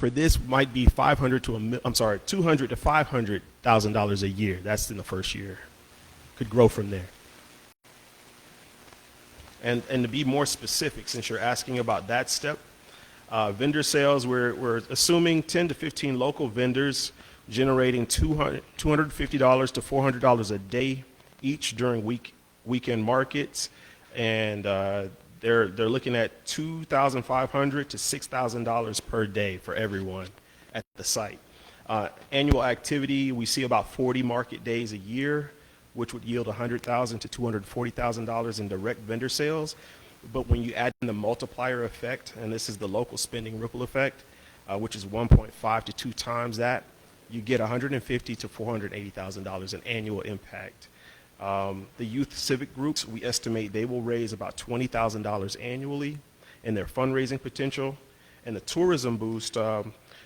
for this might be $200 to $500,000 a year. That's in the first year. Could grow from there. And to be more specific, since you're asking about that step, vendor sales, we're assuming 10 to 15 local vendors generating $250 to $400 a day each during weekend markets, and they're looking at $2,500 to $6,000 per day for everyone at the site. Annual activity, we see about 40 market days a year, which would yield $100,000 to $240,000 in direct vendor sales. But when you add in the multiplier effect, and this is the local spending ripple effect, which is 1.5 to 2 times that, you get $150,000 to $480,000 in annual impact. The youth civic groups, we estimate they will raise about $20,000 annually in their fundraising potential. And the tourism boost,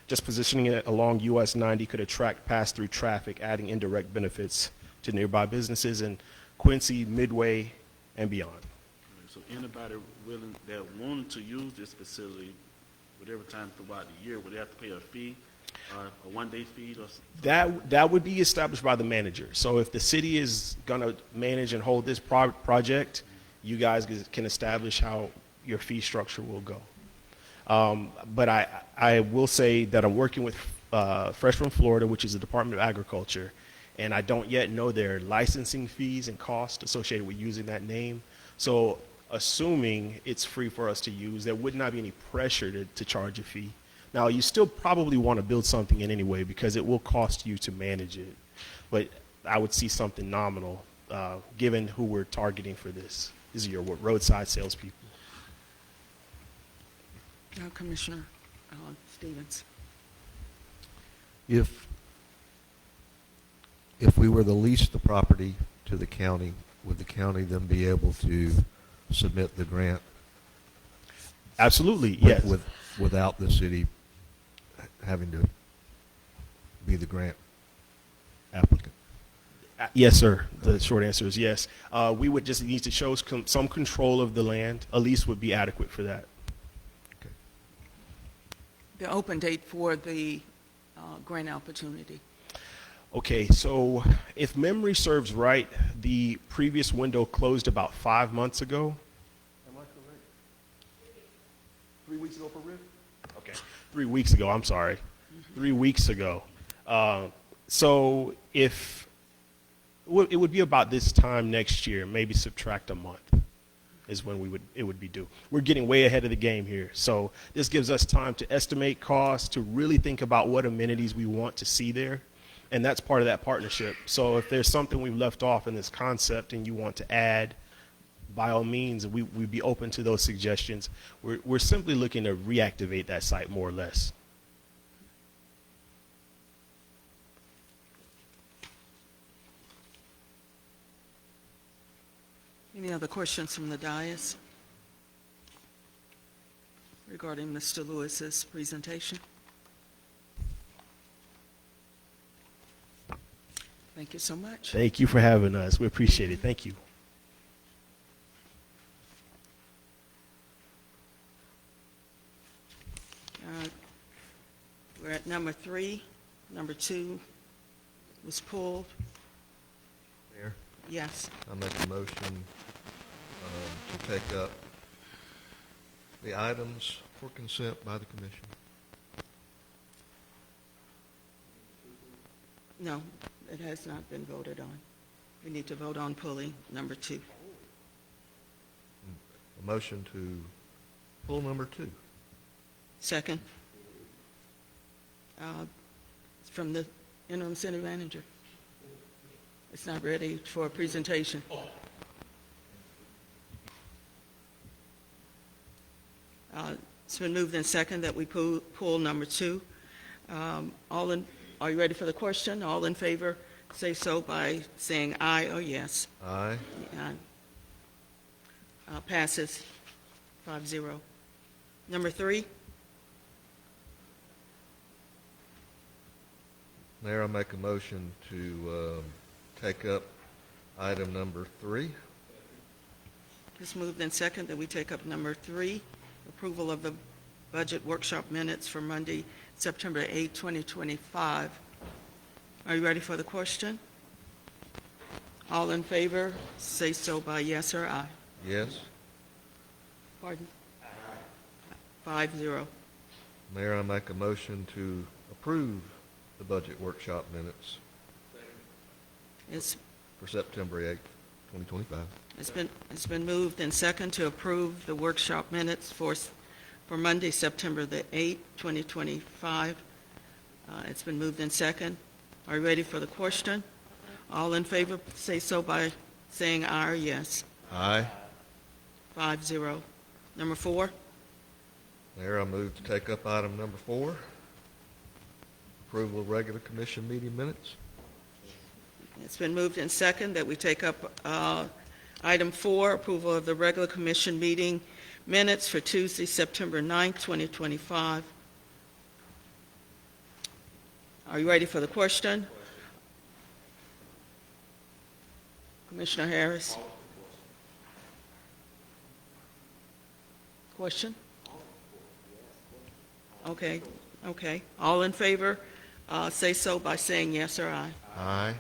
just positioning it along US 90 could attract pass-through traffic, adding indirect benefits to nearby businesses in Quincy, Midway, and beyond. So anybody willing that wanted to use this facility, whatever time throughout the year, would they have to pay a fee, a one-day fee? Or that would be established by the manager. So if the city is going to manage and hold this project, you guys can establish how your fee structure will go. But I will say that I'm working with Fresh from Florida, which is the Department of Agriculture, and I don't yet know their licensing fees and costs associated with using that name. So assuming it's free for us to use, there would not be any pressure to charge a fee. Now, you still probably want to build something in anyway because it will cost you to manage it. But I would see something nominal given who we're targeting for this. These are your roadside salespeople. Now, Commissioner Stevens. If we were to lease the property to the county, would the county then be able to submit the grant? Absolutely, yes. Without the city having to be the grant applicant? Yes, sir. The short answer is yes. We would just need to show some control of the land. A lease would be adequate for that. Okay. The open date for the grant opportunity. Okay, so if memory serves right, the previous window closed about 5 months ago. Am I correct? 3 weeks ago for Riv? Okay, 3 weeks ago, I'm sorry. 3 weeks ago. So if, it would be about this time next year, maybe subtract a month is when it would be due. We're getting way ahead of the game here. So this gives us time to estimate costs, to really think about what amenities we want to see there. And that's part of that partnership. So if there's something we've left off in this concept and you want to add, by all means, we'd be open to those suggestions. We're simply looking to reactivate that site more or less. Any other questions from the dais regarding Mr. Lewis's presentation? Thank you so much. Thank you for having us. We appreciate it. Thank you. We're at number 3. Number 2 was pulled. Mayor, Yes. I make a motion to take up the items for consent by the commission. No, it has not been voted on. We need to vote on pulling number 2. A motion to pull number 2. Second. It's from the interim city manager. It's not ready for a presentation. It's been moved and second that we pull number 2. Are you ready for the question? All in favor, say so by saying aye or yes. Aye. Passes 5-0. Number 3. Mayor, I make a motion to take up item number 3. It's moved and second that we take up number 3, approval of the budget workshop minutes for Monday, September 8, 2025. Are you ready for the question? All in favor, say so by yes or aye. Yes. Pardon? 5-0. Mayor, I make a motion to approve the budget workshop minutes It's for September 8th, 2025. It's been moved and second to approve the workshop minutes for Monday, September the 8th, 2025. It's been moved and second. Are you ready for the question? All in favor, say so by saying aye or yes. Aye. 5-0. Number 4, Mayor, I move to take up item number 4, approval of regular commission meeting minutes. it's been moved and second that we take up item 4, approval of the regular commission meeting minutes for Tuesday, September 9th, 2025. Are you ready for the question? Commissioner Harris? Question? Okay. All in favor, say so by saying yes or aye. Aye.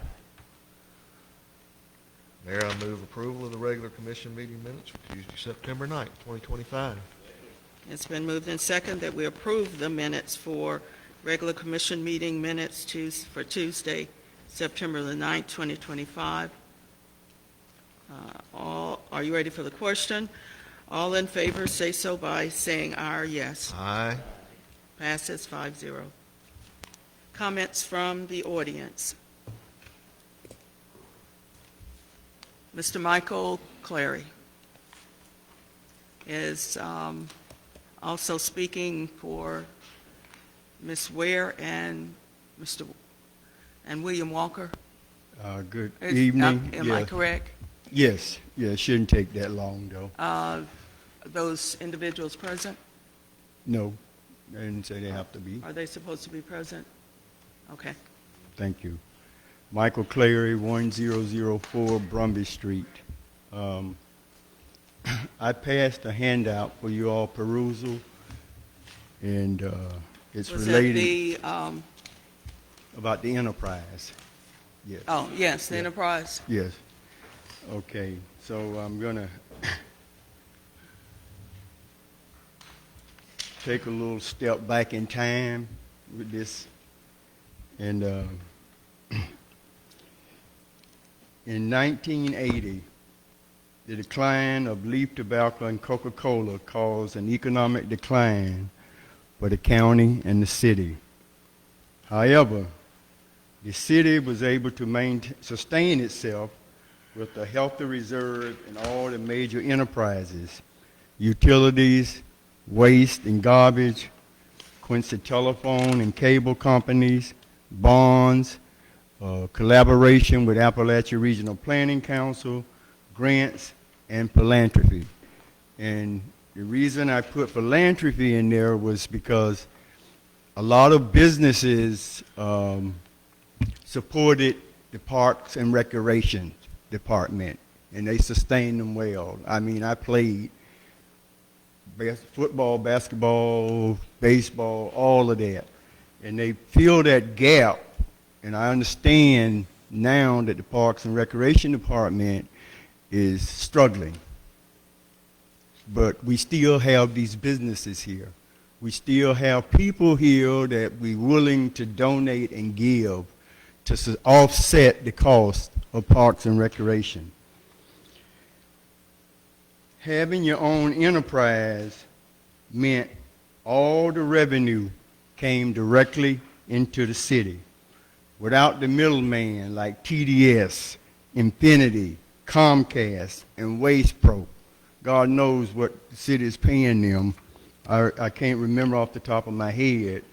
Mayor, I move approval of the regular commission meeting minutes for Tuesday, September 9th, 2025. It's been moved and second that we approve the minutes for regular commission meeting minutes for Tuesday, September the 9th, 2025. Are you ready for the question? All in favor, say so by saying aye or yes. Aye. Passes 5-0. Comments from the audience. Mr. Michael Clary is also speaking for Ms. Ware and William Walker. Good Is- evening. Am I correct? Yes, it shouldn't take that long, though. Those individuals present? No, I didn't say they have to be. Are they supposed to be present? Okay. Thank you. Michael Clary, 1004 Brumby Street. I passed a handout for you all perusal, and it's Was that related the, about the enterprise. Yes. oh, yes, the Yeah. enterprise? Yes. Okay, so I'm going to take a little step back in time with this. And in 1980, the decline of leaf tobacco and Coca-Cola caused an economic decline for the county and the city. However, the city was able to sustain itself with a healthy reserve in all the major enterprises, utilities, waste and garbage, Quincy telephone and cable companies, bonds, collaboration with Appalachia Regional Planning Council, grants, and philanthropy. And the reason I put philanthropy in there was because a lot of businesses supported the Parks and Recreation Department, and they sustained them well. I mean, I played football, basketball, baseball, all of that. And they fill that gap, and I understand now that the Parks and Recreation Department is struggling. But we still have these businesses here. We still have people here that we're willing to donate and give to offset the cost of Parks and Recreation. Having your own enterprise meant all the revenue came directly into the city without the middleman like TDS, Infinity, Comcast, and Waste Pro. God knows what the city is paying them. I can't remember off the top of my head.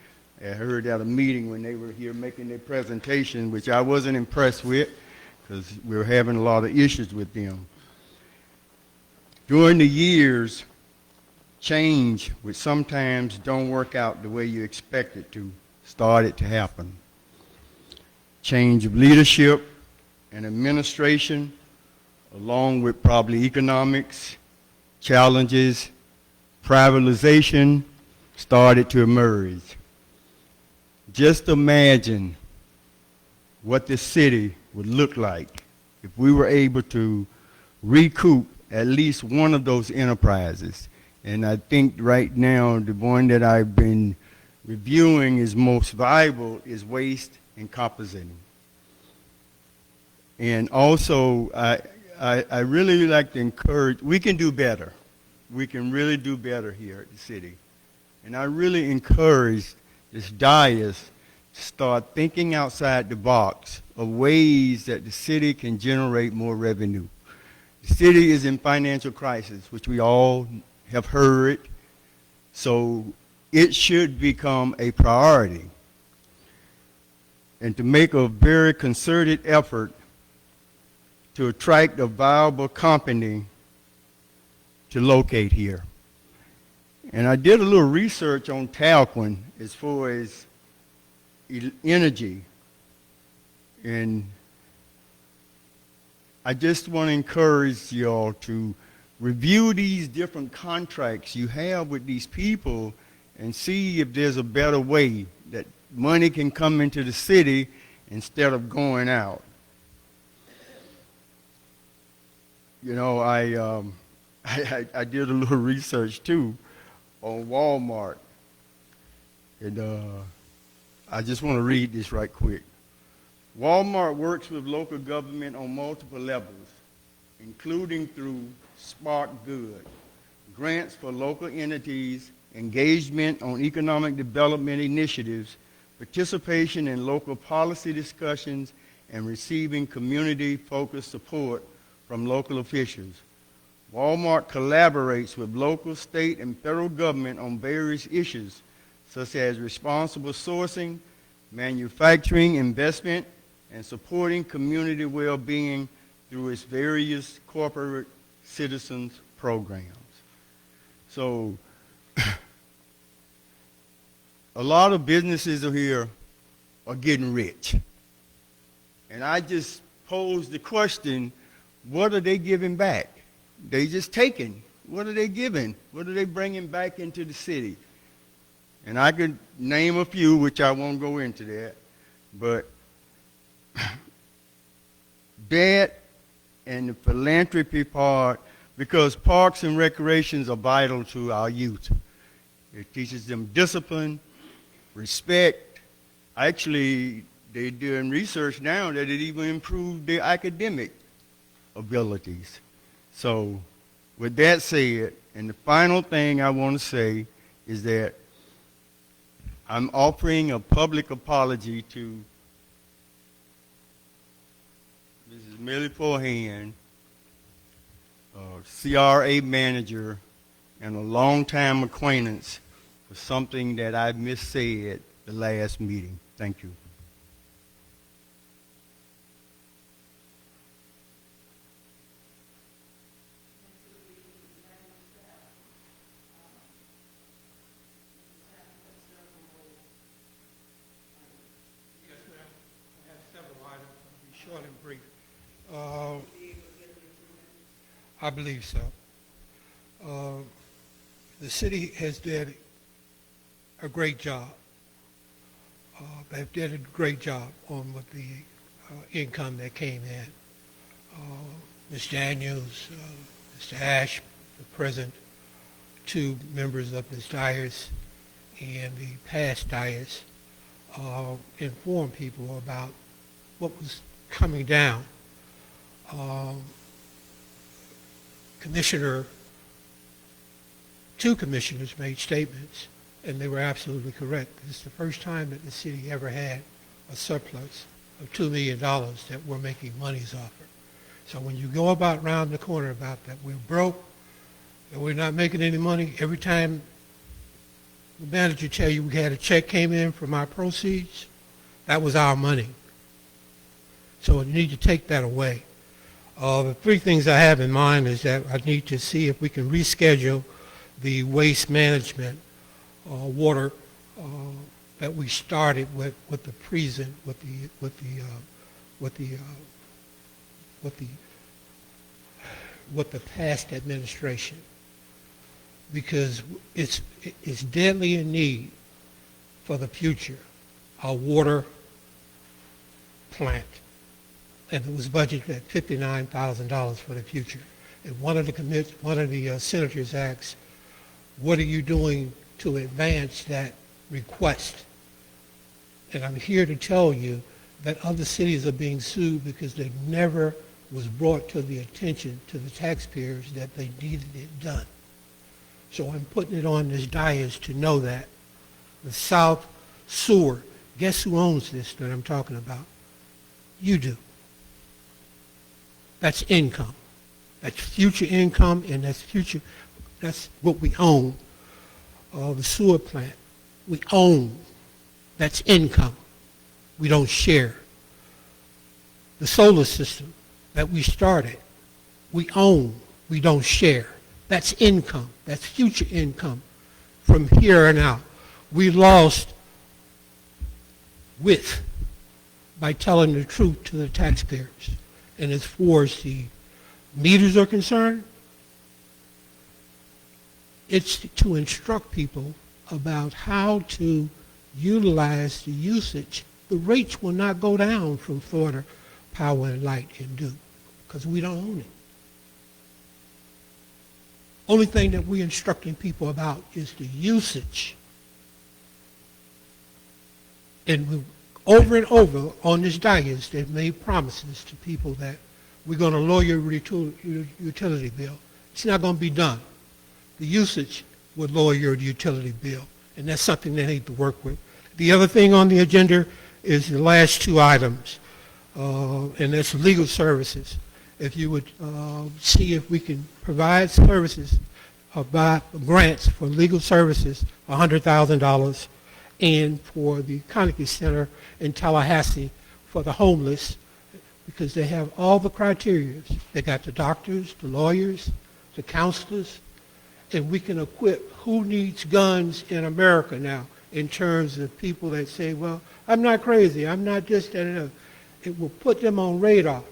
I heard at a meeting when they were here making their presentation, which I wasn't impressed with because we were having a lot of issues with them. During the years, change, which sometimes don't work out the way you expect it to, started to happen. Change of leadership and administration, along with probably economics, challenges, privatization started to emerge. just imagine what this city would look like if we were able to recoup at least one of those enterprises. And I think right now the one that I've been reviewing is most viable is waste and compositing. And also, I really like to encourage, we can do better. We can really do better here at the city. And I really encourage this dais to start thinking outside the box of ways that the city can generate more revenue. The city is in financial crisis, which we all have heard, so it should become a priority. And to make a very concerted effort to attract a viable company to locate here. And I did a little research on Talquin as far as energy. And I just want to encourage y'all to review these different contracts you have with these people and see if there's a better way that money can come into the city instead of going out. You know, I did a little research too on Walmart. And I just want to read this right quick. Walmart works with local government on multiple levels, including through Spark Good, grants for local entities, engagement on economic development initiatives, participation in local policy discussions, and receiving community-focused support from local officials. Walmart collaborates with local, state, and federal government on various issues, such as responsible sourcing, manufacturing, investment, and supporting community well-being through its various corporate citizens programs. So, a lot of businesses here are getting rich. And I just posed the question, what are they giving back? They just taking. What are they giving? What are they bringing back into the city? And I could name a few, which I won't go into that, but that and the philanthropy part, because parks and recreations are vital to our youth. It teaches them discipline, respect. Actually, they're doing research now that it even improved their academic abilities. So with that said, and the final thing I want to say is that I'm offering a public apology to Mrs. Millie Forehand, CRA manager, and a longtime acquaintance for something that I missaid the last meeting. Thank you. Yes, ma'am. I have several items. I'll be short and brief. I believe so. The city has did a great job. They've did a great job on with the income that came in. Ms. Daniels, Mr. Ash, the present, two members of this dais and the past dais informed people about what was coming down. Two commissioners made statements, and they were absolutely correct. This is the first time that the city ever had a surplus of $2 million that we're making monies off of. So when you go about round the corner about that we're broke, that we're not making any money, every time the manager tell you we had a check came in from our proceeds, that was our money. So you need to take that away. The three things I have in mind is that I need to see if we can reschedule the waste management water that we started with the present with the past administration, because it's deadly in need for the future. our water plant, and it was budgeted at $59,000 for the future. And one of the senators asked, "What are you doing to advance that request?" And I'm here to tell you that other cities are being sued because they never was brought to the attention to the taxpayers that they needed it done. So I'm putting it on this dais to know that. The South Sewer, guess who owns this that I'm talking about? You do. That's income. That's future income, and that's what we own. The sewer plant, we own. That's income. We don't share. The solar system that we started, we own. We don't share. That's income. That's future income from here on out. We lost width by telling the truth to the taxpayers. And as far as the meters are concerned, it's to instruct people about how to utilize the usage. The rates will not go down from Florida Power and Light and Duke because we don't own it. Only thing that we're instructing people about is the usage. And over and over on this dais, they've made promises to people that we're going to lower your utility bill. It's not going to be done. The usage would lower your utility bill, and that's something they need to work with. The other thing on the agenda is the last two items, and that's legal services. If you would see if we can provide services, by grants for legal services, $100,000, and for the Carnegie Center in Tallahassee for the homeless, because they have all the criteria. They got the doctors, the lawyers, the counselors, and we can equip who needs guns in America now in terms of people that say, well, I'm not crazy, I'm not just that enough. It will put them on radar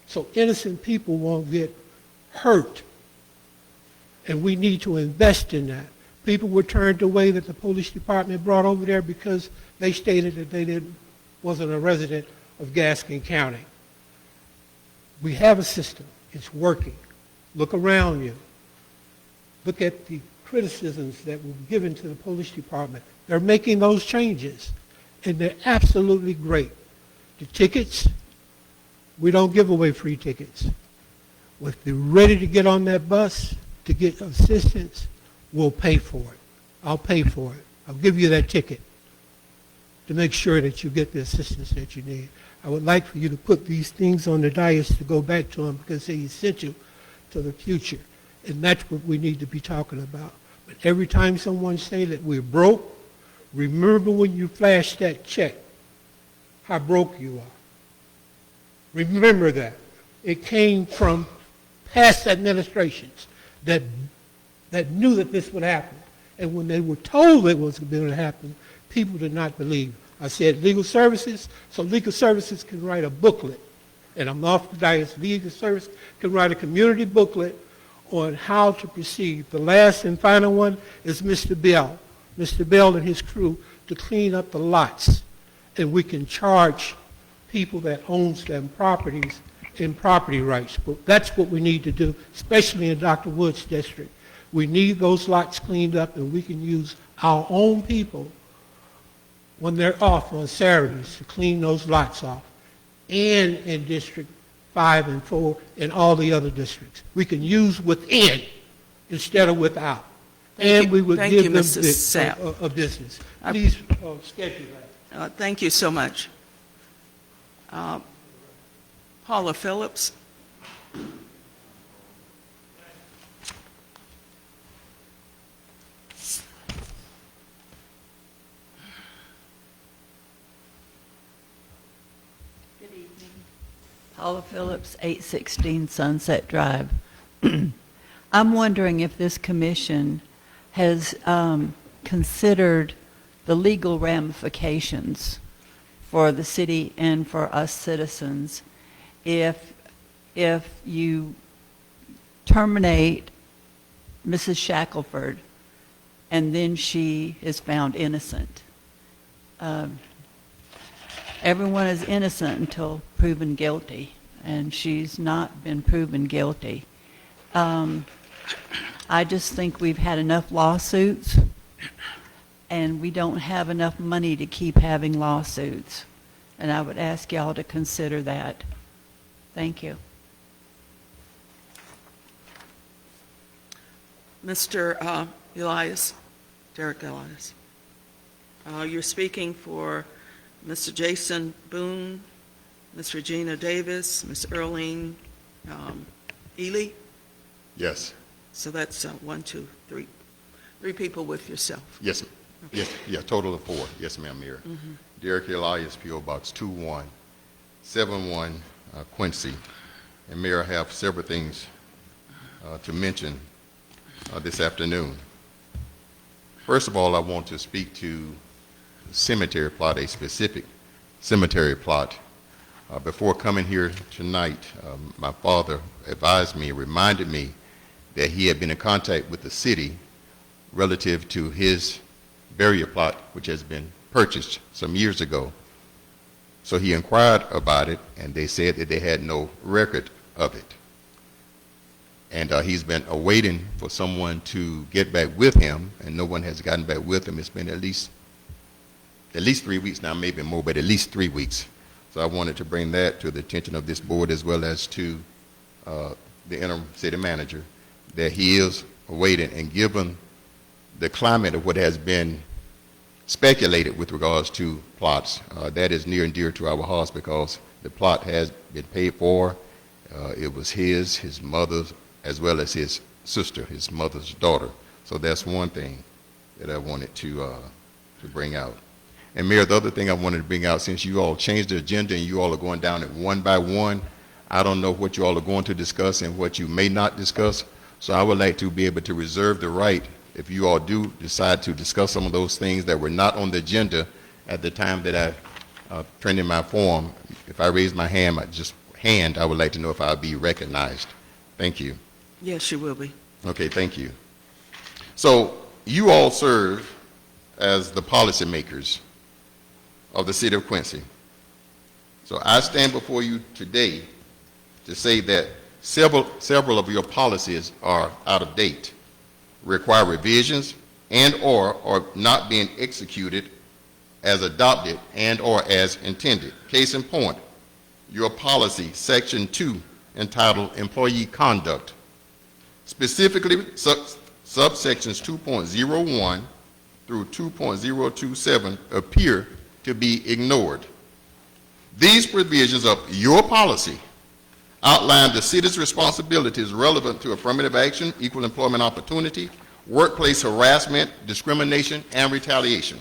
so innocent people won't get hurt. And we need to invest in that. People were turned away that the police department brought over there because they stated that they wasn't a resident of Gaston County. We have a system. It's working. Look around you. Look at the criticisms that were given to the police department. They're making those changes, and they're absolutely great. The tickets, we don't give away free tickets. If they're ready to get on that bus to get assistance, we'll pay for it. I'll pay for it. I'll give you that ticket to make sure that you get the assistance that you need. I would like for you to put these things on the dais to go back to them because they're essential to the future. And that's what we need to be talking about. But every time someone say that we're broke, remember when you flash that check, how broke you are. Remember that. It came from past administrations that knew that this would happen. And when they were told it was going to happen, people did not believe. I said legal services, so legal services can write a booklet. And I'm off the dais. Legal service can write a community booklet on how to proceed. The last and final one is Mr. Bell. Mr. Bell and his crew to clean up the lots. And we can charge people that owns them properties in property rights. But that's what we need to do, especially in Dr. Wood's district. We need those lots cleaned up, and we can use our own people when they're off on Saturdays to clean those lots off. And in District 5 and 4 and all the other districts. We can use within instead of without. And we would give them a business. Please schedule that. Thank you so much. Paula Phillips. Good evening. Paula Phillips, 816 Sunset Drive. I'm wondering if this commission has considered the legal ramifications for the city and for us citizens if you terminate Mrs. Shackelford and then she is found innocent. everyone is innocent until proven guilty, and she's not been proven guilty. I just think we've had enough lawsuits, and we don't have enough money to keep having lawsuits. And I would ask y'all to consider that. Thank you. Mr. Elias, Derek Elias. You're speaking for Mr. Jason Boone, Ms. Regina Davis, Ms. Earlene Ely. Yes, So that's 1, 2, 3. 3 people with yourself. yes, yes, yeah, total of 4. Yes, ma'am, Mayor. Derek Elias, P.O. Box 2171, Quincy. And Mayor, I have several things to mention this afternoon. First of all, I want to speak to the cemetery plot, a specific cemetery plot. Before coming here tonight, my father advised me, reminded me that he had been in contact with the city relative to his burial plot, which has been purchased some years ago. So he inquired about it, and they said that they had no record of it. And he's been awaiting for someone to get back with him, and no one has gotten back with him. It's been at least 3 weeks now, maybe more, but at least 3 weeks. So I wanted to bring that to the attention of this board, as well as to the interim city manager, that he is awaiting. And given the climate of what has been speculated with regards to plots, that is near and dear to our hearts, because the plot has been paid for. It was his mother's, as well as his sister, his mother's daughter. So that's one thing that I wanted to bring out. And Mayor, the other thing I wanted to bring out, since you all changed the agenda and you all are going down it one by one, I don't know what you all are going to discuss and what you may not discuss. So I would like to be able to reserve the right, if you all do decide to discuss some of those things that were not on the agenda at the time that I turned in my form. If I raise my hand, I would like to know if I'll be recognized. Thank you. Yes, you will be. Okay, thank you. So you all serve as the policymakers of the city of Quincy. So I stand before you today to say that several of your policies are out of date, require revisions, and or are not being executed as adopted and or as intended. Case in point, your policy, section 2, entitled Employee Conduct. Specifically, subsections 2.01 through 2.027 appear to be ignored. These provisions of your policy outline the city's responsibilities relevant to affirmative action, equal employment opportunity, workplace harassment, discrimination, and retaliation.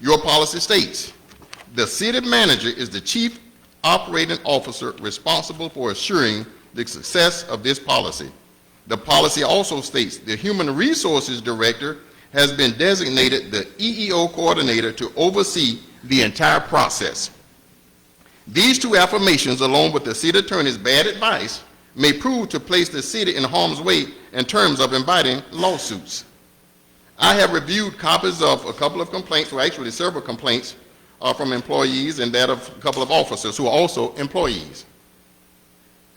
Your policy states, the city manager is the chief operating officer responsible for assuring the success of this policy. The policy also states the Human Resources Director has been designated the EEO coordinator to oversee the entire process. These two affirmations, along with the city attorney's bad advice, may prove to place the city in harm's way in terms of inviting lawsuits. I have reviewed copies of a couple of complaints, or actually several complaints, from employees and that of a couple of officers who are also employees.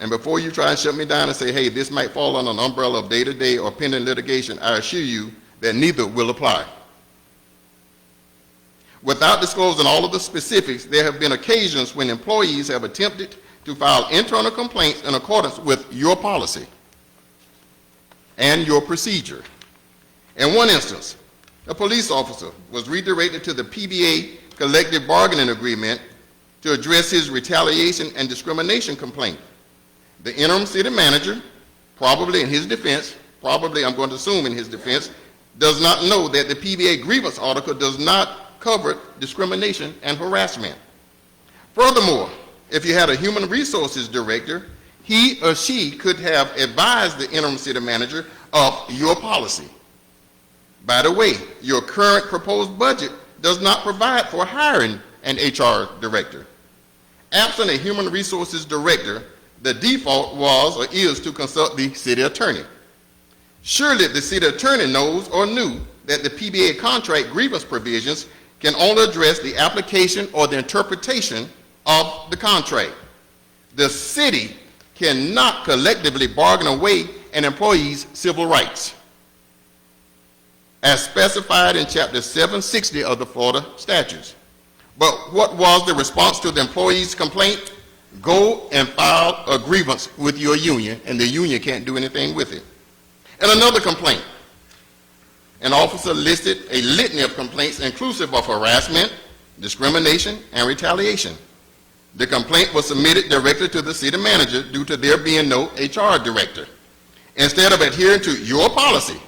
And before you try and shut me down and say, hey, this might fall under an umbrella of day-to-day or pending litigation, I assure you that neither will apply. Without disclosing all of the specifics, there have been occasions when employees have attempted to file internal complaints in accordance with your policy and your procedure. In one instance, a police officer was redirected to the PBA collective bargaining agreement to address his retaliation and discrimination complaint. The interim city manager, probably in his defense, probably I'm going to assume in his defense, does not know that the PBA grievance article does not cover discrimination and harassment. Furthermore, if you had a human resources director, he or she could have advised the interim city manager of your policy. By the way, your current proposed budget does not provide for hiring an HR director. Absent a human resources director, the default was or is to consult the city attorney. Surely the city attorney knows or knew that the PBA contract grievance provisions can only address the application or the interpretation of the contract. The city cannot collectively bargain away an employee's civil rights, as specified in Chapter 760 of the Florida statutes. But what was the response to the employee's complaint? Go and file a grievance with your union, and the union can't do anything with it. And another complaint. An officer listed a litany of complaints inclusive of harassment, discrimination, and retaliation. The complaint was submitted directly to the city manager due to there being no HR director. Instead of adhering to your policy,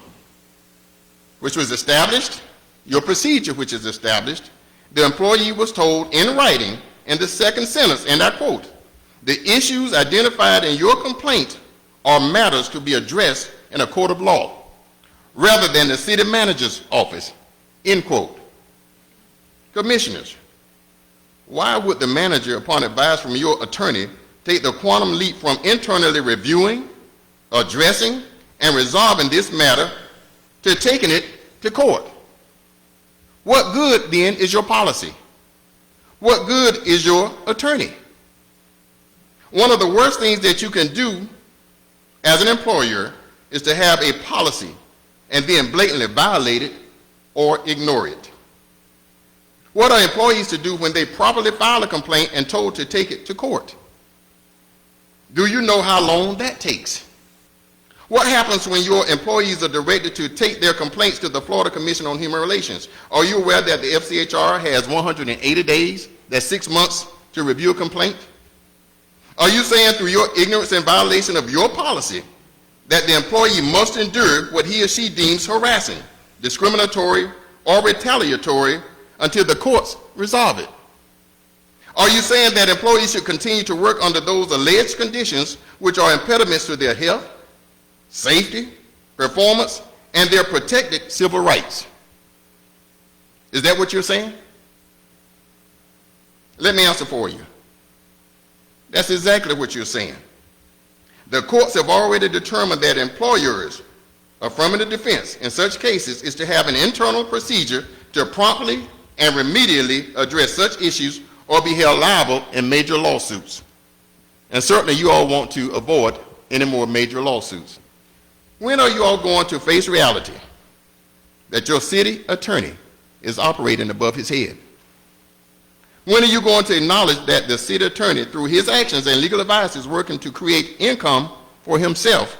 which was established, your procedure which is established, the employee was told in writing in the second sentence, and I quote, "The issues identified in your complaint are matters to be addressed in a court of law, rather than the city manager's office," end quote. Commissioners, why would the manager, upon advice from your attorney, take the quantum leap from internally reviewing, addressing, and resolving this matter to taking it to court? What good, then, is your policy? What good is your attorney? One of the worst things that you can do as an employer is to have a policy and then blatantly violate it or ignore it. What are employees to do when they properly file a complaint and told to take it to court? Do you know how long that takes? What happens when your employees are directed to take their complaints to the Florida Commission on Human Relations? Are you aware that the FCHR has 180 days, that's 6 months, to review a complaint? Are you saying through your ignorance and violation of your policy that the employee must endure what he or she deems harassing, discriminatory, or retaliatory until the courts resolve it? Are you saying that employees should continue to work under those alleged conditions which are impediments to their health, safety, performance, and their protected civil rights? Is that what you're saying? Let me answer for you. That's exactly what you're saying. The courts have already determined that employers' affirmative defense in such cases is to have an internal procedure to promptly and remedially address such issues or be held liable in major lawsuits. And certainly you all want to avoid any more major lawsuits. When are you all going to face reality that your city attorney is operating above his head? When are you going to acknowledge that the city attorney, through his actions and legal advice, is working to create income for himself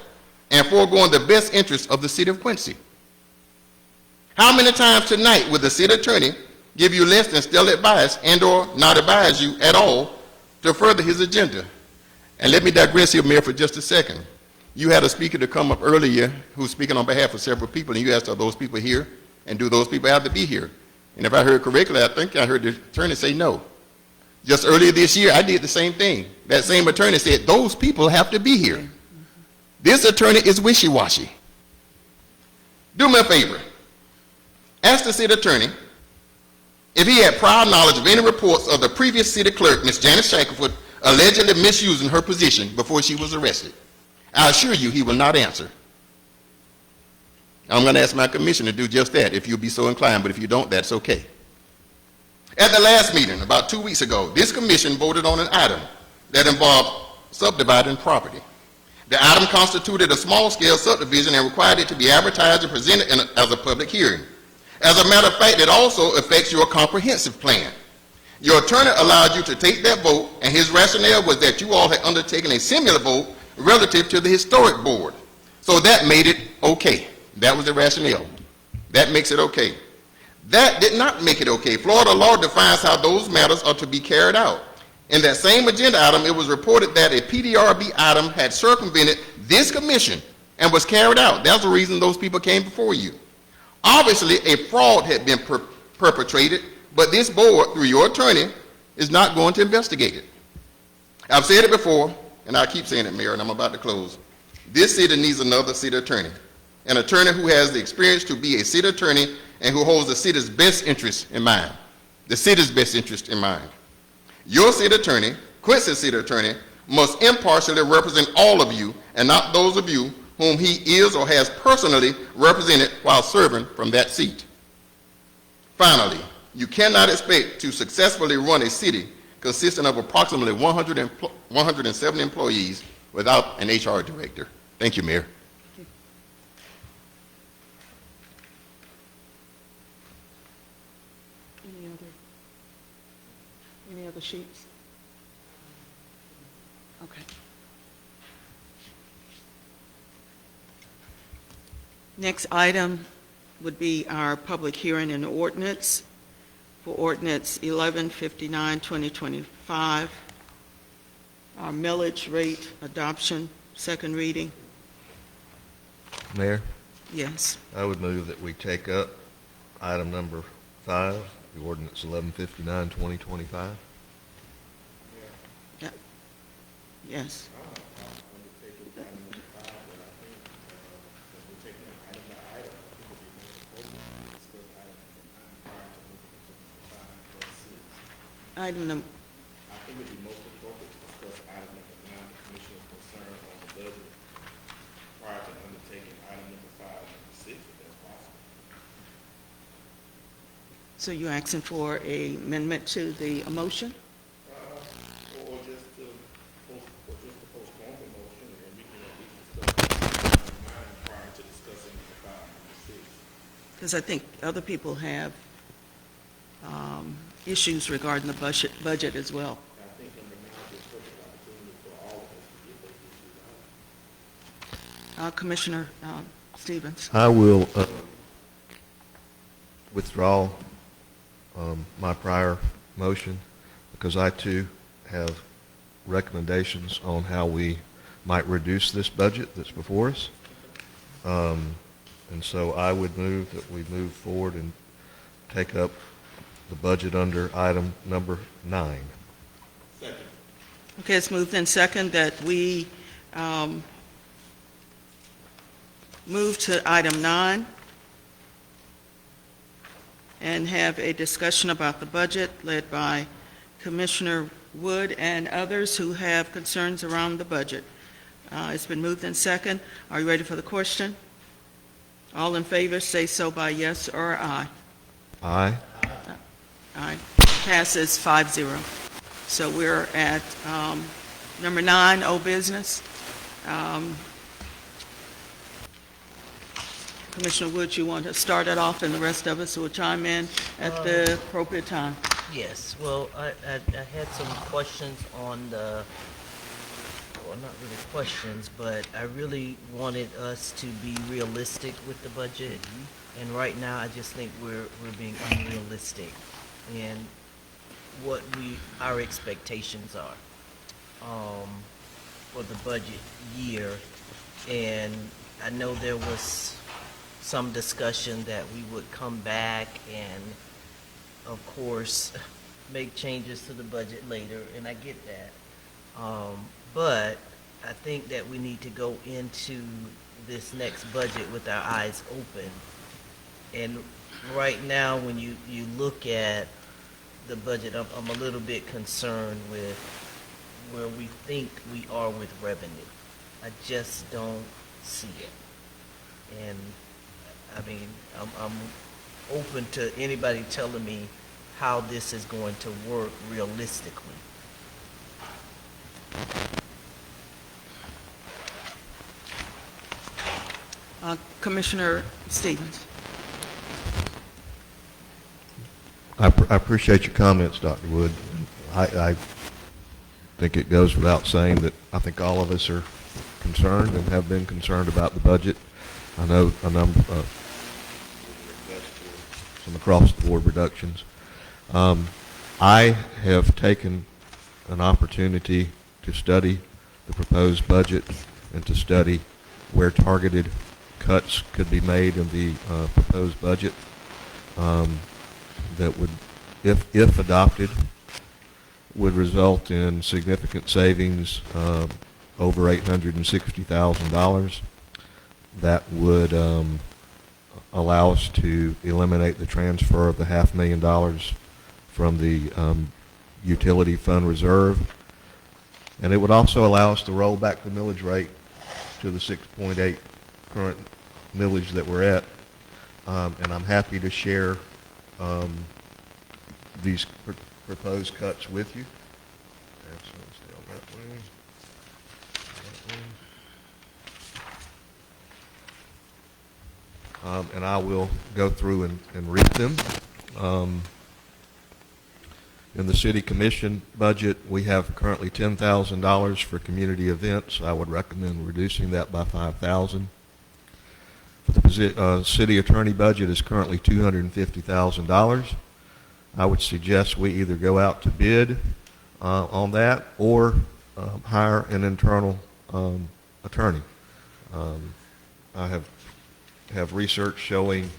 and foregoing the best interests of the city of Quincy? How many times tonight will the city attorney give you less than stellar advice and or not advise you at all to further his agenda? And let me digress here, Mayor, for just a second. You had a speaker to come up earlier who's speaking on behalf of several people, and you asked, are those people here, and do those people have to be here? And if I heard correctly, I think I heard the attorney say no. Just earlier this year, I did the same thing. That same attorney said, those people have to be here. This attorney is wishy-washy. Do me a favor. Ask the city attorney if he had prior knowledge of any reports of the previous city clerk, Ms. Janice Shackelford, allegedly misusing her position before she was arrested. I assure you he will not answer. I'm going to ask my commissioner to do just that if you'll be so inclined, but if you don't, that's okay. At the last meeting, about 2 weeks ago, this commission voted on an item that involved subdividing property. The item constituted a small-scale subdivision and required it to be advertised and presented as a public hearing. As a matter of fact, it also affects your comprehensive plan. Your attorney allowed you to take that vote, and his rationale was that you all had undertaken a similar vote relative to the historic board. So that made it okay. That was the rationale. That makes it okay. That did not make it okay. Florida law defines how those matters are to be carried out. In that same agenda item, it was reported that a PDRB item had circumvented this commission and was carried out. That's the reason those people came before you. Obviously, a fraud had been perpetrated, but this board, through your attorney, is not going to investigate it. I've said it before, and I keep saying it, Mayor, and I'm about to close. This city needs another city attorney, an attorney who has the experience to be a city attorney and who holds the city's best interest in mind, the city's best interest in mind. Your city attorney, Quincy's city attorney, must impartially represent all of you and not those of you whom he is or has personally represented while serving from that seat. Finally, You cannot expect to successfully run a city consisting of approximately 107 employees without an HR director. Thank you, Mayor. Any other sheets? Okay. Next item would be our public hearing and ordinance for ordinance 1159, 2025, our millage rate adoption, second reading. Mayor, Yes. I would move that we take up item number 5, the ordinance 1159, 2025. Yes. Item number, I think it'd be most appropriate to discuss item number 9, the commissioner's concern on the budget, prior to undertaking item number 5 and number 6, if that's possible. so you're asking for a amendment to the motion? Or just to postpone the motion, and we can at least discuss item 9 prior to discussing number 5 and number 6. Because I think other people have issues regarding the budget as well. I think number 9 is a perfect opportunity for all of us to get those issues out. Commissioner Stevens. I will withdraw my prior motion because I too have recommendations on how we might reduce this budget that's before us. And so I would move that we move forward and take up the budget under item number 9. Okay, it's moved in second that we move to item 9 and have a discussion about the budget led by Commissioner Wood and others who have concerns around the budget. It's been moved in second. Are you ready for the question? All in favor, say so by yes or aye. Aye. Aye. Passes 5-0. So we're at number 9, old business. Commissioner Wood, you want to start it off, and the rest of us will chime in at the appropriate time. Yes, well, I had some questions on the, well, not really questions, but I really wanted us to be realistic with the budget. And right now, I just think we're being unrealistic in what our expectations are for the budget year. And I know there was some discussion that we would come back and, of course, make changes to the budget later, and I get that. But I think that we need to go into this next budget with our eyes open. And right now, when you look at the budget, I'm a little bit concerned with where we think we are with revenue. I just don't see it. And I mean, I'm open to anybody telling me how this is going to work realistically. Commissioner Stevens. I appreciate your comments, Dr. Wood. I think it goes without saying that I think all of us are concerned and have been concerned about the budget. I know a number of some across-the-board reductions. I have taken an opportunity to study the proposed budget and to study where targeted cuts could be made in the proposed budget that would, if adopted, would result in significant savings over $860,000. That would allow us to eliminate the transfer of the $500,000 from the utility fund reserve. And it would also allow us to roll back the millage rate to the 6.8 current millage that we're at. And I'm happy to share these proposed cuts with you. Excellent. Stay on that one. That one. And I will go through and read them. In the city commission budget, we have currently $10,000 for community events. I would recommend reducing that by $5,000. For the city attorney budget is currently $250,000. I would suggest we either go out to bid on that or hire an internal attorney. I have research showing,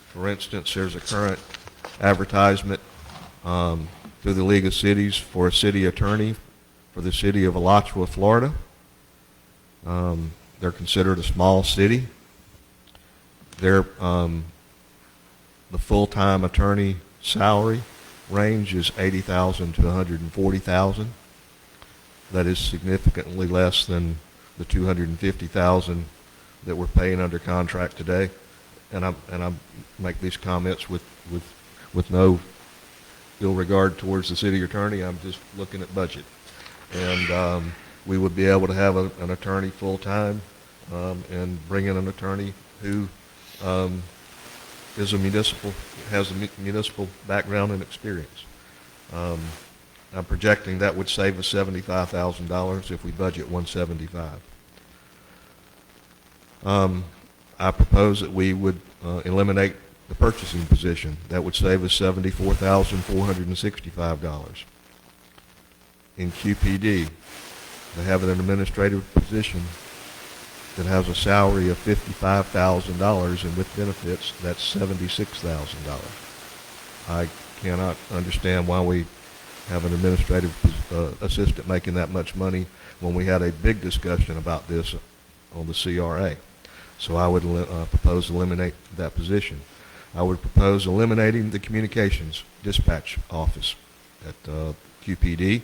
for instance, there's a current advertisement through the League of Cities for a city attorney for the city of Alachua, Florida. They're considered a small city. The full-time attorney salary range is $80,000 to $140,000. That is significantly less than the $250,000 that we're paying under contract today. And I make these comments with no ill regard towards the city attorney. I'm just looking at budget. And we would be able to have an attorney full-time and bring in an attorney who has a municipal background and experience. I'm projecting that would save us $75,000 if we budget $175,000. I propose that we would eliminate the purchasing position. That would save us $74,465. In QPD, they have an administrative position that has a salary of $55,000, and with benefits, that's $76,000. I cannot understand why we have an administrative assistant making that much money when we had a big discussion about this on the CRA. So I would propose to eliminate that position. I would propose eliminating the communications dispatch office at QPD.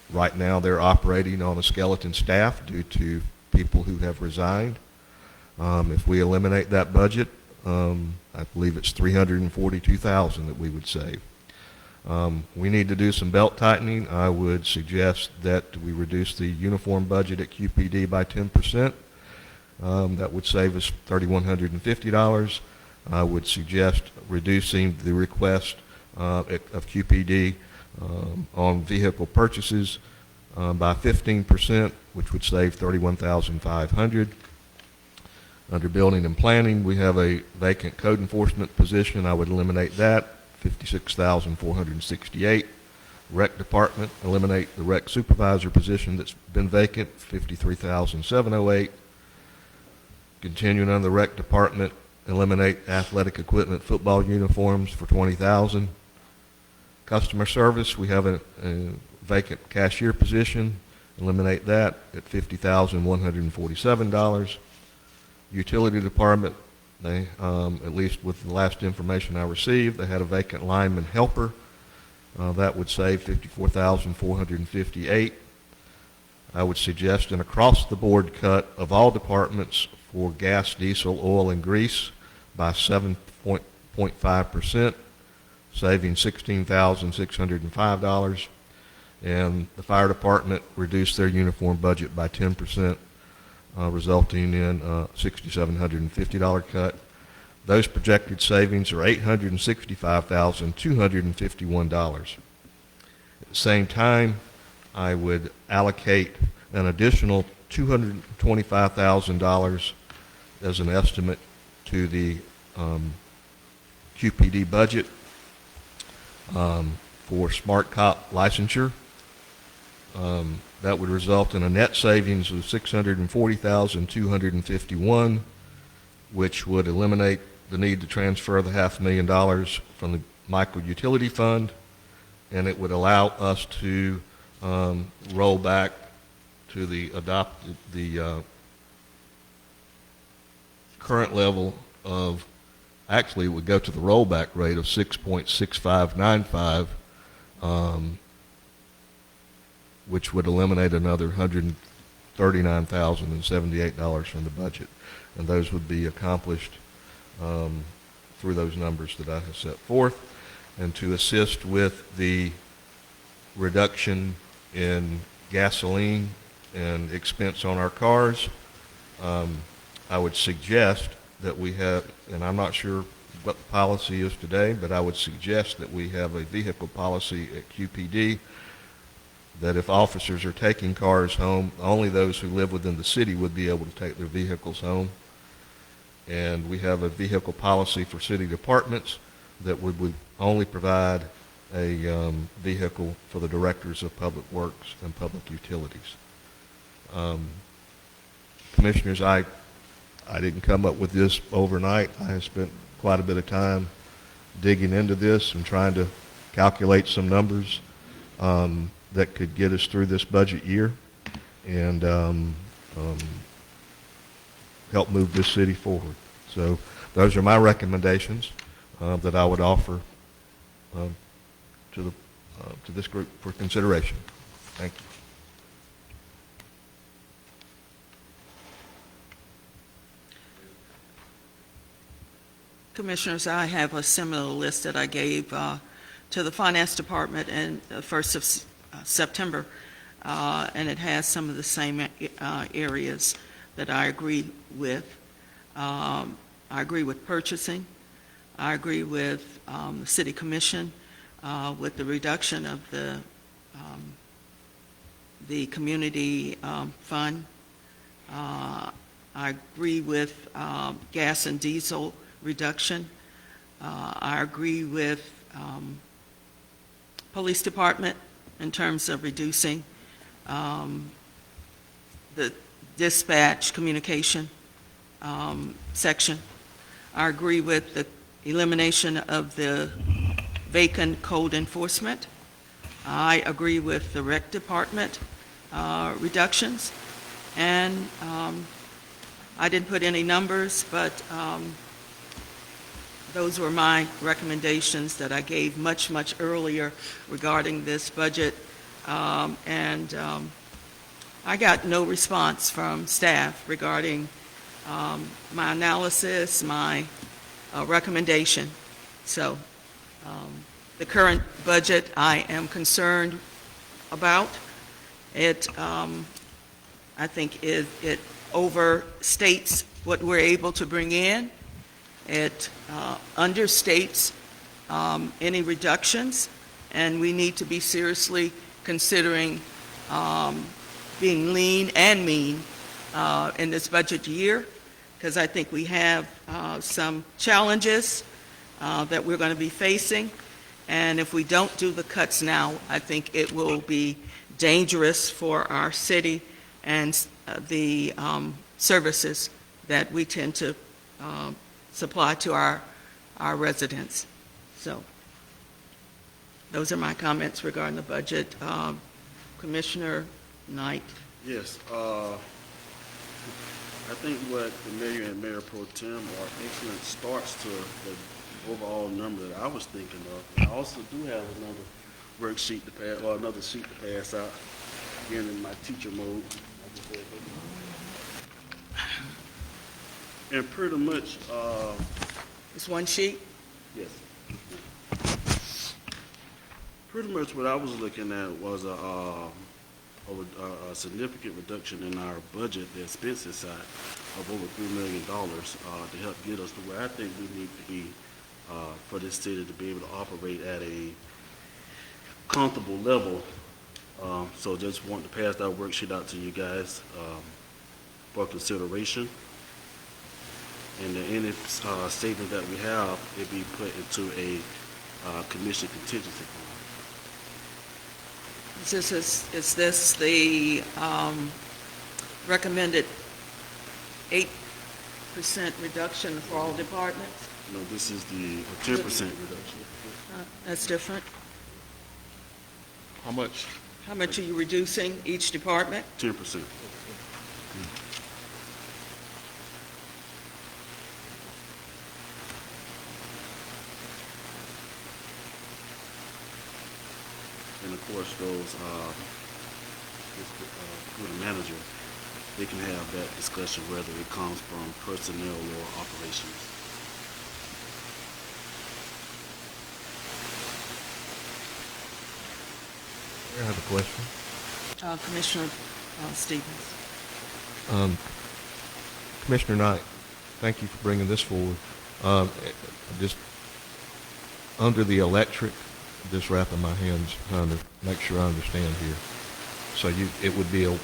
Right now they're operating on a skeleton staff due to people who have resigned. If we eliminate that budget, I believe it's $342,000 that we would save. We need to do some belt tightening. I would suggest that we reduce the uniform budget at QPD by 10%. That would save us $3,150. I would suggest reducing the request of QPD on vehicle purchases by 15%, which would save $31,500. Under building and planning, we have a vacant code enforcement position. I would eliminate that, $56,468. Rec department, eliminate the rec supervisor position that's been vacant, $53,708. Continuing on the rec department, eliminate athletic equipment football uniforms for $20,000. Customer service, we have a vacant cashier position. Eliminate that at $50,147. Utility department, they, at least with the last information I received, they had a vacant lineman helper. That would save $54,458. I would suggest an across-the-board cut of all departments for gas, diesel, oil, and grease by 7.5%, saving $16,605. And the fire department reduced their uniform budget by 10%, resulting in a $6,750 cut. Those projected savings are $865,251. At the same time, I would allocate an additional $225,000 as an estimate to the QPD budget for Smart Cop licensure. That would result in a net savings of $640,251, which would eliminate the need to transfer the $500,000 from the micro utility fund, and it would allow us to roll back to the current level of, actually it would go to the rollback rate of 6.6595, which would eliminate another $139,078 from the budget. And those would be accomplished through through those numbers that I have set forth, and to assist with the reduction in gasoline and expense on our cars. I would suggest that we have, and I'm not sure what the policy is today, but I would suggest that we have a vehicle policy at QPD that if officers are taking cars home, only those who live within the city would be able to take their vehicles home. And we have a vehicle policy for city departments that would only provide a vehicle for the directors of public works and public utilities. Commissioners, I didn't come up with this overnight. I have spent quite a bit of time digging into this and trying to calculate some numbers that could get us through this budget year and help move this city forward. So those are my recommendations that I would offer to this group for consideration. Thank you. Commissioners, I have a similar list that I gave to the Finance Department in the 1st of September, and it has some of the same areas that I agree with. I agree with purchasing. I agree with the City Commission with the reduction of the community fund. I agree with gas and diesel reduction. I agree with Police Department in terms of reducing the dispatch communication section. I agree with the elimination of the vacant code enforcement. I agree with the Rec Department reductions. And I didn't put any numbers, but those were my recommendations that I gave much, much earlier regarding this budget. And I got no response from staff regarding my analysis, my recommendation. So the current budget I am concerned about. It, I think it overstates what we're able to bring in. It understates any reductions, and we need to be seriously considering being lean and mean in this budget year, because I think we have some challenges that we're going to be facing, and if we don't do the cuts now, I think it will be dangerous for our city and the services that we tend to supply to our residents. So those are my comments regarding the budget. Commissioner Knight. Yes, I think what the mayor and Mayor Pro Tem are excellent starts to the overall number that I was thinking of. I also do have another worksheet to pass, or another sheet to pass out, again in my teacher mode. And pretty much, It's one sheet? yes. Pretty much what I was looking at was a significant reduction in our budget, the expenses side, of over $3 million to help get us to where I think we need to be for this city to be able to operate at a comfortable level. So just want to pass that worksheet out to you guys for consideration. And then any savings that we have, it be put into a commission contingency fund. Is this the recommended 8% reduction for all departments? No, this is the 10% reduction. That's different. How much? How much are you reducing each department? 10%. And of course, those, with the manager, they can have that discussion whether it comes from personnel or operations. I have a question. Commissioner Stevens. Commissioner Knight, thank you for bringing this forward. Just under the electric, just wrapping my hands trying to make sure I understand here. So it would be a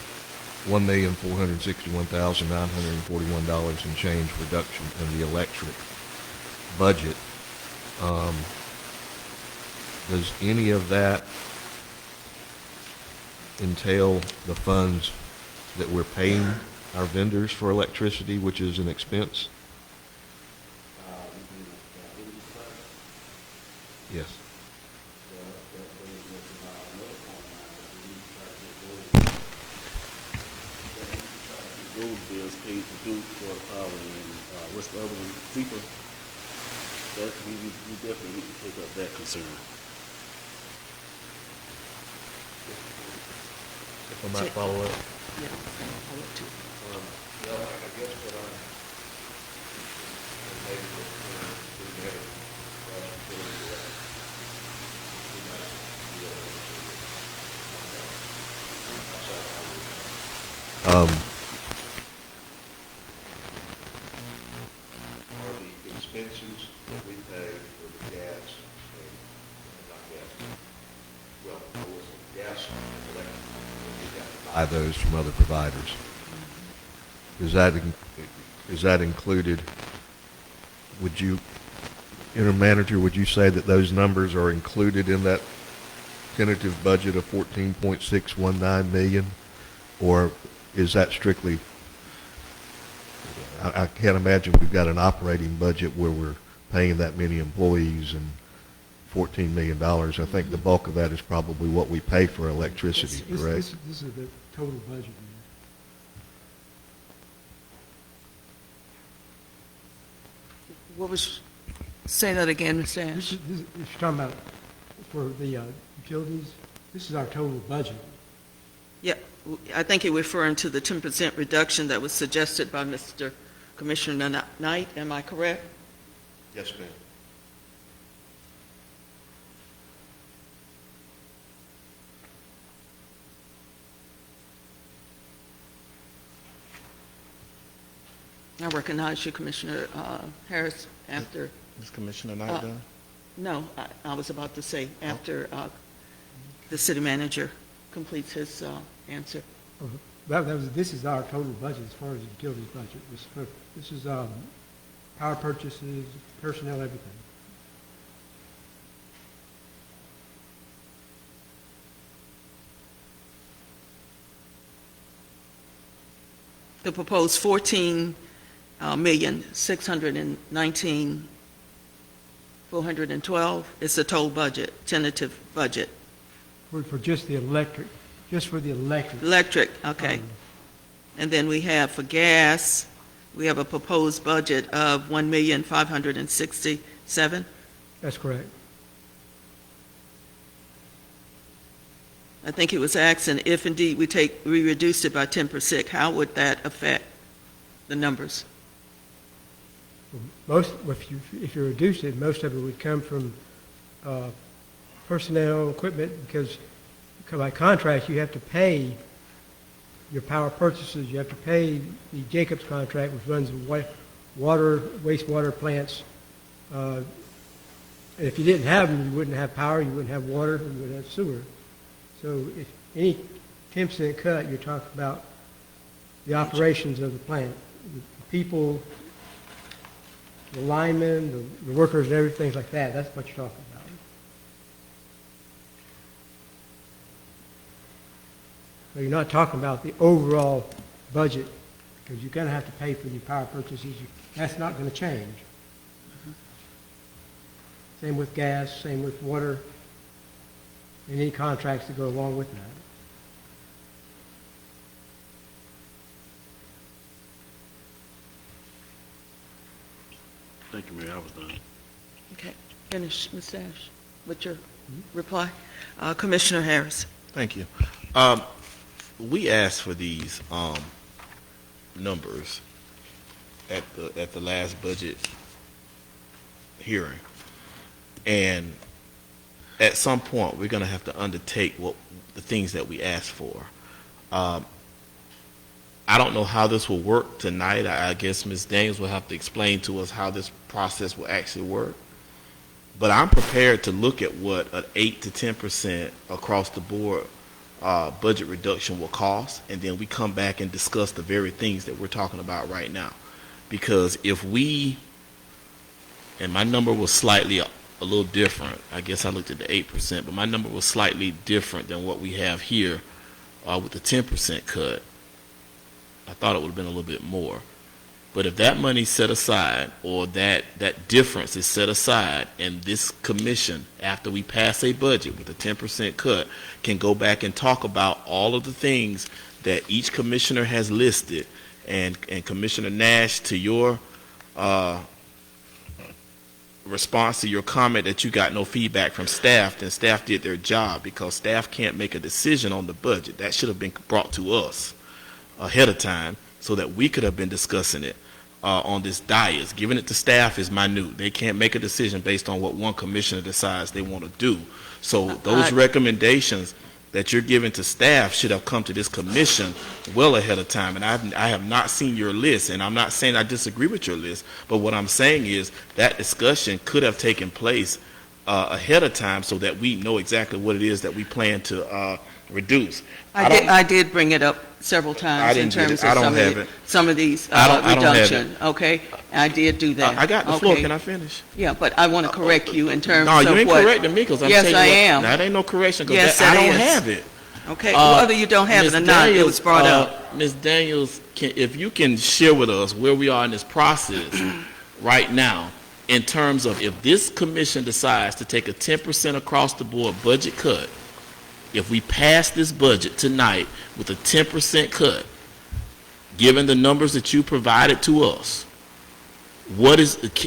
$1,461,941 and change reduction in the electric budget. Does any of that entail the funds that we're paying our vendors for electricity, which is an expense? Yes. Those bills paid to Duke for power and, what's the other one, Zeepa? That, we definitely need to take up that concern. If I might follow up. Yeah, I'll look too. Are the expenses that we pay for the gas and not gas, well, gas and electric, we have to buy those from other providers. Is that included? Would you, Interim Manager, would you say that those numbers are included in that tentative budget of 14.619 million? Or is that strictly, I can't imagine we've got an operating budget where we're paying that many employees and $14 million. I think the bulk of that is probably what we pay for electricity, correct? This is the total budget. What was, say that again, Mr. Ash. If you're talking about for the utilities, this is our total budget. Yeah, I think you're referring to the 10% reduction that was suggested by Mr. Commissioner Knight, am I correct? Yes, ma'am. I recognize you, Commissioner Harris, after, Is Commissioner Knight done? no, I was about to say, after the city manager completes his answer. This is our total budget as far as the utilities budget. This is power purchases, personnel, everything. The proposed 14,619,412 is the total budget, tentative budget. For just the electric, just for the electric. Electric, okay. And then we have for gas, we have a proposed budget of $1,567,000. That's correct. I think it was asking if indeed we reduced it by 10%, how would that affect the numbers? If you reduce it, most of it would come from personnel, equipment, because by contract, you have to pay your power purchases, you have to pay the Jacobs contract, which runs water, wastewater plants. And if you didn't have them, you wouldn't have power, you wouldn't have water, you wouldn't have sewer. So if any 10% cut, you're talking about the operations of the plant, the people, the linemen, the workers, and everything like that. That's what you're talking about. So you're not talking about the overall budget, because you're going to have to pay for your power purchases. That's not going to change. Same with gas, same with water, and any contracts that go along with that. Thank you, Mayor, I was done. Okay, finish, Ms. Ash, with your reply. Commissioner Harris. Thank you. We asked for these numbers at the last budget hearing, and at some point we're going to have to undertake what the things that we asked for. I don't know how this will work tonight. I guess Ms. Daniels will have to explain to us how this process will actually work. But I'm prepared to look at what an 8 to 10% across the board budget reduction will cost, and then we come back and discuss the very things that we're talking about right now. Because if we, and my number was slightly a little different. I guess I looked at the 8%, but my number was slightly different than what we have here with the 10% cut. I thought it would have been a little bit more. But if that money's set aside, or that difference is set aside, and this commission, after we pass a budget with a 10% cut, can go back and talk about all of the things that each commissioner has listed, and Commissioner Nash, to your response to your comment that you got no feedback from staff, then staff did their job, because staff can't make a decision on the budget. That should have been brought to us ahead of time so that we could have been discussing it on this dais. Giving it to staff is minute. They can't make a decision based on what one commissioner decides they want to do. So those recommendations that you're giving to staff should have come to this commission well ahead of time. And I have not seen your list, and I'm not saying I disagree with your list, but what I'm saying is that discussion could have taken place ahead of time so that we know exactly what it is that we plan to reduce. I did bring it up several times in terms of some of these reduction. Okay, I did do that. I got the floor. Can I finish? Yeah, but I want to correct you in terms No, of you ain't what. correcting me, because I'm Yes, saying I am. That ain't no correction, because Yes, I it don't is. have it. Okay, whether you don't have it or not, it was brought up. Ms. Daniels, if you can share with us where we are in this process right now, in terms of if this commission decides to take a 10% across the board budget cut, if we pass this budget tonight with a 10% cut, given the numbers that you provided to us,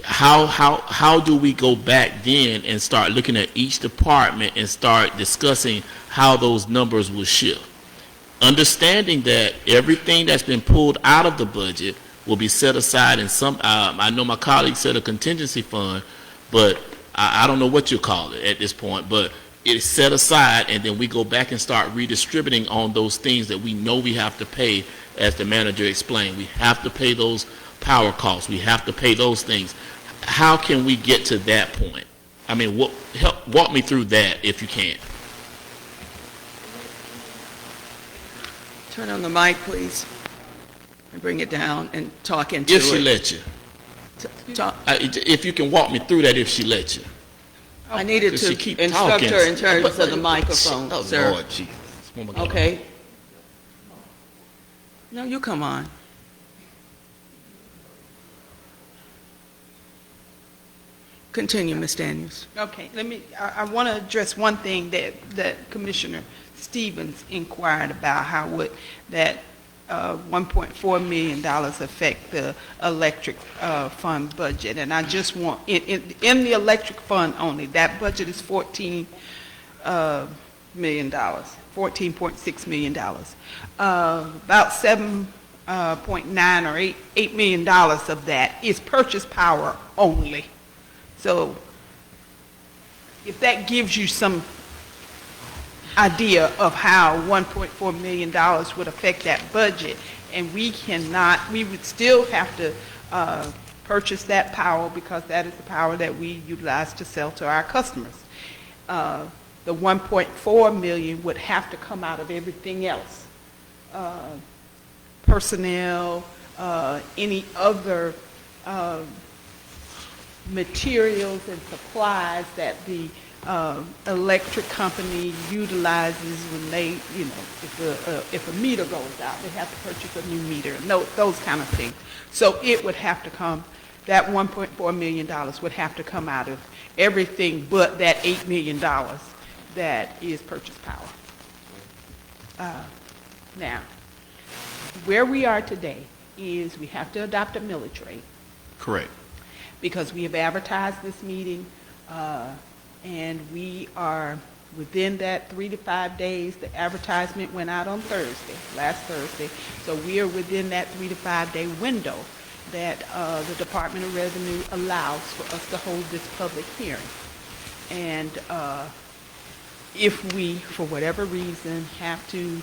how do we go back then and start looking at each department and start discussing how those numbers will shift? Understanding that everything that's been pulled out of the budget will be set aside in some, I know my colleague said a contingency fund, but I don't know what you call it at this point, but it's set aside, and then we go back and start redistributing on those things that we know we have to pay. As the manager explained, we have to pay those power costs. We have to pay those things. How can we get to that point? I mean, walk me through that if you can. Turn on the mic, please, and bring it down and talk into it. If she let you. If you can walk me through that, if she let you. I needed Because she to keep instruct talking. her in terms of the microphone, Oh, sir. Lord Jesus. Oh, my God. Okay. No, you come on. Continue, Ms. Daniels. Okay, I want to address one thing that Commissioner Stevens inquired about, how would that $1.4 million affect the electric fund budget. And I just want, in the electric fund only, that budget is $14 million, $14.6 million. About 7.9 or $8 million of that is purchase power only. So if that gives you some idea of how $1.4 million would affect that budget, and we would still have to purchase that power, because that is the power that we utilize to sell to our customers. The $1.4 million would have to come out of everything else. Personnel, any other materials and supplies that the electric company utilizes when they, if a meter goes out, they have to purchase a new meter, and those kind of things. So it would have to come, that $1.4 million would have to come out of everything but that $8 million that is purchase power. Now, where we are today is we have to adopt a millage rate, Correct. because we have advertised this meeting, and we are within that 3 to 5 days. The advertisement went out on last Thursday, so we are within that 3 to 5 day window that the Department of Revenue allows for us to hold this public hearing. And if we, for whatever reason, have to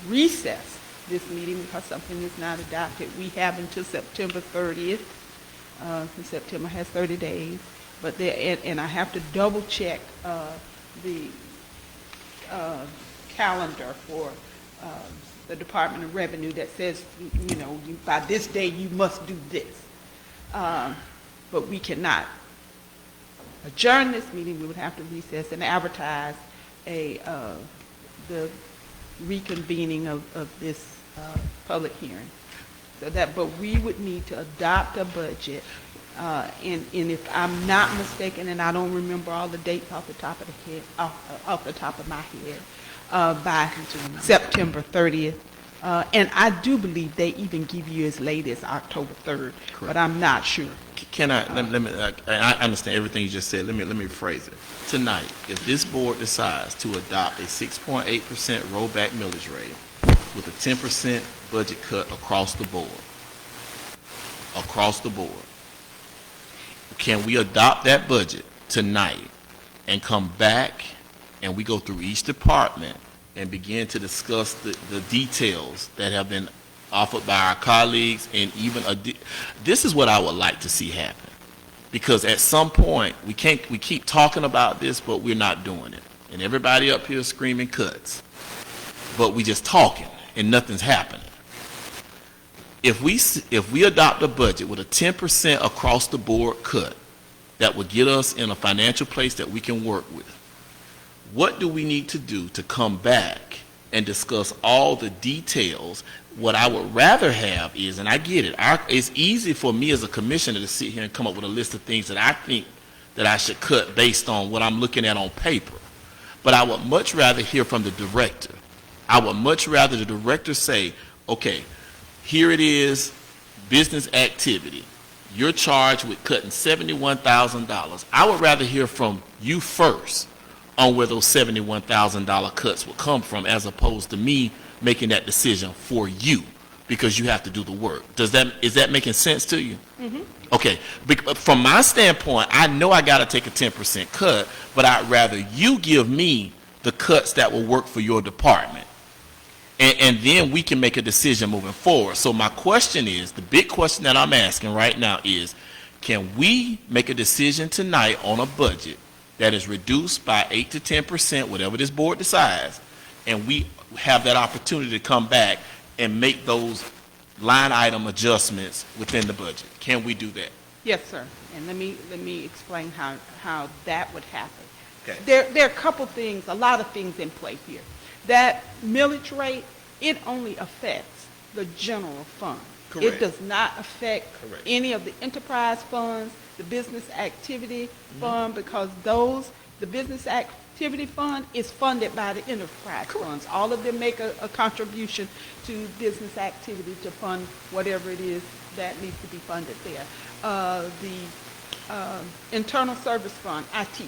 recess this meeting because something is not adopted, we have until September 30th. And September has 30 days. But there, and I have to double check the calendar for the Department of Revenue that says, you know, by this day you must do this. But we cannot adjourn this meeting. We would have to recess and advertise the reconvening of this public hearing. So that, but we would need to adopt a budget, and if I'm not mistaken, and I don't remember all the dates off the top of the head, off the top of my head, by September 30th. And I do believe they even give you as late as October 3rd, but I'm not sure. Can I, let me, I understand everything you just said. Let me phrase it. Tonight, if this board decides to adopt a 6.8% rollback millage rate with a 10% budget cut across the board, can we adopt that budget tonight and come back and we go through each department and begin to discuss the details that have been offered by our colleagues, and even this is what I would like to see happen, because at some point we keep talking about this, but we're not doing it, and everybody up here is screaming cuts, but we just talking and nothing's happening. If we adopt a budget with a 10% across the board cut, that would get us in a financial place that we can work with. What do we need to do to come back and discuss all the details? What I would rather have is, and I get it, it's easy for me as a commissioner to sit here and come up with a list of things that I think that I should cut based on what I'm looking at on paper. But I would much rather hear from the director. I would much rather the director say, okay, here it is, business activity. You're charged with cutting $71,000. I would rather hear from you first on where those $71,000 cuts will come from, as opposed to me making that decision for you, because you have to do the work. Is that making sense to you? Mm-hmm. Okay. From my standpoint, I know I got to take a 10% cut, but I'd rather you give me the cuts that will work for your department. And then we can make a decision moving forward. So my question is, the big question that I'm asking right now is, can we make a decision tonight on a budget that is reduced by 8 to 10%, whatever this board decides, and we have that opportunity to come back and make those line item adjustments within the budget? Can we do that? Yes, sir. And let me explain how that would happen. Okay. There are a couple things, a lot of things in play here. That millage rate, it only affects the general fund. Correct. It does not affect Correct. any of the enterprise funds, the business activity fund, because the business activity fund is funded by the enterprise funds. All of them make a contribution to business activity to fund whatever it is that needs to be funded there. The internal service fund, IT,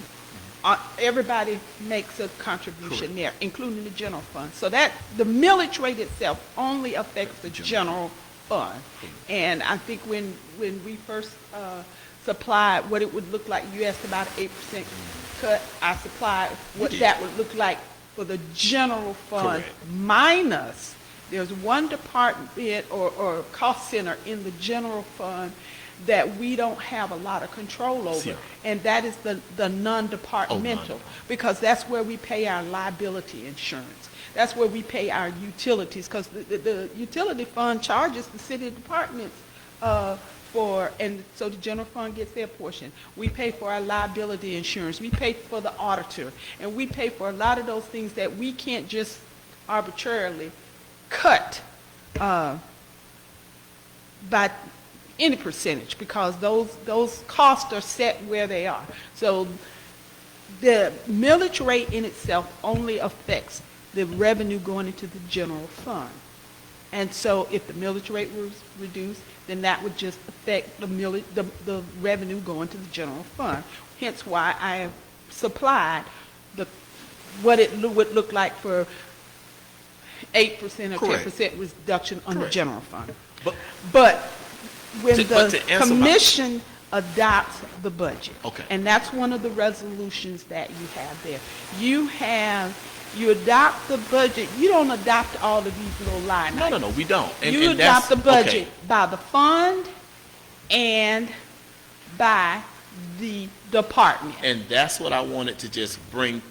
everybody makes a contribution there, including the general fund. So that the millage rate itself only affects the general fund. And I think when we first supplied what it would look like, you asked about an 8% cut, I supplied what that would look like for the general fund. Correct. Minus, there's one department or cost center in the general fund that we don't have a lot of control over, and that is the non-departmental, because that's where we pay our liability insurance. That's where we pay our utilities, because the utility fund charges the city departments and so the general fund gets their portion. We pay for our liability insurance. We pay for the auditor, and we pay for a lot of those things that we can't just arbitrarily cut by any percentage, because those costs are set where they are. So the millage rate in itself only affects the revenue going into the general fund. And so if the millage rate was reduced, then that would just affect the revenue going to the general fund. Hence why I have supplied what it would look like for 8% or 10% reduction on the general fund. But when the commission adopts the budget. Okay. And that's one of the resolutions that you have there. You adopt the budget, you don't adopt all of these little line items. No, we don't. You and that's- adopt the budget okay. by the fund and by the department. And that's what I wanted to just bring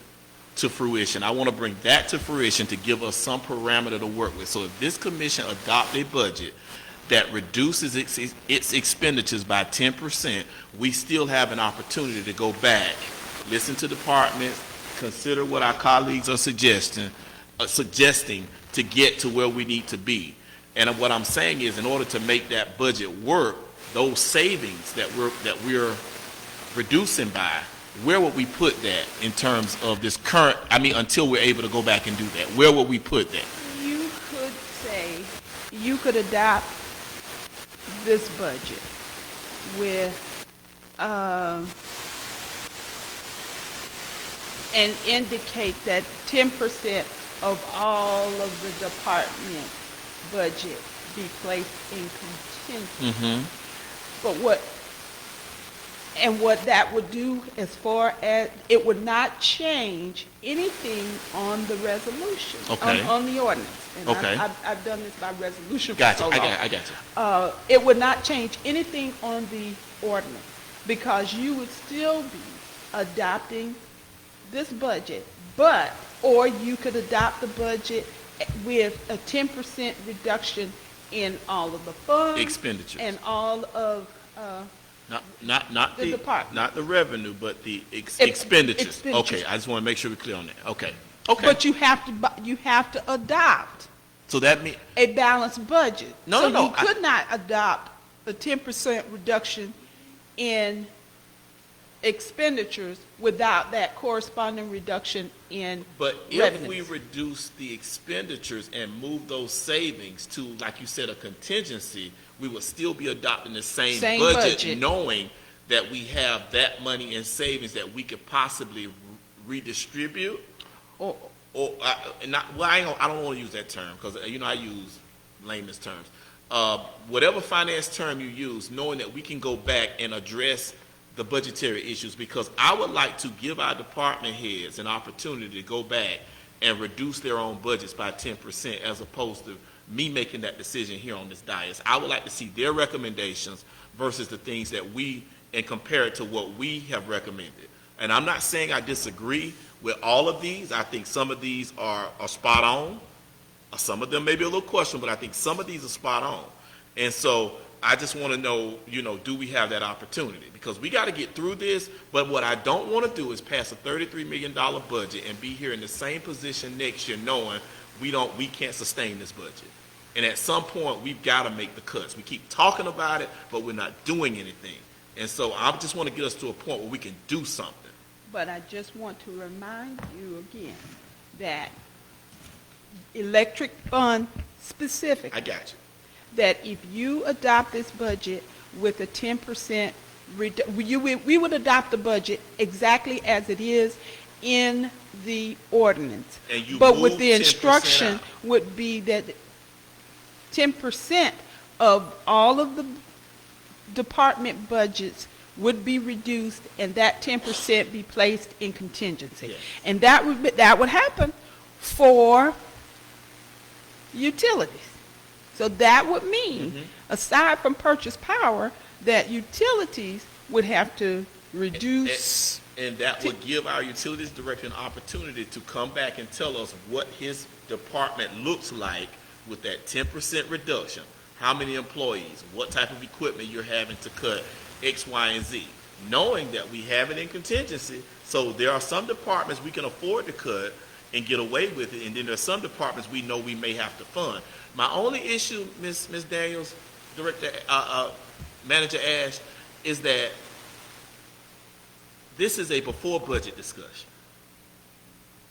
to fruition. I want to bring that to fruition to give us some parameter to work with. So if this commission adopt a budget that reduces its expenditures by 10%, we still have an opportunity to go back, listen to departments, consider what our colleagues are suggesting to get to where we need to be. And what I'm saying is, in order to make that budget work, those savings that we're reducing by, where would we put that in terms of this current, until we're able to go back and do that? Where would we put that? You could say, you could adopt this budget with, and indicate that 10% of all of the department budget be placed in contingency. But what that would do, as far as, it would not change anything on the resolution, Okay. on the ordinance. And Okay. I've done this by resolution for Gotcha. so long. I got you. It would not change anything on the ordinance, because you would still be adopting this budget, or you could adopt the budget with a 10% reduction in all of the funds. Expenditures. And all of, Not the department. not the revenue, but the Expenditures. expenditures. Okay, I just want to make sure we're clear on that. Okay. but you have to adopt So that means, a balanced budget. No, So no, you could not adopt a 10% reduction in expenditures without that corresponding reduction in but if revenues. we reduce the expenditures and move those savings to, like you said, a contingency, we would still be adopting the same budget, knowing that we have that money in savings that we could possibly redistribute. Or- I don't want to use that term, because I use layman's terms. Whatever finance term you use, knowing that we can go back and address the budgetary issues, because I would like to give our department heads an opportunity to go back and reduce their own budgets by 10%, as opposed to me making that decision here on this dais. I would like to see their recommendations versus the things that and compare it to what we have recommended. And I'm not saying I disagree with all of these. I think some of these are spot on. Some of them may be a little questionable, but I think some of these are spot on. And so I just want to know, do we have that opportunity? Because we got to get through this, but what I don't want to do is pass a $33 million budget and be here in the same position next year knowing we can't sustain this budget. And at some point, we've got to make the cuts. We keep talking about it, but we're not doing anything. And so I just want to get us to a point where we can do something. But I just want to remind you again that electric fund specific, I got you. that if you adopt this budget with a 10%, we would adopt the budget exactly as it is in the ordinance. And you But with move the 10% instruction out. would be that 10% of all of the department budgets would be reduced, and that 10% be placed in contingency. Yes. And that would happen for utilities. So that would mean, aside from purchase power, that utilities would have to reduce. And that would give our utilities director an opportunity to come back and tell us what his department looks like with that 10% reduction. How many employees, what type of equipment you're having to cut, X, Y, and Z. Knowing that we have it in contingency, so there are some departments we can afford to cut and get away with it, and then there's some departments we know we may have to fund. My only issue, Ms. Daniels, Director, Manager Ash, is that this is a before budget discussion.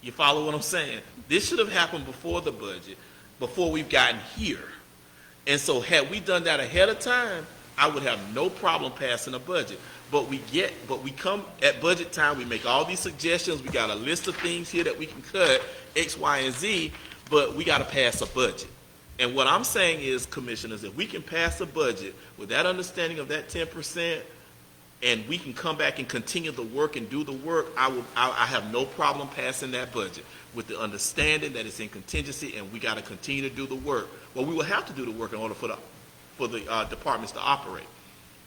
You follow what I'm saying? This should have happened before the budget, before we've gotten here. And so had we done that ahead of time, I would have no problem passing a budget. But we come at budget time, we make all these suggestions, we got a list of things here that we can cut, X, Y, and Z, but we got to pass a budget. And what I'm saying is, commissioners, if we can pass a budget with that understanding of that 10%, and we can come back and continue the work and do the work, I have no problem passing that budget with the understanding that it's in contingency and we got to continue to do the work. Well, we will have to do the work in order for the departments to operate.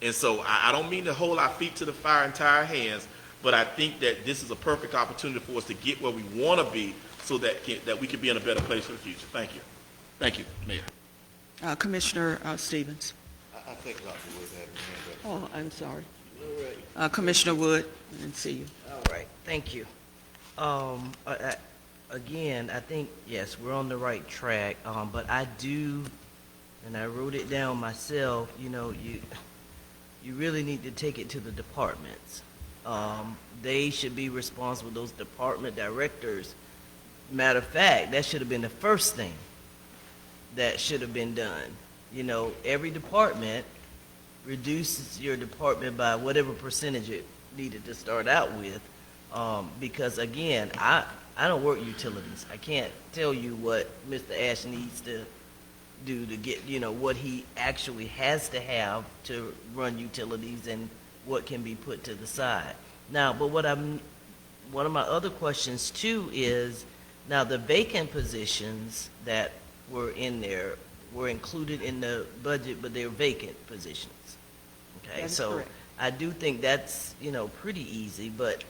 And so I don't mean to hold our feet to the fire and tie our hands, but I think that this is a perfect opportunity for us to get where we want to be so that we can be in a better place for the future. Thank you. Thank you, Mayor. Commissioner Stevens. I think Dr. Wood had her hand up. Oh, I'm sorry. Commissioner Wood, I didn't see you. All right, thank you. Again, I think, yes, we're on the right track, but I do, and I wrote it down myself, you really need to take it to the departments. They should be responsible, those department directors. Matter of fact, that should have been the first thing that should have been done. Every department reduces your department by whatever percentage it needed to start out with. Because again, I don't work utilities. I can't tell you what Mr. Ash needs to do to get, what he actually has to have to run utilities and what can be put to the side. Now, but one of my other questions too is, now the vacant positions that were in there were included in the budget, but they're vacant positions. Okay, That's so correct. I do think that's, pretty easy, but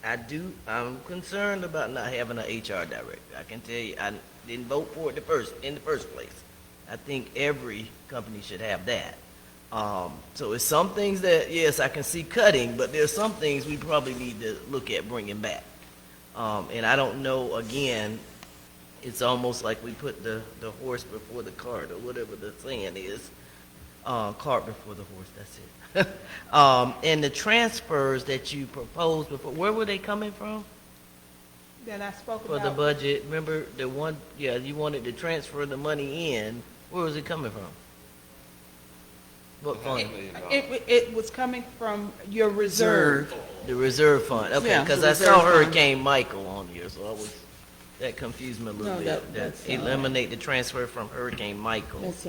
I'm concerned about not having an HR director. I can tell you, I didn't vote for it in the first place. I think every company should have that. So it's some things that, yes, I can see cutting, but there's some things we probably need to look at bringing back. And I don't know, again, it's almost like we put the horse before the cart, or whatever the saying is. Cart before the horse, that's it. And the transfers that you proposed before, where were they coming from That I spoke for about. the budget? Remember the one, you wanted to transfer the money in. Where was it coming from? What fund? It was coming from your reserve. The reserve fund. Okay, Yeah, because the I saw reserve fund. Hurricane Michael on here, so that confused me a little No, bit. that's, Eliminate the transfer from Hurricane Michael. That's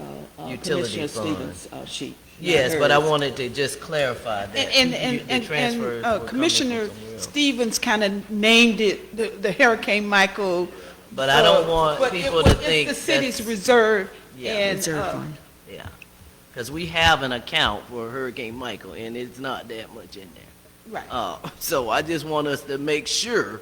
Utility Commissioner fund. Stevens' sheet. Yes, not but I hers. wanted to just clarify that. The transfers were coming from Commissioner somewhere else. Stevens kind of named it the Hurricane Michael. But I don't want but people it to was, think it's the city's that's- reserve. Yeah. And, Reserve fund. Yeah, because we have an account for Hurricane Michael, and it's not that much in there. right. So I just want us to make sure,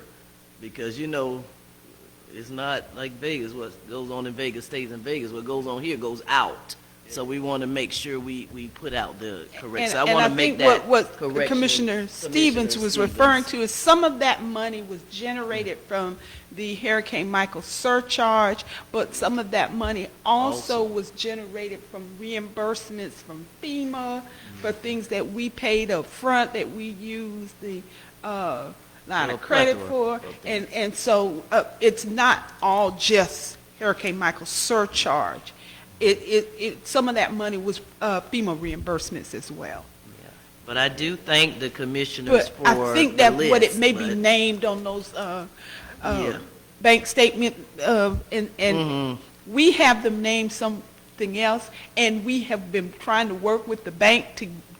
because it's not like Vegas. What goes on in Vegas stays in Vegas. What goes on here goes out. So we want to make sure we put out the correct. So I want to make think that what correction. Commissioner Stevens was referring to is some of that money was generated from the Hurricane Michael surcharge, but some of that money also was generated from reimbursements from FEMA for things that we paid up front that we used the line of credit for. And so it's not all just Hurricane Michael surcharge. Some of that money was FEMA reimbursements as well. Yeah. But I do thank the commissioners But for I think the that what it list, may be but- named on those Yeah. bank statement, and Mhm. we have them named something else, and we have been trying to work with the bank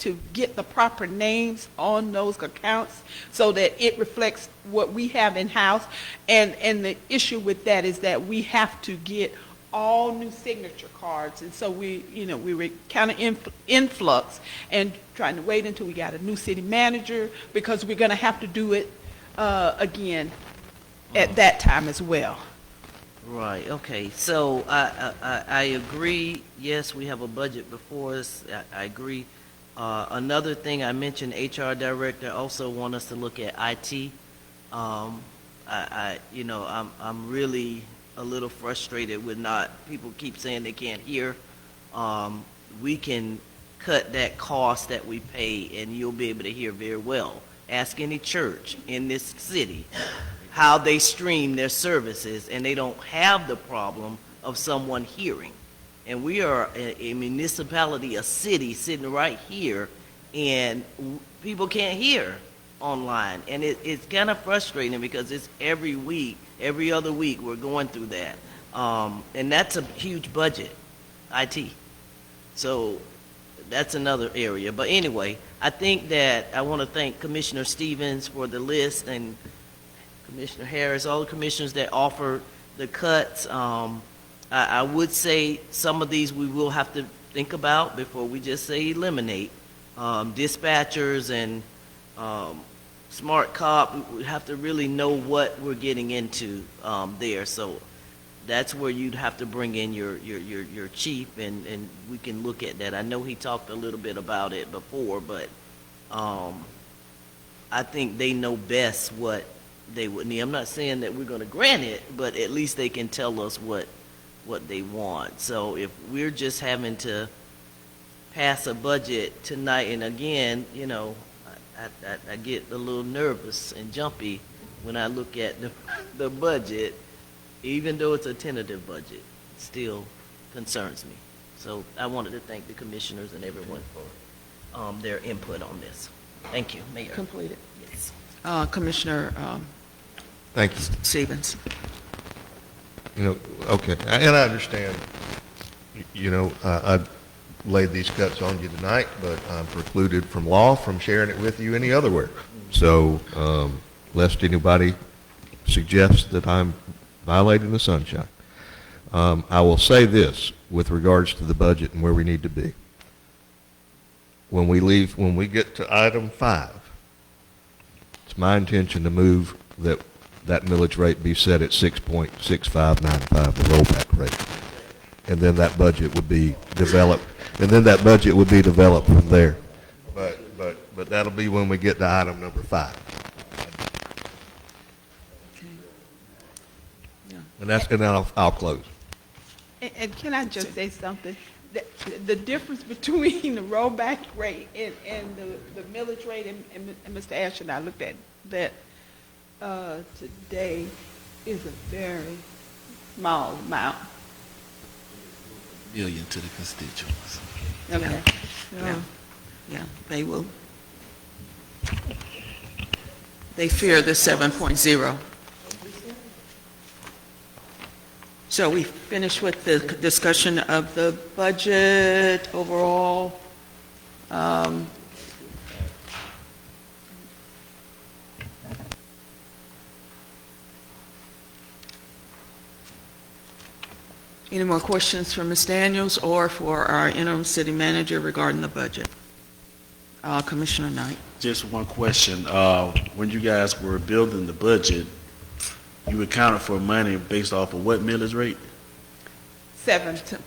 to get the proper names on those accounts so that it reflects what we have in-house. And the issue with that is that we have to get all new signature cards, and so we were kind of influx and trying to wait until we got a new city manager, because we're going to have to do it again at that time as well. Right, okay, so I agree, yes, we have a budget before us, I agree. Another thing I mentioned, HR director, also want us to look at IT. I'm really a little frustrated with people keep saying they can't hear. We can cut that cost that we pay and you'll be able to hear very well. Ask any church in this city how they stream their services, and they don't have the problem of someone hearing. And we are a municipality, a city sitting right here, and people can't hear online. And it's kind of frustrating because it's every week, every other week, we're going through that. And that's a huge budget, IT. So that's another area. But anyway, I think that I want to thank Commissioner Stevens for the list, and Commissioner Harris, all the commissioners that offered the cuts. I would say some of these we will have to think about before we just say eliminate. Dispatchers and smart cop, we have to really know what we're getting into there. So that's where you'd have to bring in your chief, and we can look at that. I know he talked a little bit about it before, but I think they know best what they would need. I'm not saying that we're going to grant it, but at least they can tell us what they want. So if we're just having to pass a budget tonight, and again, you know, I get a little nervous and jumpy when I look at the budget, even though it's a tentative budget, it still concerns me. So I wanted to thank the commissioners and everyone for their input on this. Thank you, Mayor. Completed. Yes. Commissioner Thank you. Stevens. You know, okay, and I understand, you know, I laid these cuts on you tonight, but I'm precluded from law from sharing it with you any other way. So, lest anybody suggests that I'm violating the sunshine, I will say this with regards to the budget and where we need to be. When we get to item 5, it's my intention to move that millage rate be set at 6.6595, the rollback rate. And then that budget would be developed, from there. But that'll be when we get to item number 5. Okay. Yeah. And then I'll close. And can I just say something? The difference between the rollback rate and the millage rate, and Mr. Ash and I looked at that today, is a very small amount. Million to the constituents. Okay. Yeah, they will. They fear the 7.0. So we finished with the discussion of the budget overall. Any more questions for Ms. Daniels or for our interim city manager regarding the budget? Commissioner Knight. Just one question. When you guys were building the budget, you accounted for money based off of what millage rate? 7.000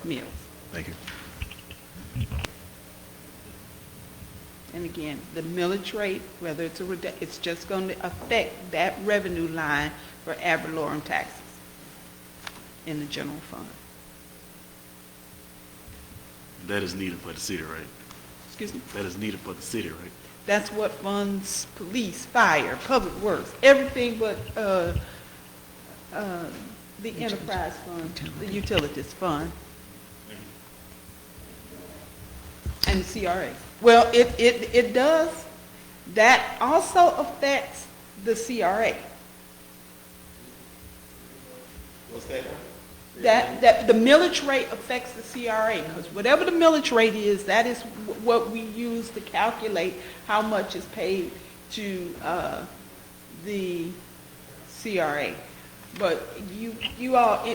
meals. Thank you. And again, the millage rate, whether it's it's just going to affect that revenue line for ad valorem taxes in the general fund. That is needed for the city, right? Excuse me? That is needed for the city, right? That's what funds police, fire, public works, everything but the enterprise fund, the utilities fund, and the CRA. Well, it does. That also affects the CRA. What's that? That the millage rate affects the CRA, because whatever the millage rate is, that is what we use to calculate how much is paid to the CRA. But you all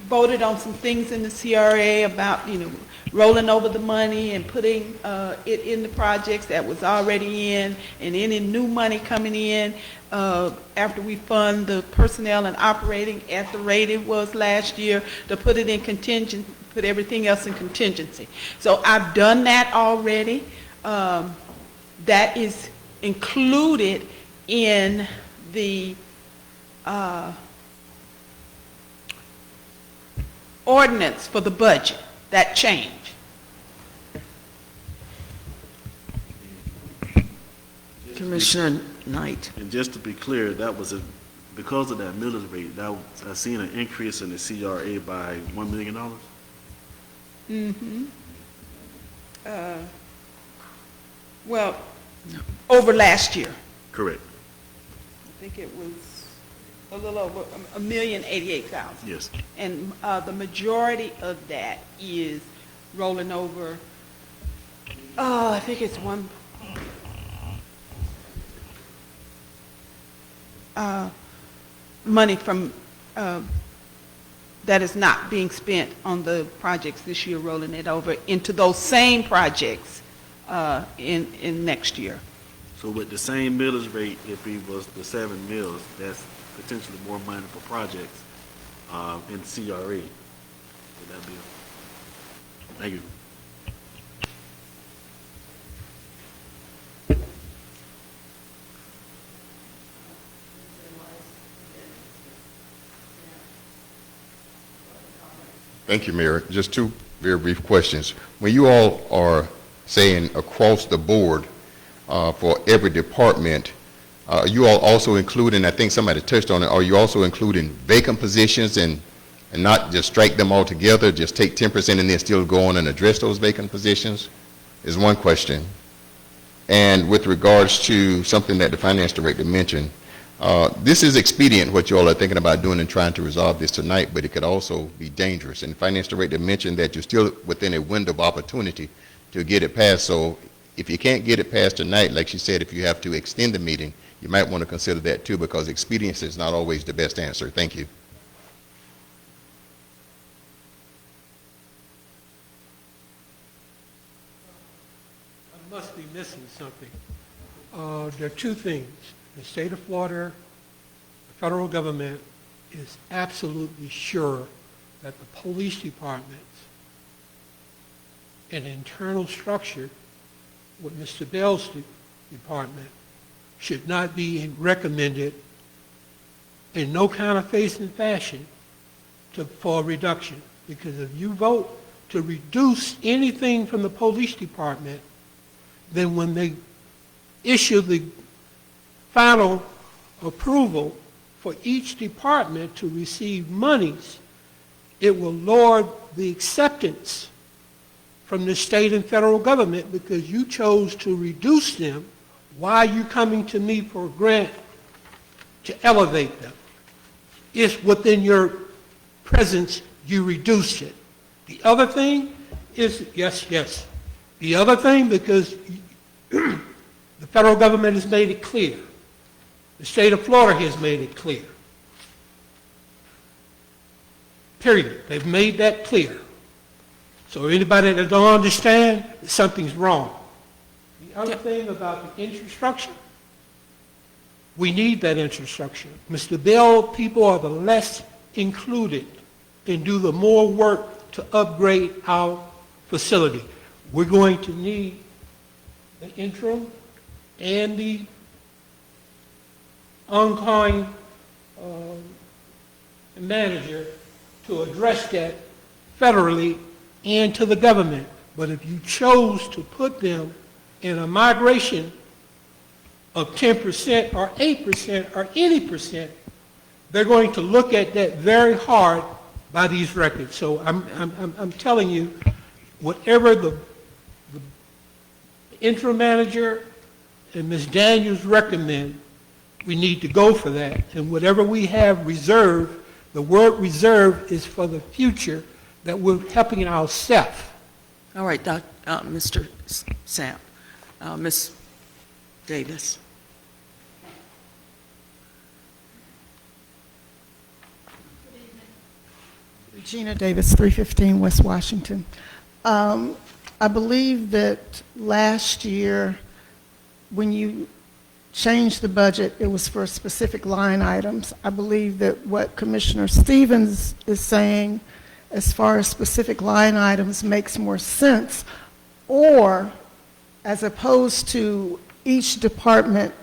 voted on some things in the CRA about, you know, rolling over the money and putting it in the projects that was already in, and any new money coming in after we fund the personnel and operating at the rate it was last year, to put it in contingent, put everything else in contingency. So I've done that already. That is included in the ordinance for the budget, that change. Commissioner Knight. And just to be clear, that was because of that millage rate, I seen an increase in the CRA by $1 million. Mm-hmm. Well, over last year. Correct. I think it was a little over $1,088,000. Yes. And the majority of that is rolling over, I think it's money from, that is not being spent on the projects this year, rolling it over into those same projects in next year. So with the same millage rate, if it was the 7 mills, that's potentially more money for projects in CRA. Would that be? Thank you. Thank you, Mayor. Just two very brief questions. When you all are saying across the board for every department, are you all also including, I think somebody touched on it, are you also including vacant positions and not just strike them all together, just take 10% and then still go on and address those vacant positions? Is one question. And with regards to something that the finance director mentioned, this is expedient what you all are thinking about doing and trying to resolve this tonight, but it could also be dangerous. And the finance director mentioned that you're still within a window of opportunity to get it passed. So if you can't get it passed tonight, like she said, if you have to extend the meeting, you might want to consider that too, because expediency is not always the best answer. Thank you. I must be missing something. There are two things. The state of Florida, the federal government is absolutely sure that the police departments, an internal structure with Mr. Bell's department, should not be recommended in no kind of face and fashion for a reduction. Because if you vote to reduce anything from the police department, then when they issue the final approval for each department to receive monies, it will lower the acceptance from the state and federal government because you chose to reduce them. Why are you coming to me for a grant to elevate them? It's within your presence you reduced it. The other thing is, yes. The other thing, because the federal government has made it clear. The state of Florida has made it clear. Period. They've made that clear. So anybody that don't understand, something's wrong. The other thing about the infrastructure, we need that infrastructure. Mr. Bell, people are the less included and do the more work to upgrade our facility. We're going to need the interim and the ongoing manager to address that federally and to the government. But if you chose to put them in a migration of 10% or 8% or any percent, they're going to look at that very hard by these records. So I'm telling you, whatever the interim manager and Ms. Daniels recommend, we need to go for that. And whatever we have reserved, the word reserve is for the future, that we're helping ourselves. All right, Mr. Sapp. Ms. Davis. Regina Davis, 315 West Washington. I believe that last year, when you changed the budget, it was for specific line items. I believe that what Commissioner Stevens is saying as far as specific line items makes more sense, or as opposed to each department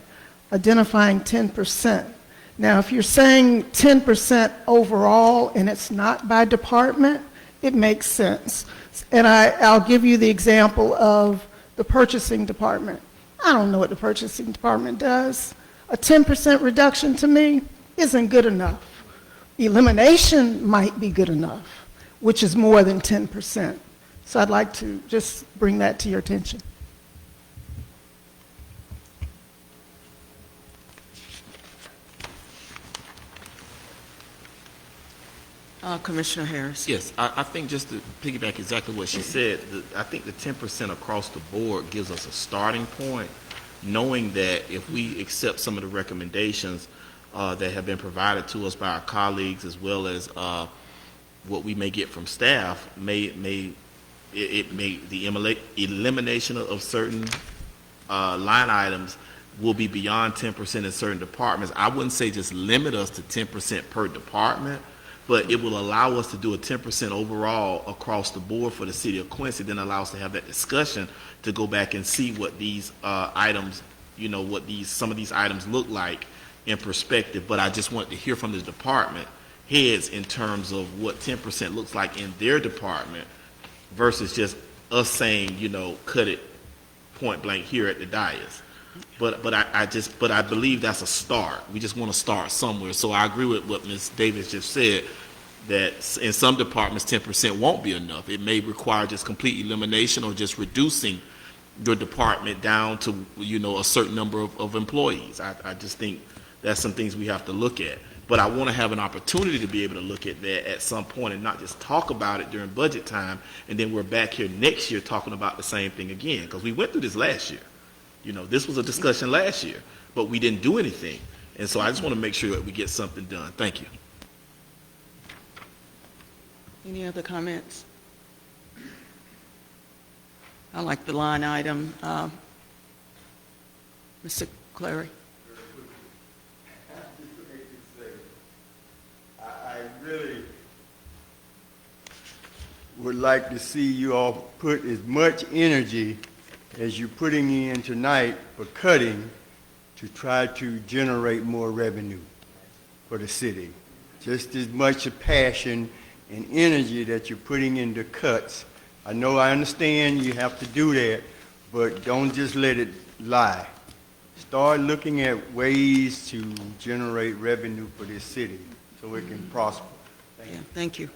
identifying 10%. Now, if you're saying 10% overall and it's not by department, it makes sense. And I'll give you the example of the purchasing department. I don't know what the purchasing department does. A 10% reduction to me isn't good enough. Elimination might be good enough, which is more than 10%. So I'd like to just bring that to your attention. Commissioner Harris. Yes, I think just to piggyback exactly what she said, I think the 10% across the board gives us a starting point, knowing that if we accept some of the recommendations that have been provided to us by our colleagues, as well as what we may get from staff, the elimination of certain line items will be beyond 10% in certain departments. I wouldn't say just limit us to 10% per department, but it will allow us to do a 10% overall across the board for the city of Quincy, then allow us to have that discussion to go back and see what these items, what some of these items look like in perspective. But I just want to hear from the department heads in terms of what 10% looks like in their department versus just us saying, cut it point blank here at the dais. But I believe that's a start. We just want to start somewhere. So I agree with what Ms. Davis just said, that in some departments 10% won't be enough. It may require just complete elimination or just reducing your department down to a certain number of employees. I just think that's some things we have to look at. But I want to have an opportunity to be able to look at that at some point and not just talk about it during budget time, and then we're back here next year talking about the same thing again, because we went through this last year. This was a discussion last year, but we didn't do anything. And so I just want to make sure that we get something done. Thank you. Any other comments? I like the line item. Mr. Clary? I really would like to see you all put as much energy as you're putting in tonight for cutting to try to generate more revenue for the city. Just as much passion and energy that you're putting into cuts. I understand you have to do that, but don't just let it lie. Start looking at ways to generate revenue for this city so it can prosper. Thank you.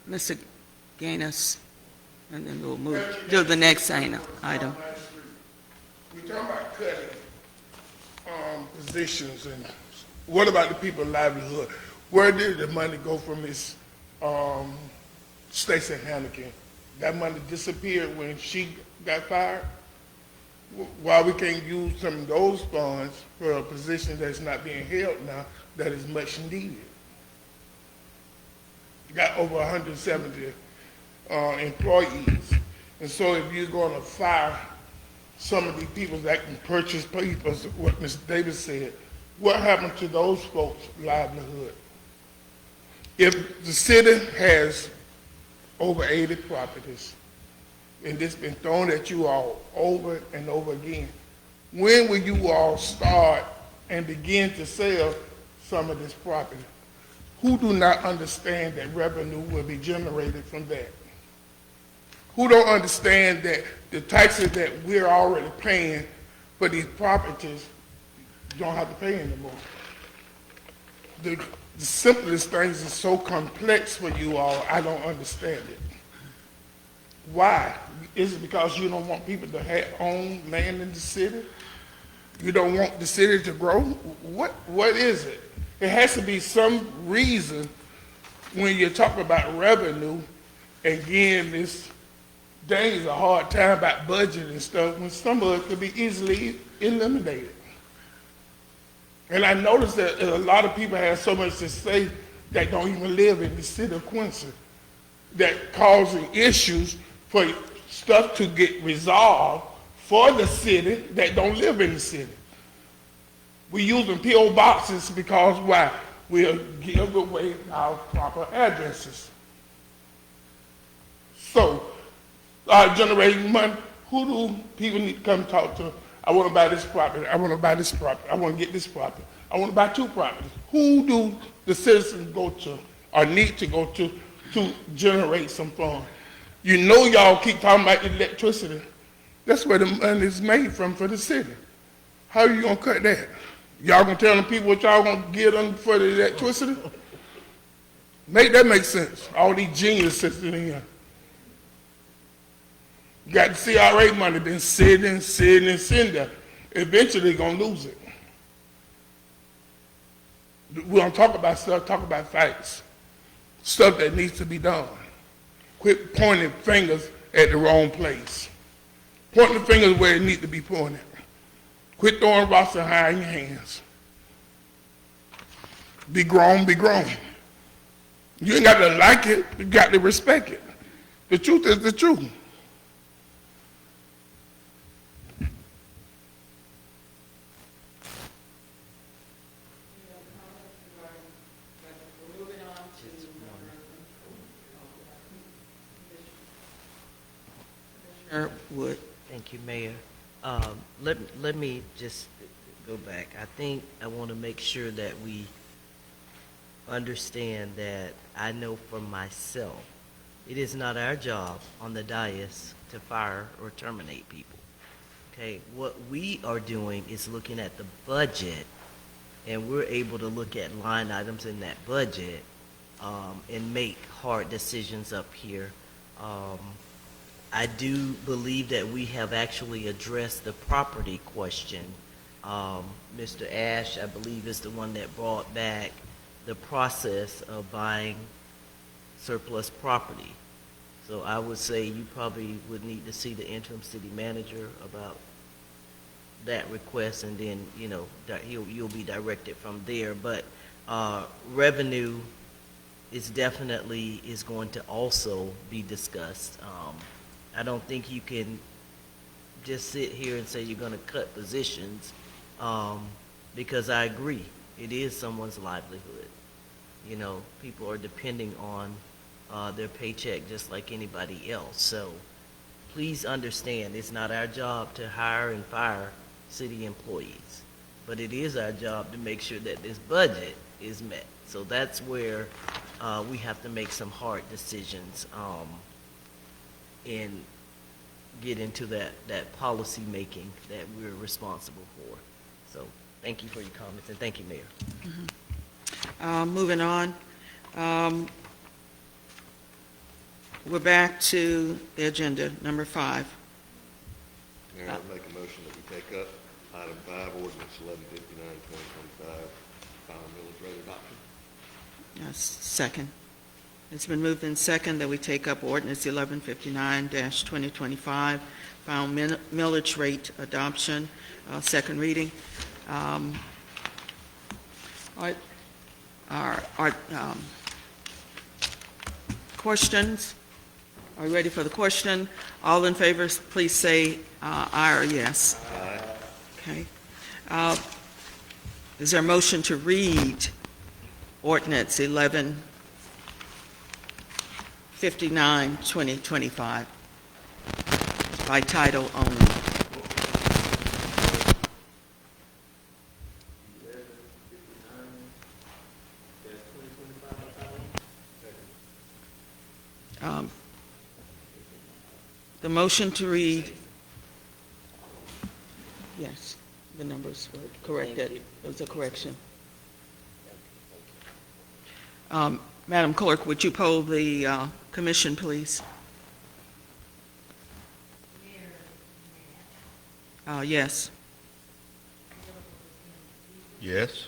Mr. Gaines, and then we'll move to the next item. We're talking about cutting positions, and what about the people's livelihood? Where did the money go from Miss Stacey Hannigan? That money disappeared when she got fired? Why we can't use some of those funds for a position that's not being held now that is much needed? Got over 170 employees. And so if you're going to fire some of these people that can purchase people, what Ms. Davis said, what happened to those folks' livelihood? If the city has over 80 properties, and it's been thrown at you all over and over again, when will you all start and begin to sell some of this property? Who do not understand that revenue will be generated from that? Who don't understand that the taxes that we're already paying for these properties, you don't have to pay anymore? The simplest things are so complex for you all, I don't understand it. Why? Is it because you don't want people to own land in the city? You don't want the city to grow? What is it? It has to be some reason when you're talking about revenue. Again, this day is a hard time about budget and stuff, when some of it could be easily eliminated. And I noticed that a lot of people have so much to say that don't even live in the city of Quincy, that causing issues for stuff to get resolved for the city that don't live in the city. We're using P.O. boxes because why? We'll give away our proper addresses. So, generating money, who do people need to come talk to? I want to buy this property. I want to buy this property. I want to get this property. I want to buy 2 properties. Who do the citizens go to or need to go to generate some funds? You know y'all keep talking about electricity. That's where the money is made from for the city. How are you going to cut that? Y'all going to tell them people what y'all going to give them for the electricity? Make that make sense. All these geniuses in here. You got the CRA money been sitting there. Eventually gonna lose it. We don't talk about stuff, talk about facts. Stuff that needs to be done. Quit pointing fingers at the wrong place. Point the fingers where it needs to be pointed. Quit throwing rocks and hiding your hands. Be grown, be grown. You ain't got to like it, you got to respect it. The truth is the truth. Commissioner Wood. Thank you, Mayor. Let me just go back. I think I want to make sure that we understand that I know for myself, it is not our job on the dais to fire or terminate people. Okay, what we are doing is looking at the budget, and we're able to look at line items in that budget and make hard decisions up here. I do believe that we have actually addressed the property question. Mr. Ash, I believe, is the one that brought back the process of buying surplus property. So I would say you probably would need to see the interim city manager about that request, and then, you know, you'll be directed from there. But revenue is definitely going to also be discussed. I don't think you can just sit here and say you're going to cut positions, because I agree, it is someone's livelihood. You know, people are depending on their paycheck just like anybody else. So please understand, it's not our job to hire and fire city employees, but it is our job to make sure that this budget is met. So that's where we have to make some hard decisions and get into that policy making that we're responsible for. So thank you for your comments, and thank you, Mayor. Moving on. We're back to the agenda, number 5. Mayor, I'd make a motion that we take up item 5, ordinance 1159, 2025, final millage rate adoption. Second. It's been moved in second that we take up ordinance 1159-2025, final millage rate adoption, second reading. Our questions? Are we ready for the question? All in favor, please say aye or yes. Aye. Okay. Is there a motion to read ordinance 1159-2025 by title only? The motion to read, yes, the numbers were corrected. There was a correction. Madam Clerk, would you poll the commission, please? Yes. Yes.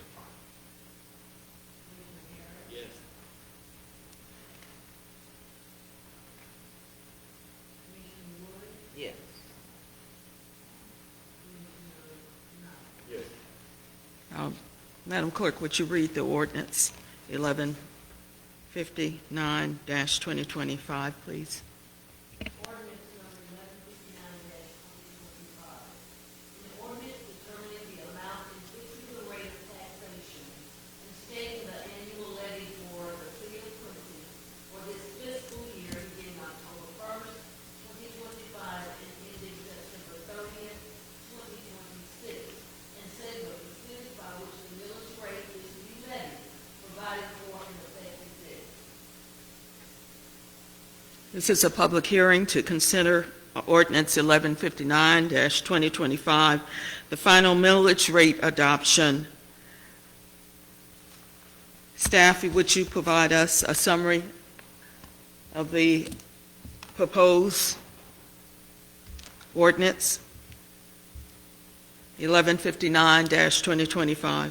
Yes. Madam Clerk, would you read the ordinance 1159-2025, please? This is a public hearing to consider ordinance 1159-2025, the final millage rate adoption. Staff, would you provide us a summary of the proposed Ordinance 1159-2025.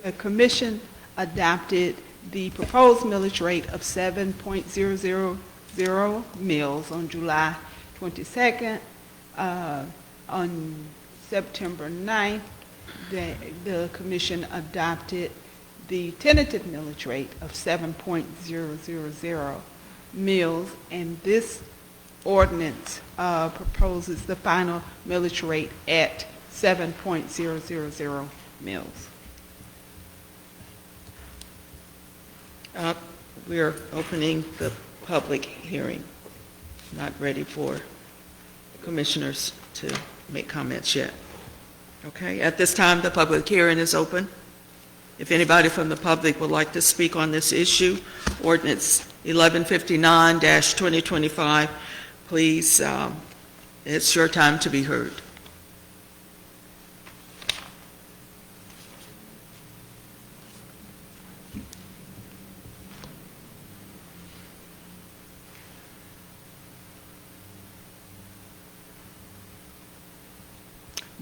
The commission adopted the proposed millage rate of 7.000 mills on July 22nd. On September 9th, the commission adopted the tentative millage rate of 7.000 mills, and this ordinance proposes the final millage rate at 7.000 mills. We're opening the public hearing. Not ready for commissioners to make comments yet. Okay, at this time, the public hearing is open. If anybody from the public would like to speak on this issue, ordinance 1159-2025, please, it's your time to be heard.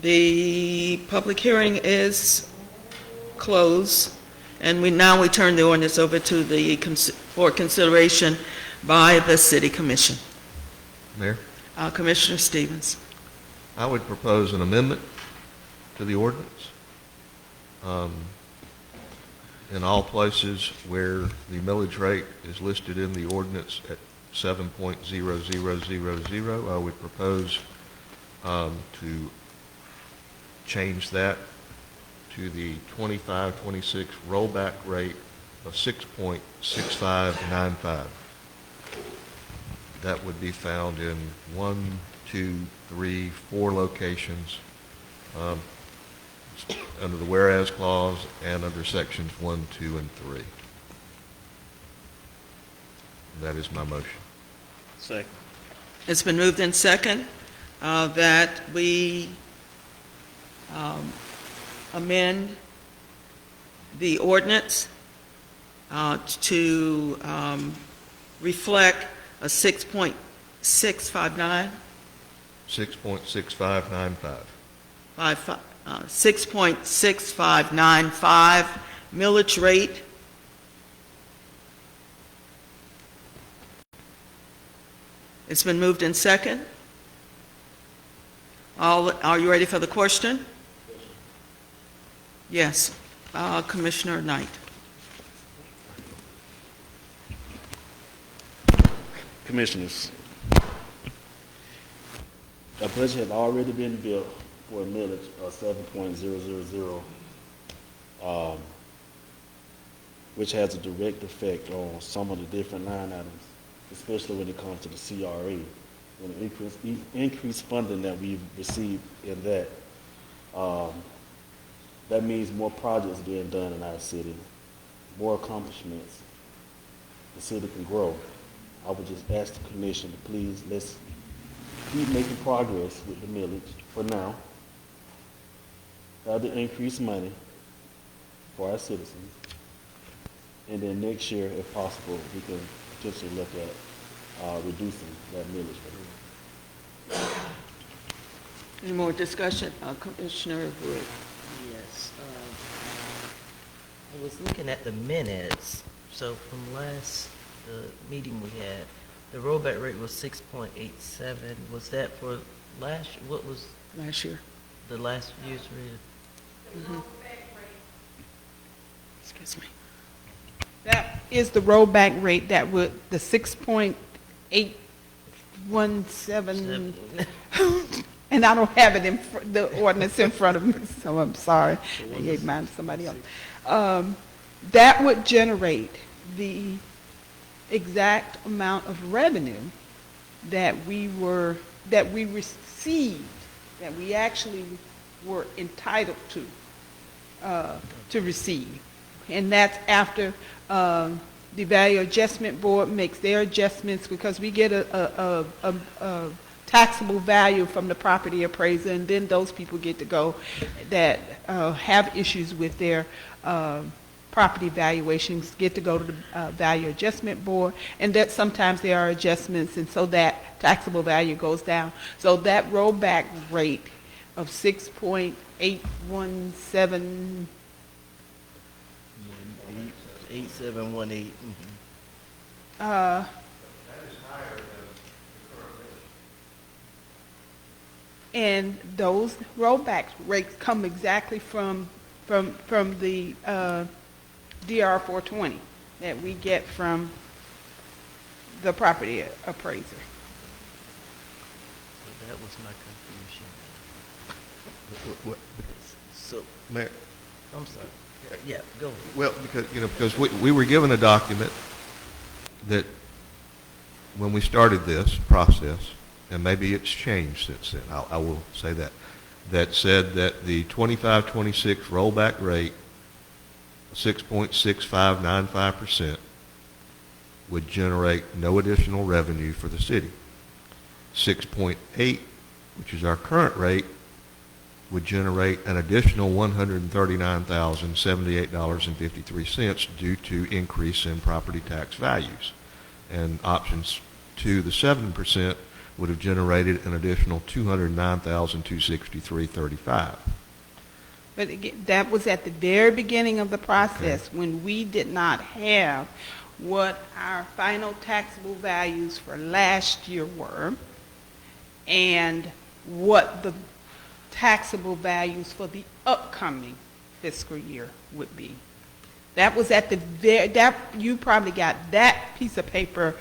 The public hearing is closed, and we turn the ordinance over to for consideration by the City Commission. Mayor, Commissioner Stevens. I would propose an amendment to the ordinance. In all places where the millage rate is listed in the ordinance at 7.0000, I would propose to change that to the 25-26 rollback rate of 6.6595. That would be found in 1, 2, 3, 4 locations under the whereas clause and under sections 1, 2, and 3. That is my motion. Second. It's been moved in second that we amend the ordinance to reflect a 6.659 6.6595. 6.6595 millage rate. It's been moved in second. Are you ready for the question? Yes. Commissioner Knight. Commissioners, a budget has already been built for a millage of 7.000, which has a direct effect on some of the different line items, especially when it comes to the CRA. And the increased funding that we've received in that, that means more projects being done in our city, more accomplishments. The city can grow. I would just ask the commission to please, let's keep making progress with the millage for now. Have the increased money for our citizens. And then next year, if possible, we can potentially look at reducing that millage rate. Any more discussion? Commissioner Wood. Yes. I was looking at the minutes. So from last meeting we had, the rollback rate was 6.87. Was that for what was Last year. the last year's rate? Excuse me. That is the rollback rate that would, the 6.817, and I don't have it in the ordinance in front of me, so I'm sorry. I gave mine to somebody else. That would generate the exact amount of revenue that we received, that we actually were entitled to receive. And that's after the Value Adjustment Board makes their adjustments, because we get a taxable value from the property appraiser, and then those people get to go that have issues with their property valuations get to go to the Value Adjustment Board, and that sometimes there are adjustments, and so that taxable value goes down. So that rollback rate of 6.817, 8718. and those rollback rates come exactly from the DR 420 that we get from the property appraiser. So that was my confusion. So, Mayor, I'm sorry. Yeah, go ahead. well, because we were given a document that when we started this process, and maybe it's changed since then, I will say that said that the 25-26 rollback rate, 6.6595%, would generate no additional revenue for the city. 6.8, which is our current rate, would generate an additional $139,078.53 due to increase in property tax values. And options 2, the 7%, would have generated an additional $209,263.35. But again, that was at the very beginning of the process, when we did not have what our final taxable values for last year were and what the taxable values for the upcoming fiscal year would be. That was at the you probably got that piece of paper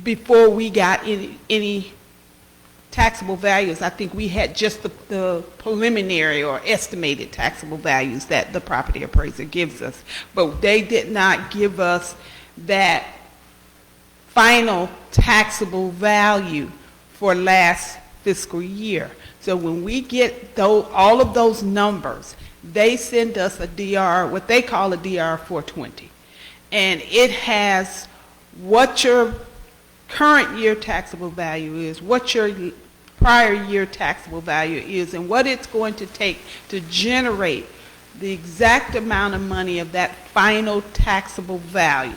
before we got any taxable values. I think we had just the preliminary or estimated taxable values that the property appraiser gives us, but they did not give us that final taxable value for last fiscal year. So when we get all of those numbers, they send us a DR, what they call a DR 420. And it has what your current year taxable value is, what your prior year taxable value is, and what it's going to take to generate the exact amount of money of that final taxable value.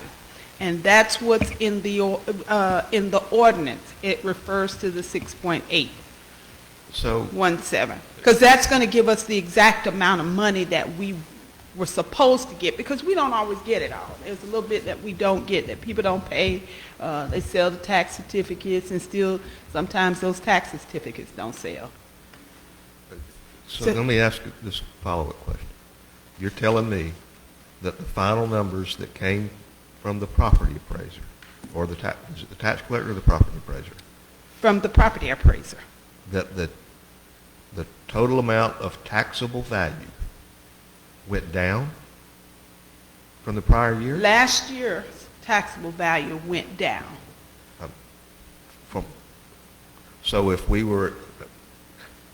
And that's what's in the ordinance. It refers to the 6.8. So 17, because that's going to give us the exact amount of money that we were supposed to get, because we don't always get it all. There's a little bit that we don't get, that people don't pay. They sell the tax certificates, and still sometimes those tax certificates don't sell. So let me ask you this follow-up question. You're telling me that the final numbers that came from the property appraiser, or is it the tax collector or the property appraiser? From the property appraiser. That the total amount of taxable value went down from the prior year? Last year's taxable value went down. So if we were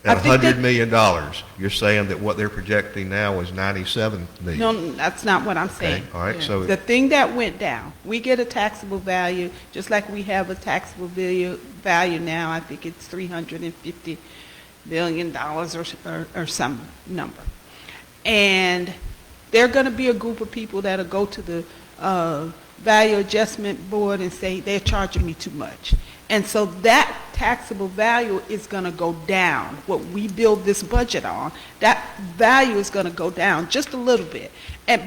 I at think $100 million, you're saying that what they're projecting now is $97 million? No, that's not what I'm saying. All right, so the thing that went down, we get a taxable value, just like we have a taxable value now. I think it's $350 billion or some number. And there are going to be a group of people that'll go to the Value Adjustment Board and say they're charging me too much. And so that taxable value is going to go down. What we build this budget on, that value is going to go down just a little bit.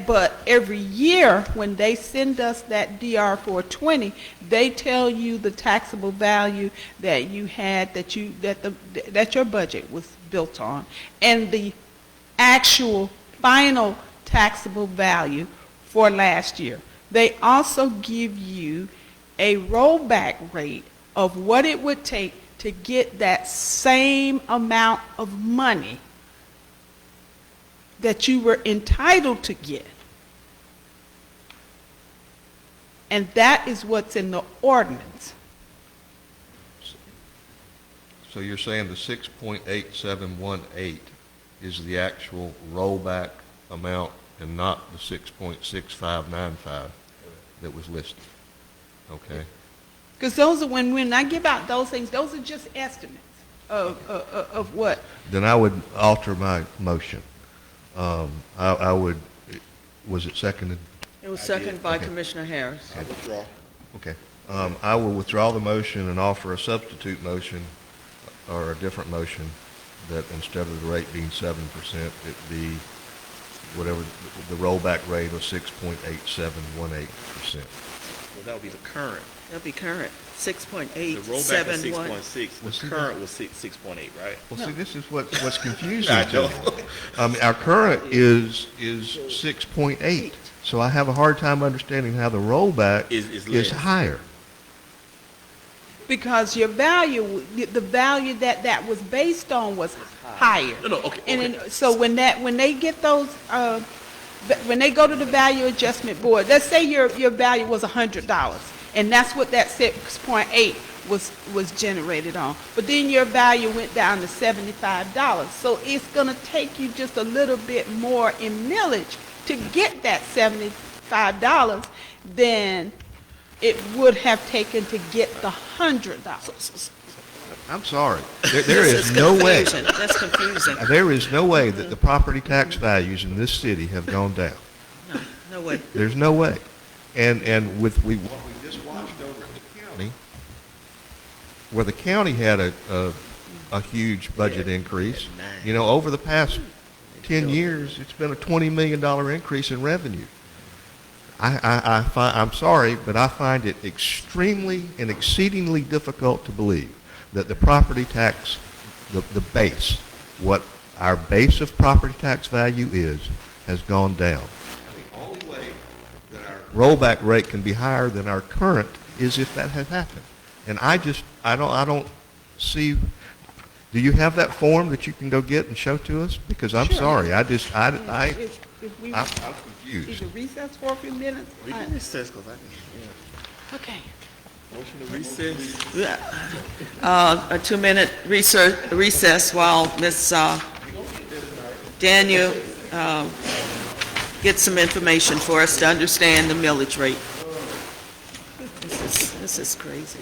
But every year when they send us that DR 420, they tell you the taxable value that you had, that your budget was built on, and the actual final taxable value for last year. They also give you a rollback rate of what it would take to get that same amount of money that you were entitled to get. And that is what's in the ordinance. So you're saying the 6.8718 is the actual rollback amount and not the 6.6595 that was listed? Okay. Because those are, when I give out those things, those are just estimates of what. Then I would alter my motion. I would Was it seconded? It was I did. seconded by Okay. Commissioner Harris. I withdraw. Okay. I will withdraw the motion and offer a substitute motion or a different motion that instead of the rate being 7%, it be whatever, the rollback rate of 6.8718%. Well, that would be the current. That'd be current, The rollback was 6.871. 6.6. Well, The see, current was 6.8, right? Well, see, this is what's confusing I to know. me. Our current is 6.8, so I have a hard time understanding how the rollback Is is less. higher. Because your value, the value that was based on was higher. No, okay, And okay. then, so when they get those, when they go to the value adjustment board, let's say your value was $100, and that's what that 6.8 was generated on. But then your value went down to $75. So it's gonna take you just a little bit more in millage to get that $75 than it would have taken to get the $100. I'm sorry. There This is no way, confusion. That's confusing. there is no way that the property tax values in this city have gone down. No, no way. There's no way. And what we just watched over at the county, where the county had a huge budget increase, over the past 10 years, it's been a $20 million increase in revenue. I'm sorry, but I find it extremely and exceedingly difficult to believe that the property tax, the base, what our base of property tax value is, has gone down. The only way that our rollback rate can be higher than our current is if that has happened. And I don't see, do you have that form that you can go get and show to us? Because I'm Sure. sorry, I'm If we, confused. either recess for a few minutes? We can recess, because I can, Okay. motion to recess. A 2-minute recess while Ms. Daniel gets some information for us to understand the millage rate. This is crazy.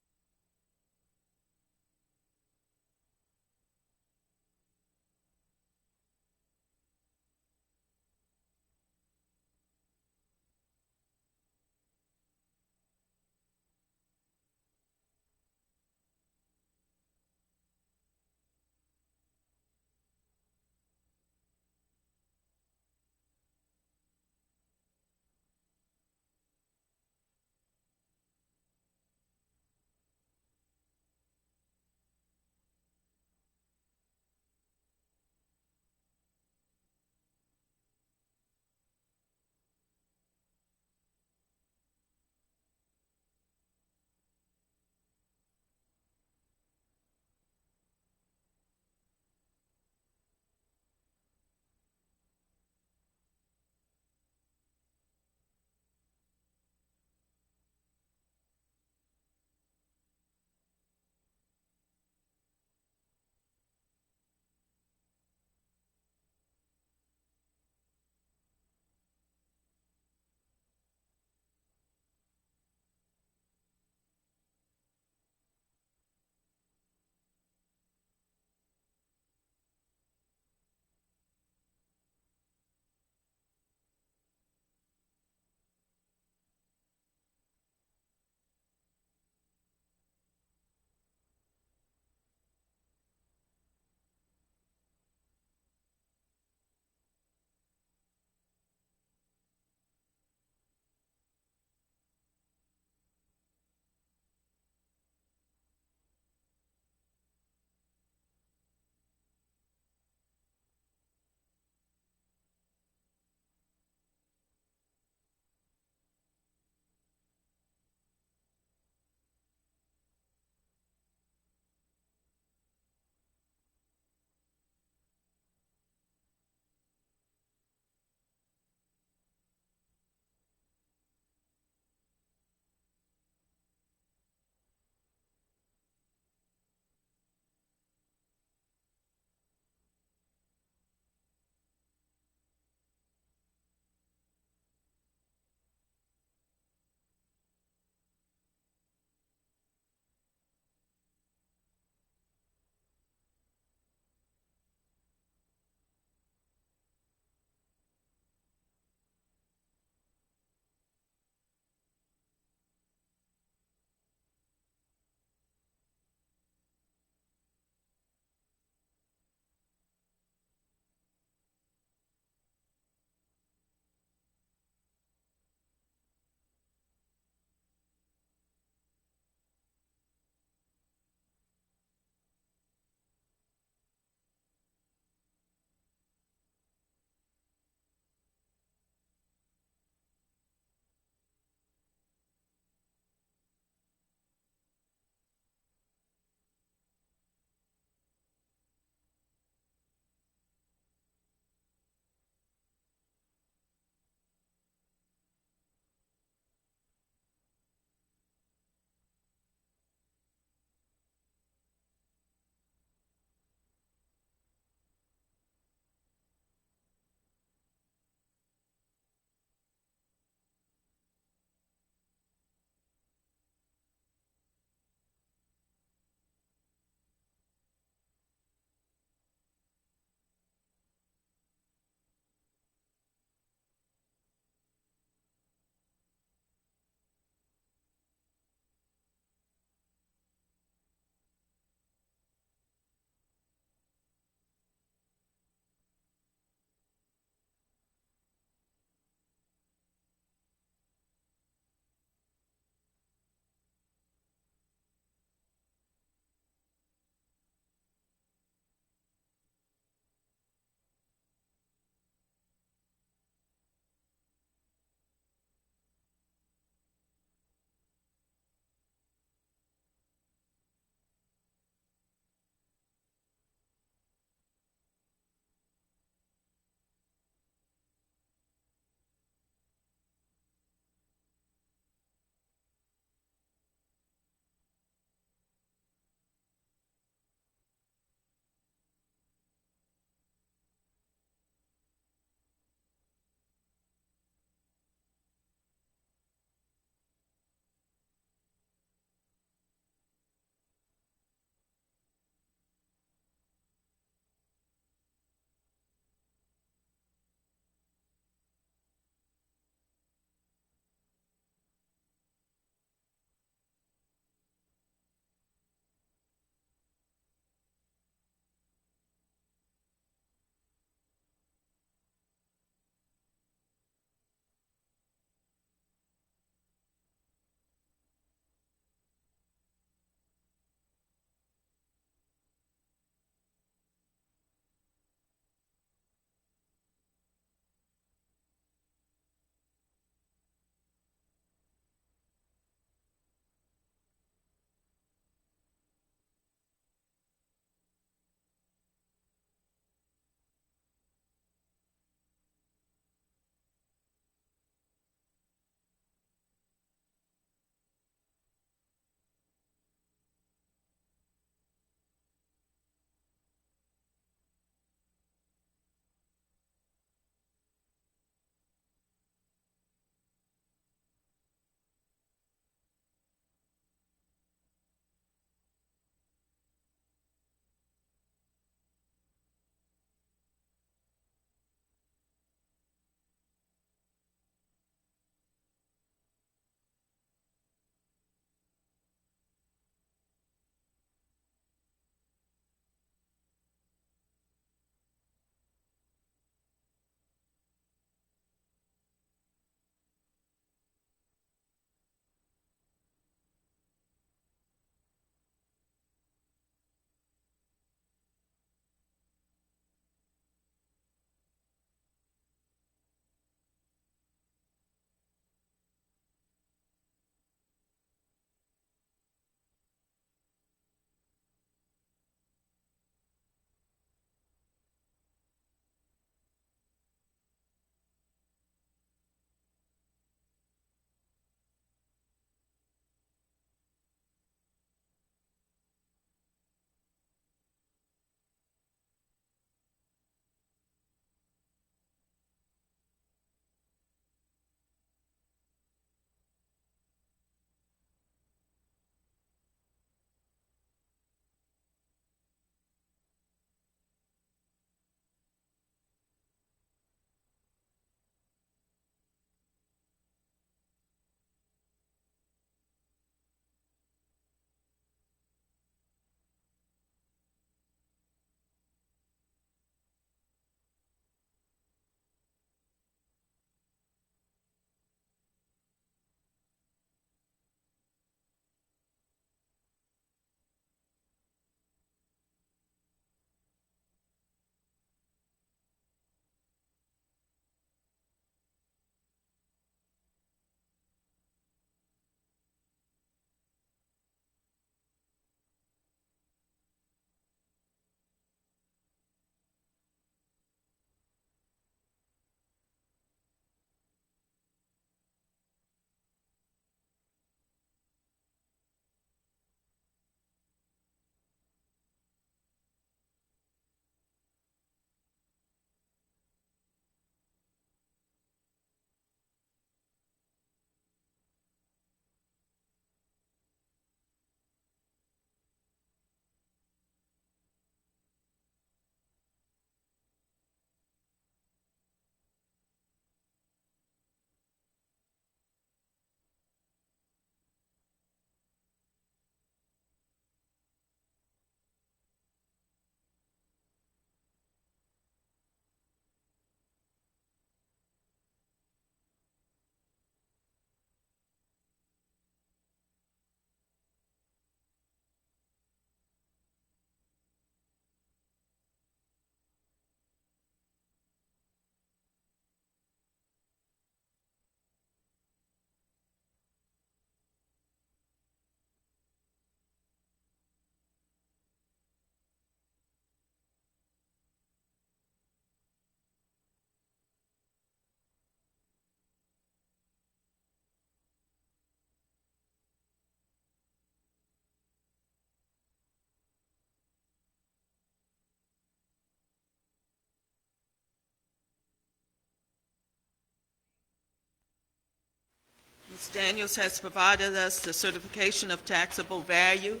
Ms. Daniels has provided us the certification of taxable value.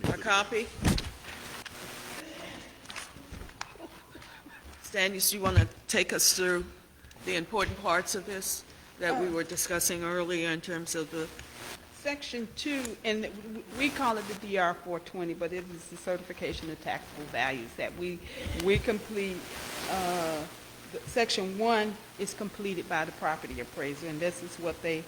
A copy. Ms. Daniels, you want to take us through the important parts of this that we were discussing earlier in terms of the... Section 2, and we call it the DR 420, but it is the certification of taxable values that we complete. Section 1 is completed by the property appraiser, and this is what they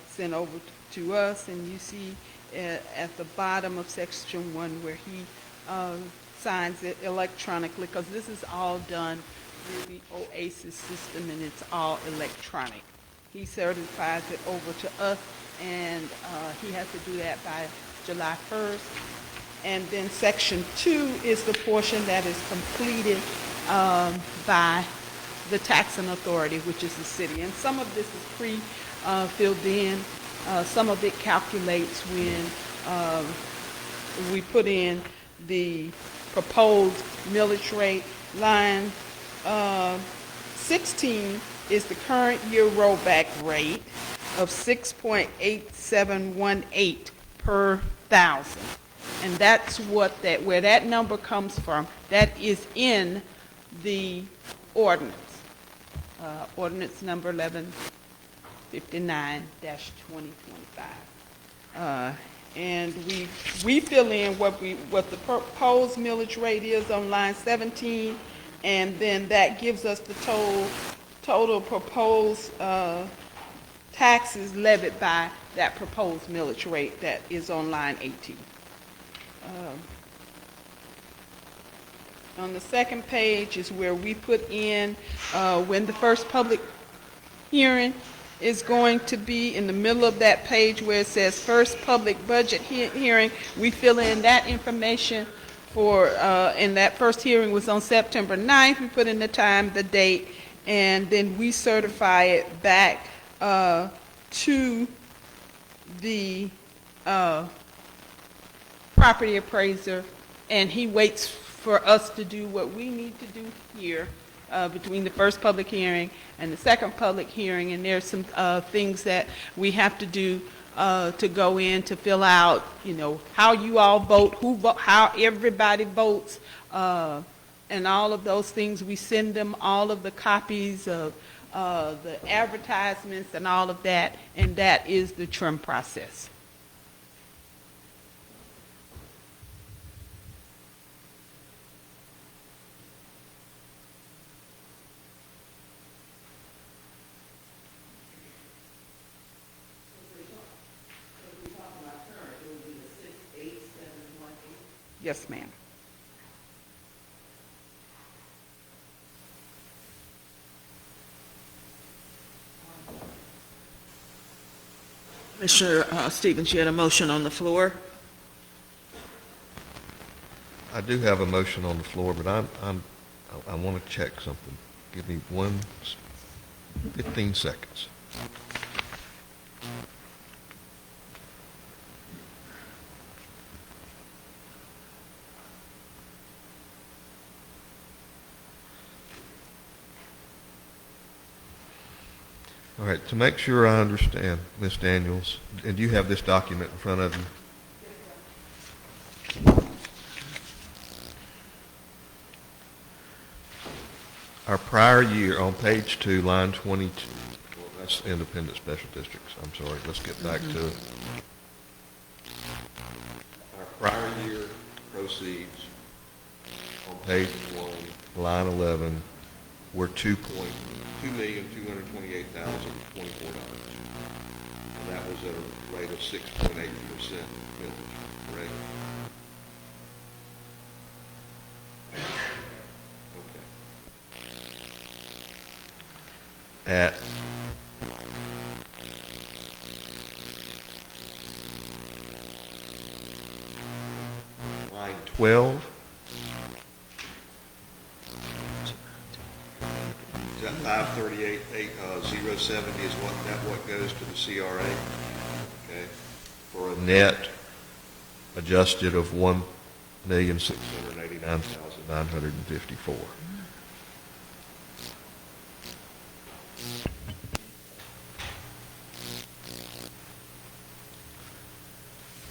sent over to us. And you see at the bottom of Section 1 where he signs it electronically, because this is all done through the OASIS system, and it's all electronic. He certifies it over to us, and he has to do that by July 1st. And then Section 2 is the portion that is completed by the taxing authority, which is the city. And some of this is pre-filled in. Some of it calculates when we put in the proposed millage rate. Line 16 is the current year rollback rate of 6.8718 per thousand. And that's where that number comes from. That is in the ordinance, ordinance number 1159-2025. And we fill in what the proposed millage rate is on line 17, and then that gives us the total proposed taxes levied by that proposed millage rate that is on line 18. On the second page is where we put in when the first public hearing is going to be. In the middle of that page where it says first public budget hearing, we fill in that information for, and that first hearing was on September 9th. We put in the time, the date, and then we certify it back to the property appraiser, and he waits for us to do what we need to do here between the first public hearing and the second public hearing. And there's some things that we have to do to go in to fill out, how you all vote, how everybody votes, and all of those things. We send them all of the copies of the advertisements and all of that, and that is the trim process. Yes, ma'am. Mr. Stevens, you had a motion on the floor. I do have a motion on the floor, but I want to check something. Give me 15 seconds. All right, to make sure I understand, Ms. Daniels, and you have this document in front of you. Our prior year, on page 2, line 22, well, that's independent special districts. I'm sorry, let's get back to it. Our prior year proceeds on page 1, line 11, were $2,228,024. And that was at a rate of 6.8% millage, correct? Okay. At line 12, that 538,070 is what goes to the CRA, okay, for a net adjusted of $1,689,954.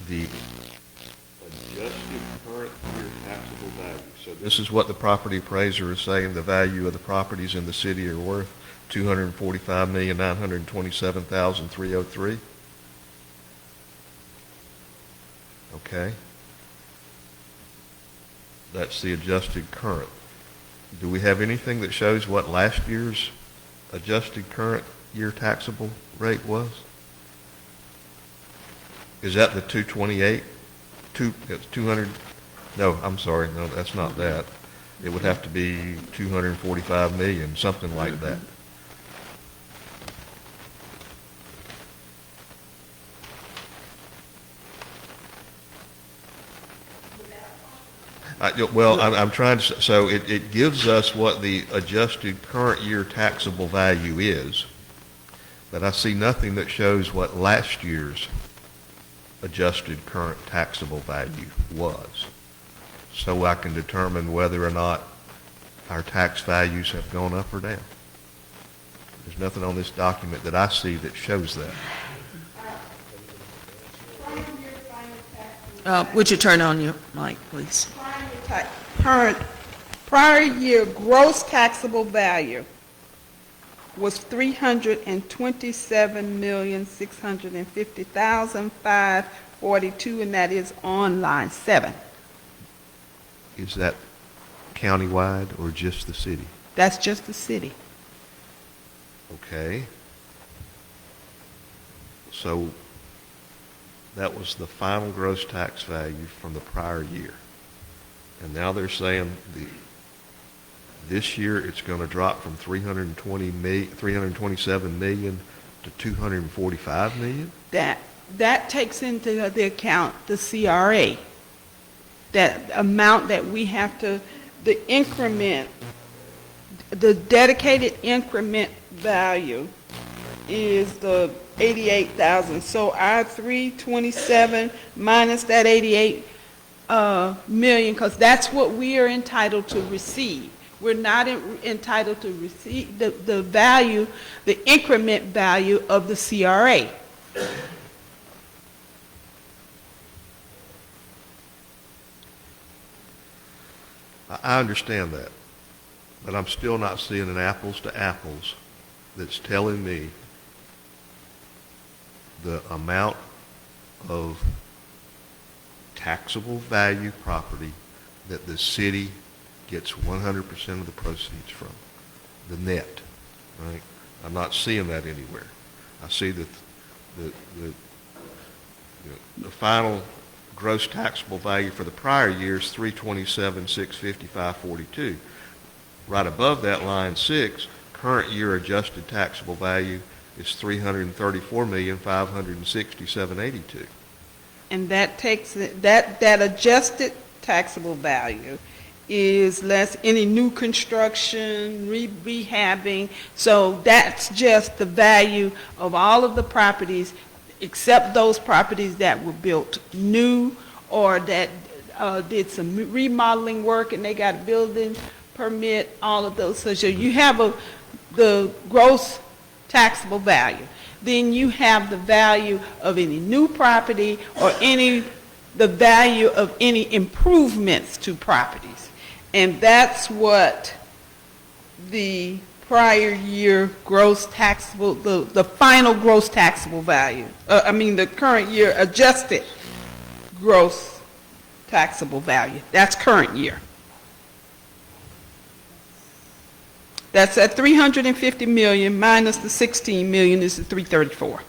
the adjusted current year taxable value. So this is what the property appraiser is saying the value of the properties in the city are worth, $245,927,303. Okay. That's the adjusted current. Do we have anything that shows what last year's adjusted current year taxable rate was? Is that the 228? It's 200? No, I'm sorry. No, that's not that. It would have to be 245 million, something like that. Well, I'm trying to, so it gives us what the adjusted current year taxable value is, but I see nothing that shows what last year's adjusted current taxable value was, so I can determine whether or not our tax values have gone up or down. There's nothing on this document that I see that shows that. Would you turn on your mic, please? Prior year gross taxable value was $327,650,542, and that is on line 7. Is that countywide or just the city? That's just the city. Okay. So that was the final gross tax value from the prior year. And now they're saying this year it's going to drop from 327 million to 245 million? That takes into the account the CRA. That amount that we have to, the increment, the dedicated increment value is the 88,000. So our 327 minus that 88 million, because that's what we are entitled to receive. We're not entitled to receive the value, the increment value of the CRA. I understand that, but I'm still not seeing an apples to apples that's telling me the amount of taxable value property that the city gets 100% of the proceeds from, the net, right? I'm not seeing that anywhere. I see that the final gross taxable value for the prior year is 327,655.42. Right above that, line 6, current year adjusted taxable value is 334,567.82. And that takes that adjusted taxable value is less any new construction, rehabbing. So that's just the value of all of the properties, except those properties that were built new or that did some remodeling work and they got a building permit, all of those. So you have the gross taxable value. Then you have the value of any new property or the value of any improvements to properties. And that's what the prior year gross taxable, the final gross taxable value, the current year adjusted gross taxable value. That's current year. That's at 350 million minus the 16 million is the 334.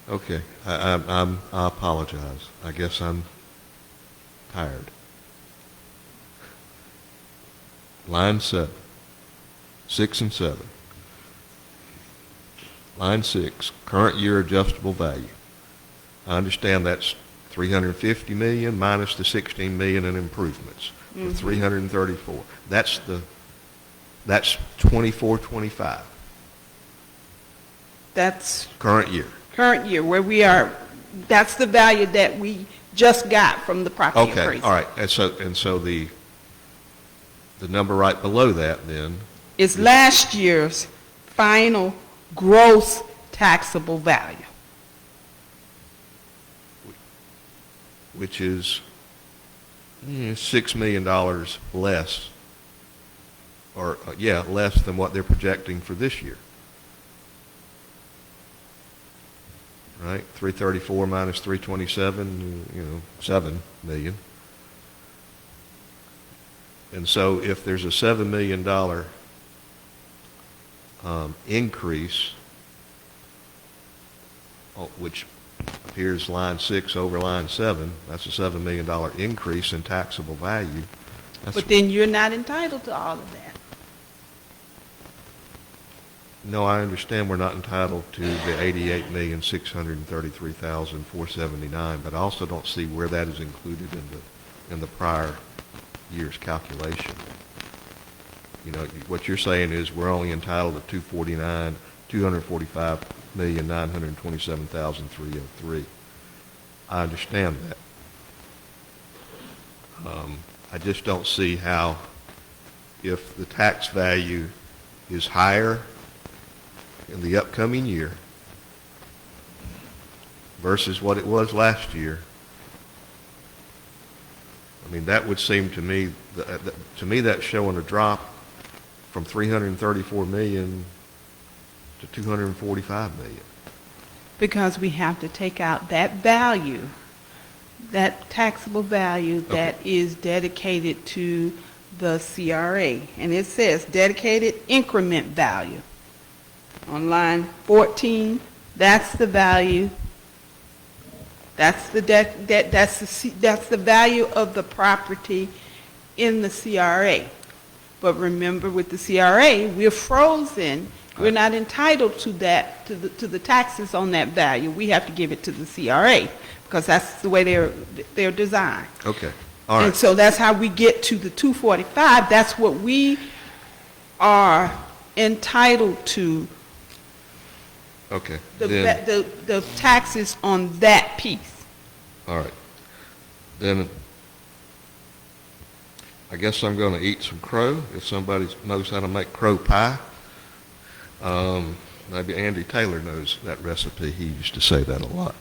Okay, I apologize. I guess I'm tired. Line 7, 6 and 7. Line 6, current year adjustable value. I understand that's 350 million minus the 16 million in improvements. for 334. That's 24, 25, That's current year. current year, where we are, that's the value that we just got from the property Okay, appraisal. all right. And so the number right below that then, It's last year's final gross taxable value. which is $6 million less, or, less than what they're projecting for this year. Right? 334 minus 327, 7 million. And so if there's a $7 million increase, which appears line 6 over line 7, that's a $7 million increase in taxable value. But then you're not entitled to all of that. No, I understand we're not entitled to the $88,633,479, but I also don't see where that is included in the prior year's calculation. What you're saying is we're only entitled to $245,927,303. I understand that. I just don't see how, if the tax value is higher in the upcoming year versus what it was last year, I mean, that would seem to me, that's showing a drop from 334 million to 245 million. Because we have to take out that value, that taxable value that is dedicated to the CRA. And it says dedicated increment value. On line 14, that's the value, that's the value of the property in the CRA. But remember, with the CRA, we're frozen. We're not entitled to that, to the taxes on that value. We have to give it to the CRA because that's the way they're designed. Okay, all right. And so that's how we get to the 245. That's what we are entitled to. Okay. The taxes on that piece. All right. Then I guess I'm going to eat some crow, if somebody knows how to make crow pie. Maybe Andy Taylor knows that recipe. He used to say that a lot.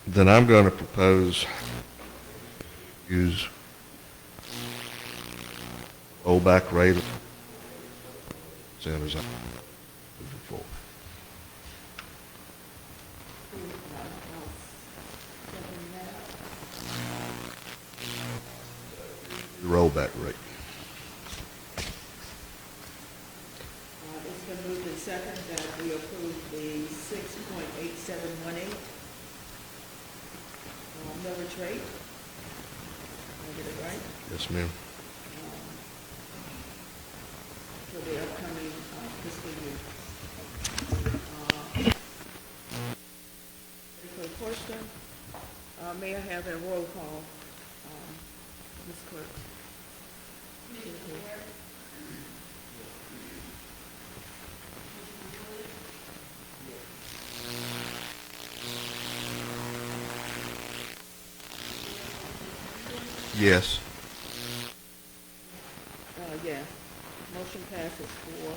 Then I'm going to propose use rollback rate of centers moving forward. The rollback rate. It's been moved and second that we approve the 6.8718 millage rate. Did I get it right? Yes, ma'am. For the upcoming fiscal year. Ready for the question? May I have a roll call, Ms. Clerk? Yes. Yeah. Motion passes 4-1.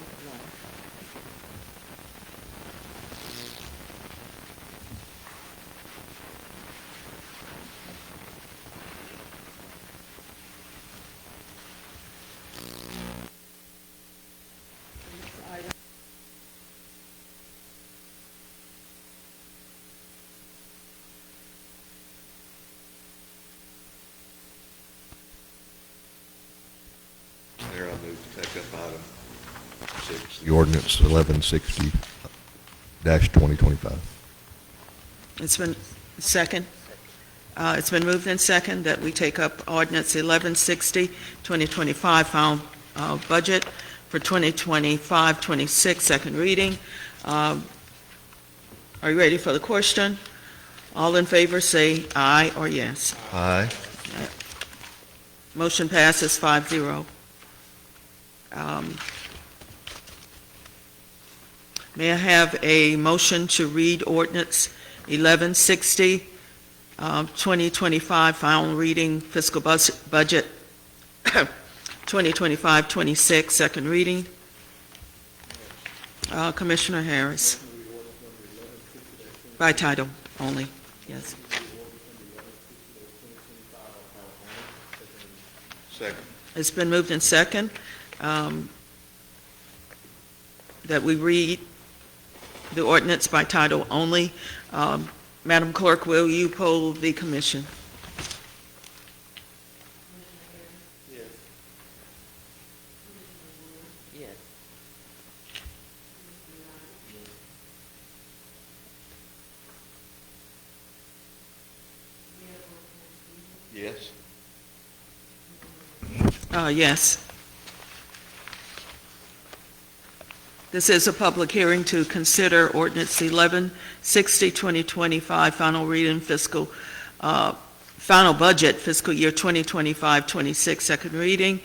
Mayor, I move to take up item 6, the ordinance 1160-2025. It's been second. It's been moved and second that we take up ordinance 1160, 2025, final budget for 2025-26, second reading. Are you ready for the question? All in favor say aye or yes. Aye. Motion passes 5-0. May I have a motion to read ordinance 1160, 2025, final reading, fiscal budget 2025-26, second reading? Commissioner Harris. By title only, yes. Second. It's been moved in second that we read the ordinance by title only. Madam Clerk, will you poll the commission? Yes. Yes. Yes. This is a public hearing to consider ordinance 1160, 2025, final reading final budget fiscal year 2025-26, second reading.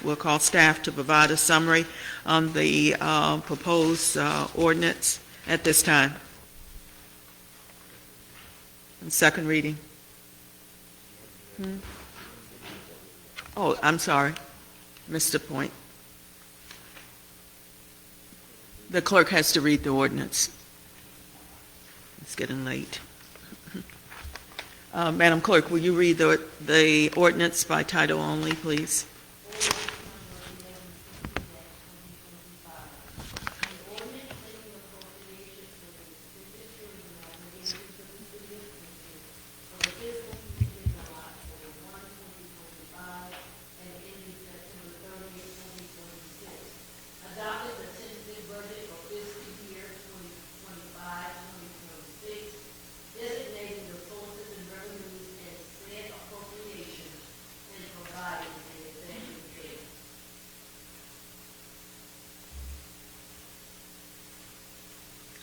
We'll call staff to provide a summary on the proposed ordinance at this time. And second reading. Oh, I'm sorry. Missed a point. The clerk has to read the ordinance. It's getting late. Madam Clerk, will you read the ordinance by title only, please?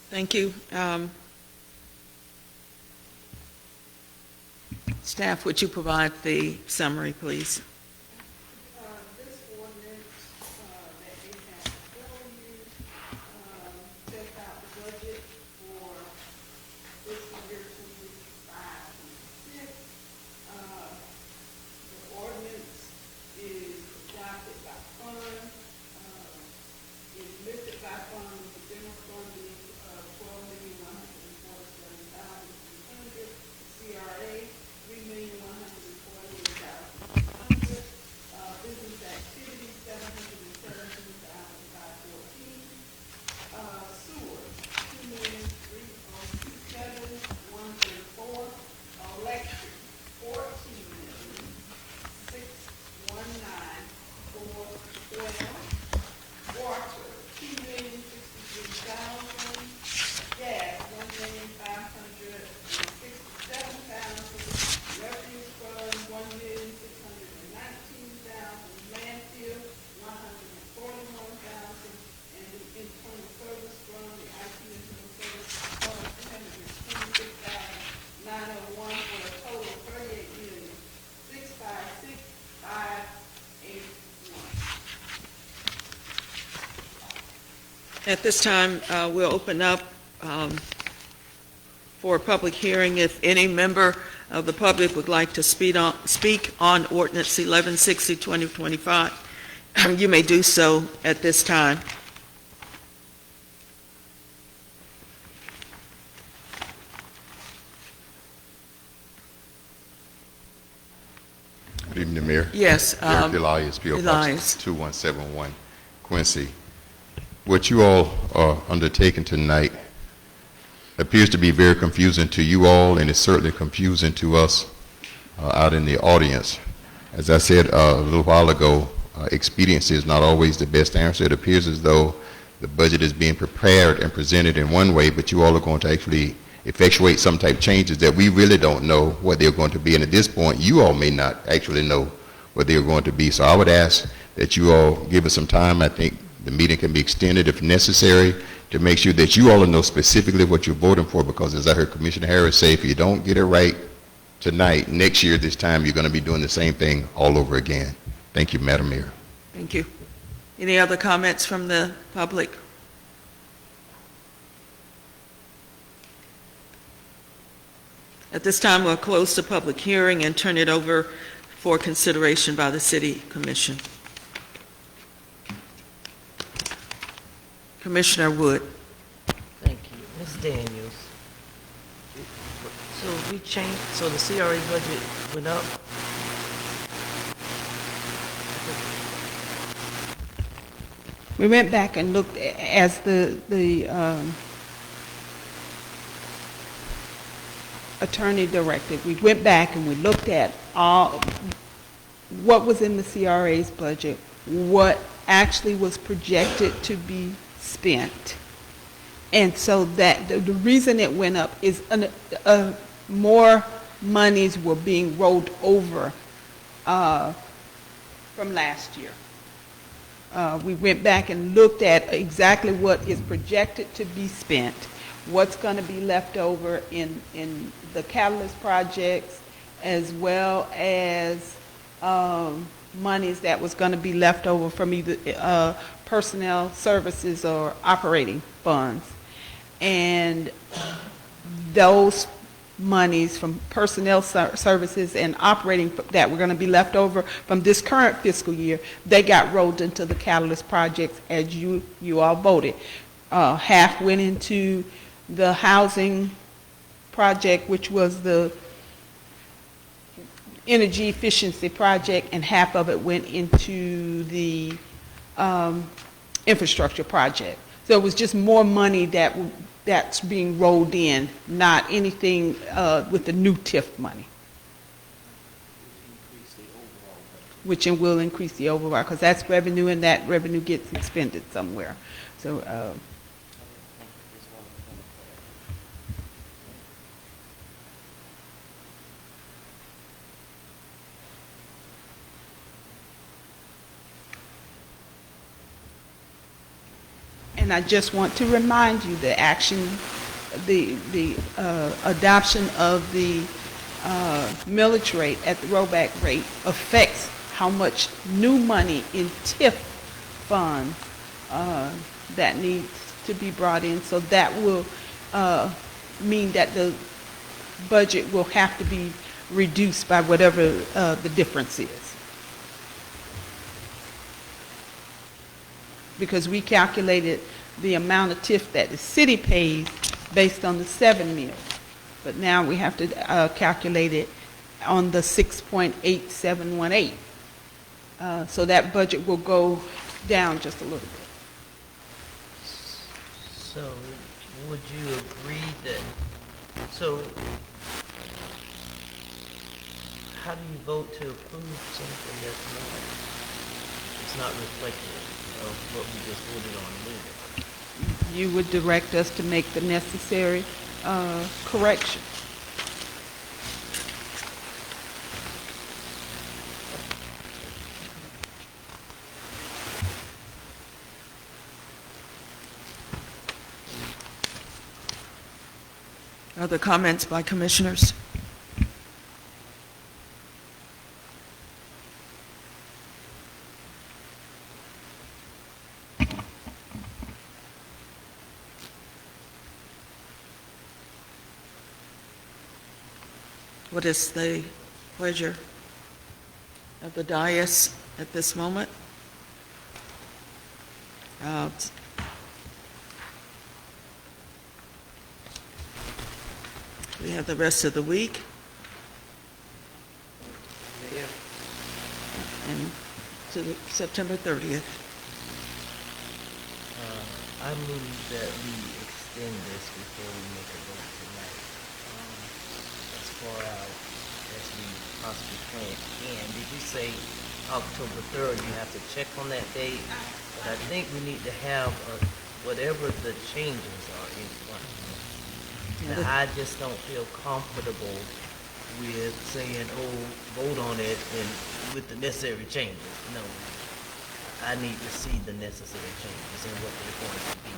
Thank you. Staff, would you provide the summary, please? This ordinance that we have before you sets out the budget for fiscal year 2025-26. The ordinance is adopted by fund, is listed by fund with the general fund being $12,147,300, CRA $3,148,200, business activity $717,514, sewer $2,327,134, electric $14,619,412, water $2,063,000, gas $1,567,000, refuse fund $1,619,000, landfill $141,000, and the internal service fund, the IT internal service fund $326,901, for a total of $38,656,581. At this time, we'll open up for a public hearing. If any member of the public would like to speak on ordinance 1160, 2025, you may do so at this time. Good evening, Mayor. Yes. Derek Elias, P.O. Box Elias. 2171, Quincy. What you all are undertaking tonight appears to be very confusing to you all, and it's certainly confusing to us out in the audience. As I said a little while ago, expediency is not always the best answer. It appears as though the budget is being prepared and presented in one way, but you all are going to actually effectuate some type of changes that we really don't know what they're going to be. And at this point, you all may not actually know what they're going to be. So I would ask that you all give us some time. I think the meeting can be extended if necessary to make sure that you all know specifically what you're voting for, because as I heard Commissioner Harris say, if you don't get it right, tonight, next year this time, you're going to be doing the same thing all over again. Thank you, Madam Mayor. Thank you. Any other comments from the public? At this time, we'll close the public hearing and turn it over for consideration by the City Commission. Commissioner Wood. Thank you. Ms. Daniels, so we changed, so the CRA budget went up? We went back and looked as the attorney directed. We went back and we looked at all what was in the CRA's budget, what actually was projected to be spent. And so that the reason it went up is more monies were being rolled over from last year. We went back and looked at exactly what is projected to be spent, what's going to be left over in the catalyst projects, as well as monies that was going to be left over from either personnel services or operating funds. And those monies from personnel services and operating that were going to be left over from this current fiscal year, they got rolled into the catalyst projects as you all voted. Half went into the housing project, which was the energy efficiency project, and half of it went into the infrastructure project. So it was just more money that's being rolled in, not anything with the new TIF money. Which will increase the overall, because that's revenue, and that revenue gets expended somewhere. So. And I just want to remind you the action, the adoption of the millage rate at the rollback rate affects how much new money in TIF funds that needs to be brought in. So that will mean that the budget will have to be reduced by whatever the difference is. Because we calculated the amount of TIF that the city pays based on the 7 mills. But now we have to calculate it on the 6.8718. So that budget will go down just a little bit. So would you agree that, so how do you vote to approve something that's not reflective of what we just voted on later? You would direct us to make the necessary correction. Other comments by commissioners? What is the pleasure of the dais at this moment? We have the rest of the week. And to September 30th. I move that we extend this before we make a vote tonight. As far out as we possibly can. Did you say October 3rd? You have to check on that date. But I think we need to have whatever the changes are in front of us. Now, I just don't feel comfortable with saying, oh, vote on it and with the necessary changes. No. I need to see the necessary changes and what they're going to be.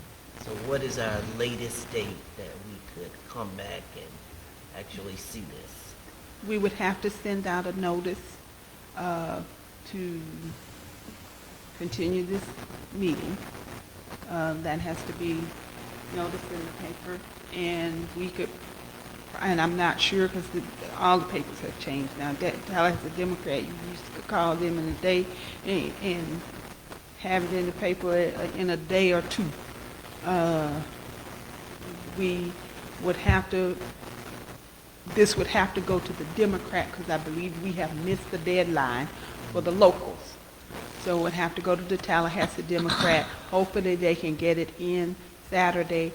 So what is our latest date that we could come back and actually see this? we would have to send out a notice to continue this meeting. That has to be noticed in the paper, and we could, and I'm not sure because all the papers have changed now. Tallahassee Democrat, you used to call them in a day and have it in the paper in a day or two. We would have to, this would have to go to the Democrat because I believe we have missed the deadline for the locals. So it would have to go to the Tallahassee Democrat. Hopefully they can get it in Saturday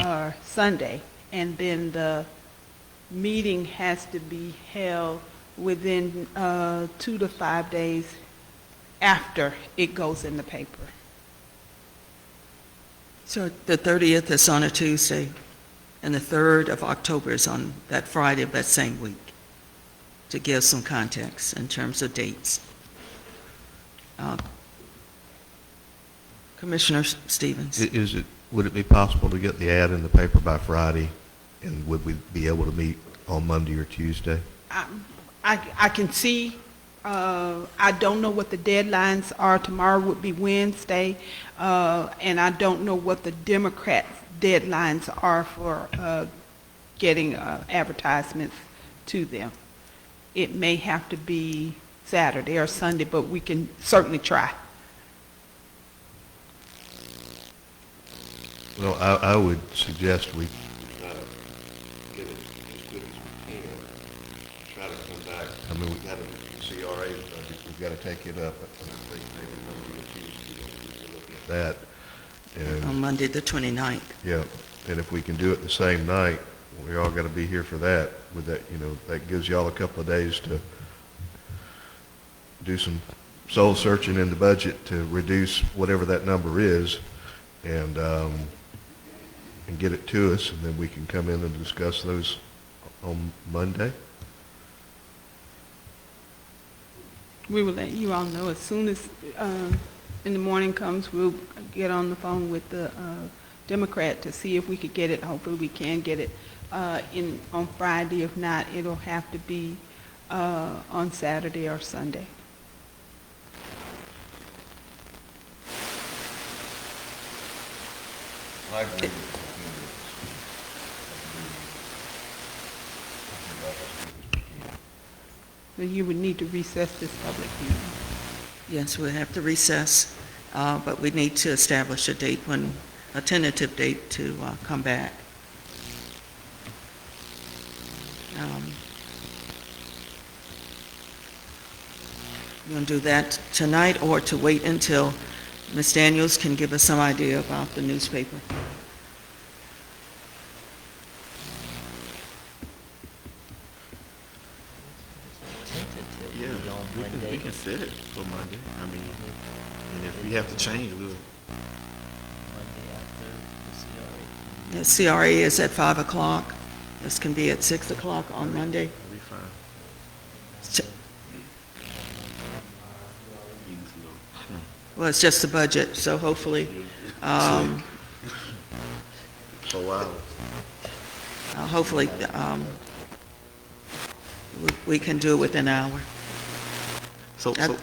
or Sunday. And then the meeting has to be held within 2 to 5 days after it goes in the paper. So the 30th is on a Tuesday, and the 3rd of October is on that Friday of that same week, to give some context in terms of dates. Commissioner Stevens. Would it be possible to get the ad in the paper by Friday, and would we be able to meet on Monday or Tuesday? I can see, I don't know what the deadlines are. Tomorrow would be Wednesday, and I don't know what the Democrats' deadlines are for getting advertisements to them. It may have to be Saturday or Sunday, but we can certainly try. Well, I would suggest we get it as good as we can. Try to come back. I mean, we've got a CRA budget, we've got to take it up. I think maybe Monday or Tuesday, we can look at that. On And, Monday, the 29th. yeah, and if we can do it the same night, we all got to be here for that. With that, you know, that gives y'all a couple of days to do some soul searching in the budget to reduce whatever that number is, and get it to us, and then we can come in and discuss those on Monday. We will let you all know as soon as in the morning comes. We'll get on the phone with the Democrat to see if we could get it. Hopefully we can get it on Friday. If not, it'll have to be on Saturday or Sunday. I agree. So you would need to recess this public hearing. Yes, we'll have to recess, but we need to establish a date a tentative date to come back. You want to do that tonight or to wait until Ms. Daniels can give us some idea about the newspaper? Yeah, Tentatively on we Monday. can set it for Monday. I mean, and if we have to change, we'll. Monday after the CRA. The CRA is at 5 o'clock. This can be at 6 o'clock on Monday. We'll be fine. Ch- Easy. Well, it's just the budget, so hopefully, So wow. hopefully, we can do it within an hour. So Try to do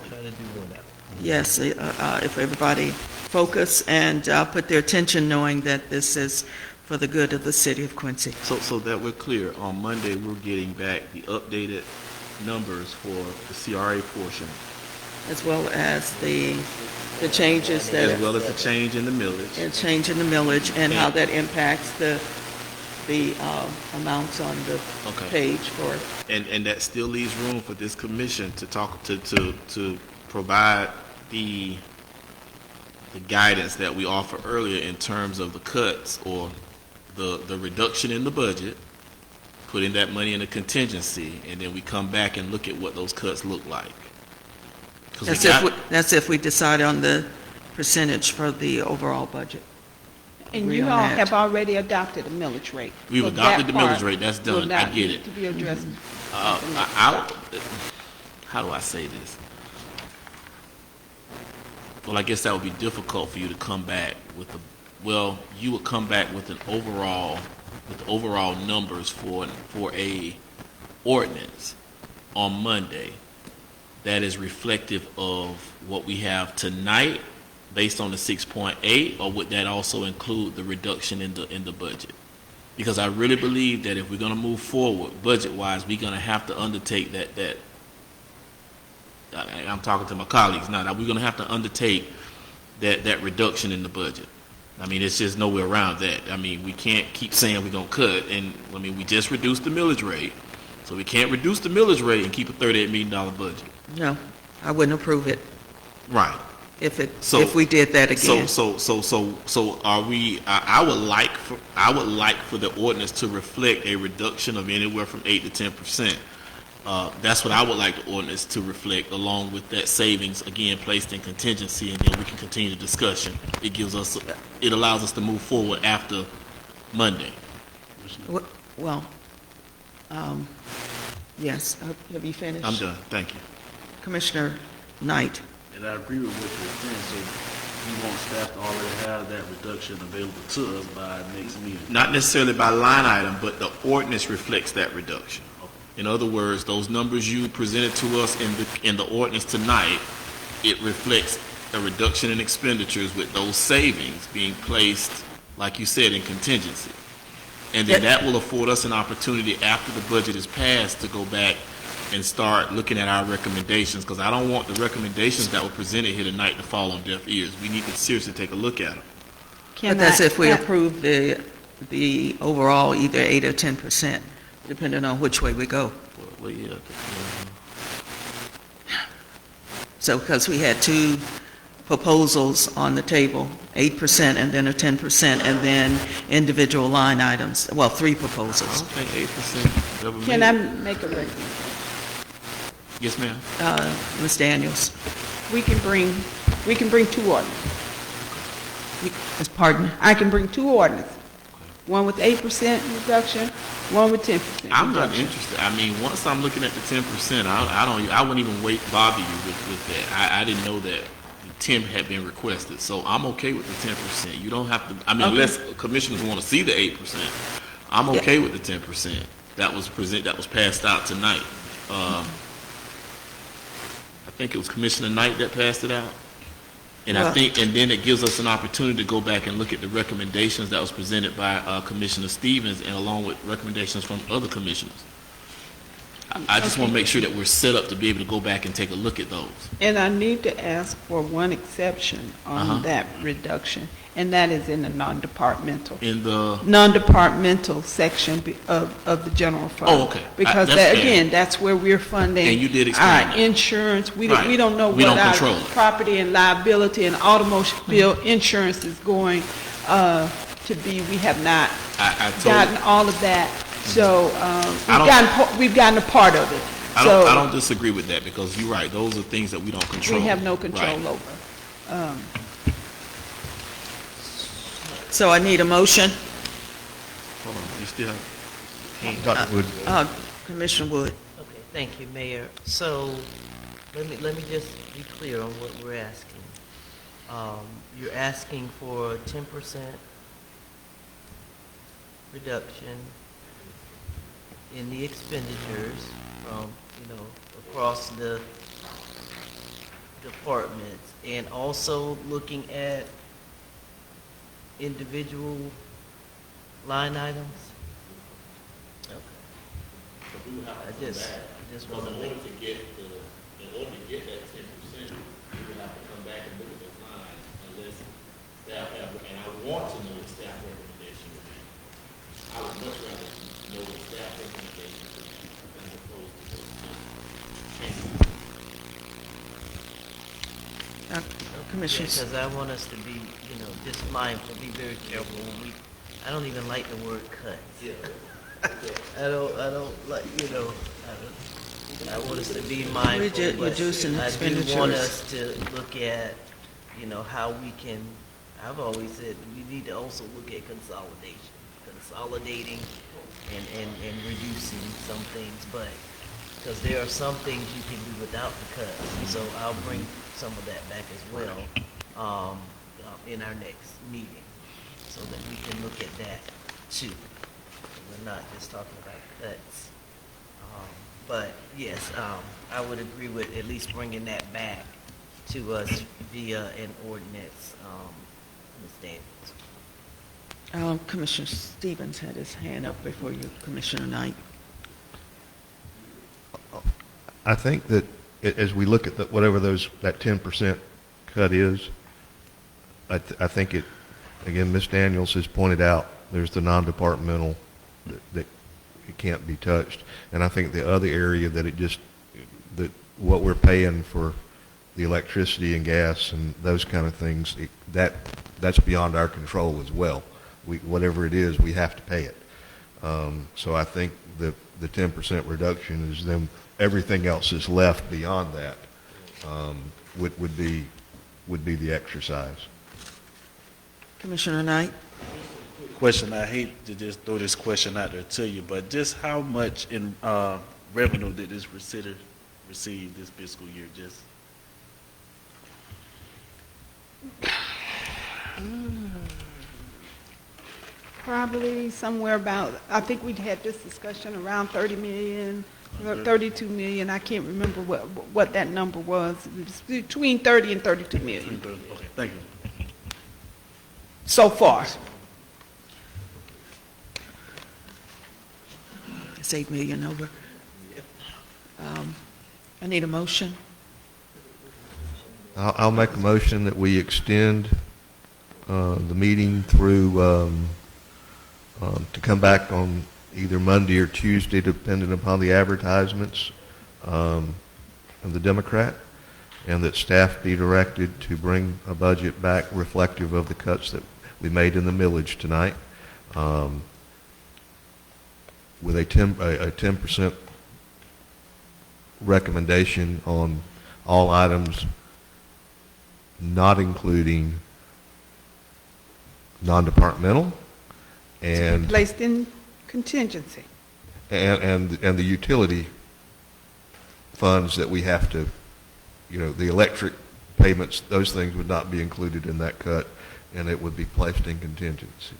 that. Yes, if everybody focus and put their attention knowing that this is for the good of the city of Quincy. So that we're clear, on Monday, we're getting back the updated numbers for the CRA portion, As well as the changes as that, well as the change in the millage. and change in the millage and how that impacts the amounts on the Okay. page for, And that still leaves room for this commission to talk, to provide the guidance that we offered earlier in terms of the cuts or the reduction in the budget, putting that money in a contingency, and then we come back and look at what those cuts look like. 'Cause that's if we decide on the percentage for the overall budget. And Agree you on all that. have already adopted a millage rate. We've So adopted that the millage part rate. That's will done. I not get need it. to be addressed. How do I say this? Well, I guess that would be difficult for you to come back with you would come back with the overall numbers for a ordinance on Monday that is reflective of what we have tonight based on the 6.8, or would that also include the reduction in the budget? Because I really believe that if we're going to move forward budget-wise, we're going to have to undertake that. I'm talking to my colleagues now. We're going to have to undertake that reduction in the budget. I mean, it's just no way around that. I mean, we can't keep saying we're going to cut, and I mean, we just reduced the millage rate, so we can't reduce the millage rate and keep a $38 million budget. No, I wouldn't approve it Right. if we did that again. So are we? I would like for the ordinance to reflect a reduction of anywhere from 8 to 10%. That's what I would like the ordinance to reflect, along with that savings again placed in contingency, and then we can continue the discussion. It allows us to move forward after Monday. Well, yes, have you finished? I'm done. Thank you. Commissioner Knight. And I agree with what you're saying, so we want staff to already have that reduction available to us by next meeting. Not necessarily by line item, but the ordinance reflects that reduction. In other words, those numbers you presented to us in the ordinance tonight, it reflects a reduction in expenditures with those savings being placed, like you said, in contingency. And then that will afford us an opportunity after the budget is passed to go back and start looking at our recommendations, because I don't want the recommendations that were presented here tonight to fall on deaf ears. We need to seriously take a look at them. But that's if we approve the overall either 8 or 10%, depending on which way we go. Well, yeah. So, because we had two proposals on the table, 8% and then a 10%, and then individual line items, well, 3 I proposals. don't think 8% ever Can made I it. make a recommendation? Yes, ma'am. Ms. Daniels, We can bring 2 ordinances. pardon? I can bring 2 ordinances. One with 8% reduction, one with 10% reduction. I'm not interested. I mean, once I'm looking at the 10%, I wouldn't even bother you with that. I didn't know that 10 had been requested, so I'm okay with the 10%. You don't have to, I mean, unless commissioners want to see the 8%, I'm okay with the 10% that was passed out tonight. I think it was Commissioner Knight that passed it out. And I think, and then it gives us an opportunity to go back and look at the recommendations that was presented by Commissioner Stevens, and along with recommendations from other commissioners. I just want to make sure that we're set up to be able to go back and take a look at those. And I need to ask for one exception on that reduction, and that is in the non-departmental. In the Non-departmental section of the general fund. Oh, okay. Because That's that, fair. again, that's where we're funding. And you did explain our that. insurance. We Right. don't know We what don't control our it. property and liability and automobile insurance is going to be. We have not I gotten all of that. So we've gotten a part of it. I So don't disagree with that, because you're right. Those are things that we don't control. we have no control Right. over. So I need a motion. Hold on, you still have. Dr. Wood, Commissioner Wood. Okay, thank you, Mayor. So, let me just be clear on what we're asking. You're asking for a 10% reduction in the expenditures from, across the departments, and also looking at individual line items? Okay. I just want to make. In order to get that 10%, we would have to come back and look at those lines unless staff have, and I want to know what staff recommendation would be. I would much rather know what staff recommendation would be as opposed to Commissioners. Because I want us to be, just mindful, be very careful when I don't even like the word cut. I don't like, I want us to be mindful, but Reducing I do want expenditures. us to look at, how we can, I've always said, we need to also look at consolidating and reducing some things, but, because there are some things you can do without the cuts, so I'll bring some of that back as well, in our next meeting, so that we can look at that too. We're not just talking about cuts. But yes, I would agree with at least bringing that back to us via an ordinance, Ms. Daniels. Commissioner Stevens had his hand up before you, Commissioner Knight. I think that as we look at whatever that 10% cut is, I think again, Ms. Daniels has pointed out, there's the non-departmental that it can't be touched. And I think the other area that what we're paying for the electricity and gas and those kind of things, that's beyond our control as well. Whatever it is, we have to pay it. So I think the 10% reduction is then everything else is left beyond that would be the exercise. Commissioner Knight? Question, I hate to just throw this question out there to you, but just how much in revenue did this city receive this fiscal year? Just Probably somewhere about, I think we'd had this discussion around 30 million, 32 million. I can't remember what that number was. It's between 30 and 32 million okay, thank you. so far. It's 8 million over. I need a motion. I'll make a motion that we extend the meeting through to come back on either Monday or Tuesday, depending upon the advertisements of the Democrat, and that staff be directed to bring a budget back reflective of the cuts that we made in the millage tonight, with a 10% recommendation on all items, not including non-departmental and Placed in contingency. and the utility funds that we have to, the electric payments, those things would not be included in that cut, and it would be placed in contingency.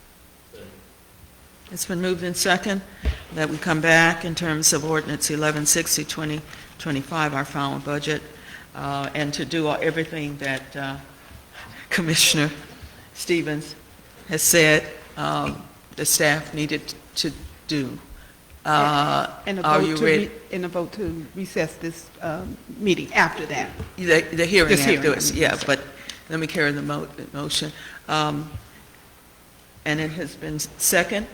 It's been moved in second that we come back in terms of ordinance 1160, 2025, our final budget, and to do everything that Commissioner Stevens has said the staff needed to do. And Are you ready? And a vote to recess this meeting after that. The hearing This hearing, afterwards, I mean, yeah, sorry. but let me carry the motion. And it has been second.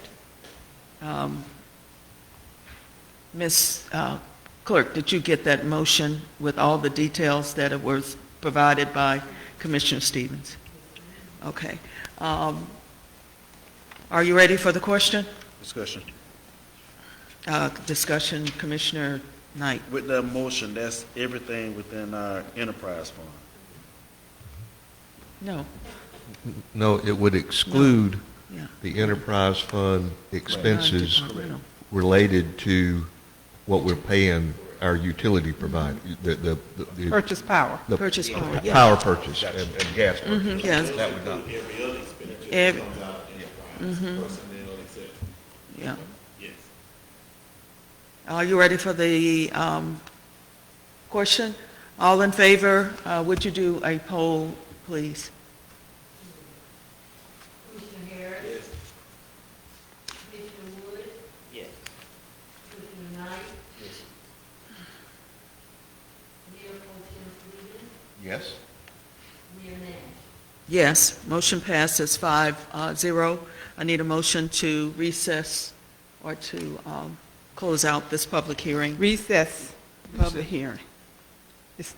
Ms. Clerk, did you get that motion with all the details that were provided by Commissioner Stevens? Okay. Are you ready for the question? Discussion. Discussion, Commissioner Knight. With the motion, that's everything within our enterprise fund. No. No, it would exclude Yeah. the enterprise fund expenses Non-departmental. related to what we're paying our utility provider, the Purchase power. the Purchase power, yeah. power purchase and gas purchase. Yes. That would not. Every other expenditure Every- comes out in personnel, etc. Yeah. Yes. Are you ready for the question? All in favor, would you do a poll, please? Commissioner Harris? Yes. Commissioner Wood? Yes. Commissioner Knight? Yes. Mayor Pro Tem Stevens? Yes. Mayor Nash? Yes, motion passes 5-0. I need a motion to recess or to close out this public hearing. Recess public hearing.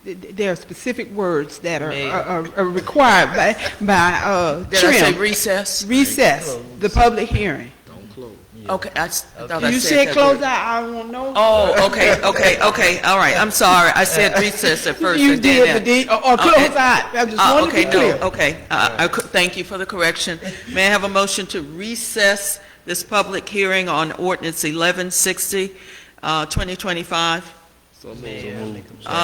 There are specific words that are required by Did I say trim. recess? Recess, the public hearing. Don't close. Okay, I thought I You said said that close word. out, I don't know. Oh, okay, all right, I'm sorry, I said recess at first. You and then did, that. but then, or close out, I just wanted to be clear. Okay, thank you for the correction. May I have a motion to recess this public hearing on ordinance 1160, 2025?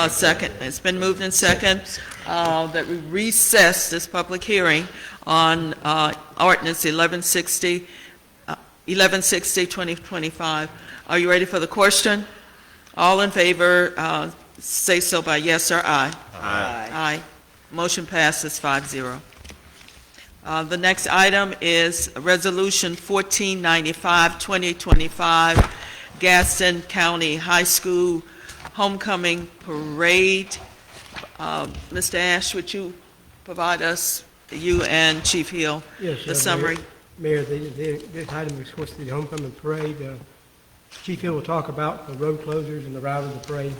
Second, it's been moved in second that we recess this public hearing on ordinance 1160, 2025. Are you ready for the question? All in favor, say so by yes or aye. Aye. Aye. Motion passes 5-0. The next item is Resolution 1495, 2025, Gaston County High School Homecoming Parade. Mr. Ash, would you provide us, you and Chief Hill, Yes, the summary? Mayor, this item is supposed to be the homecoming parade. Chief Hill will talk about the road closures and the route of the parade.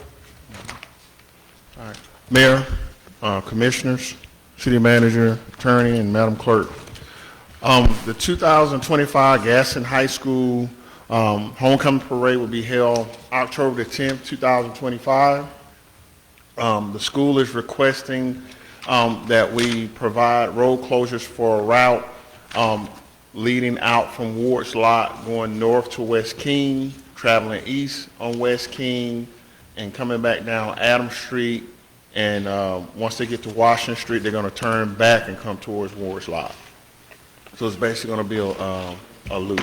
Mayor, Commissioners, City Manager, Attorney, and Madam Clerk. The 2025 Gaston High School Homecoming Parade will be held October the 10th, 2025. The school is requesting that we provide road closures for a route leading out from Ward's Lot, going north to West King, traveling east on West King, and coming back down Adams Street. And once they get to Washington Street, they're going to turn back and come towards Ward's Lot. So it's basically going to be a loop.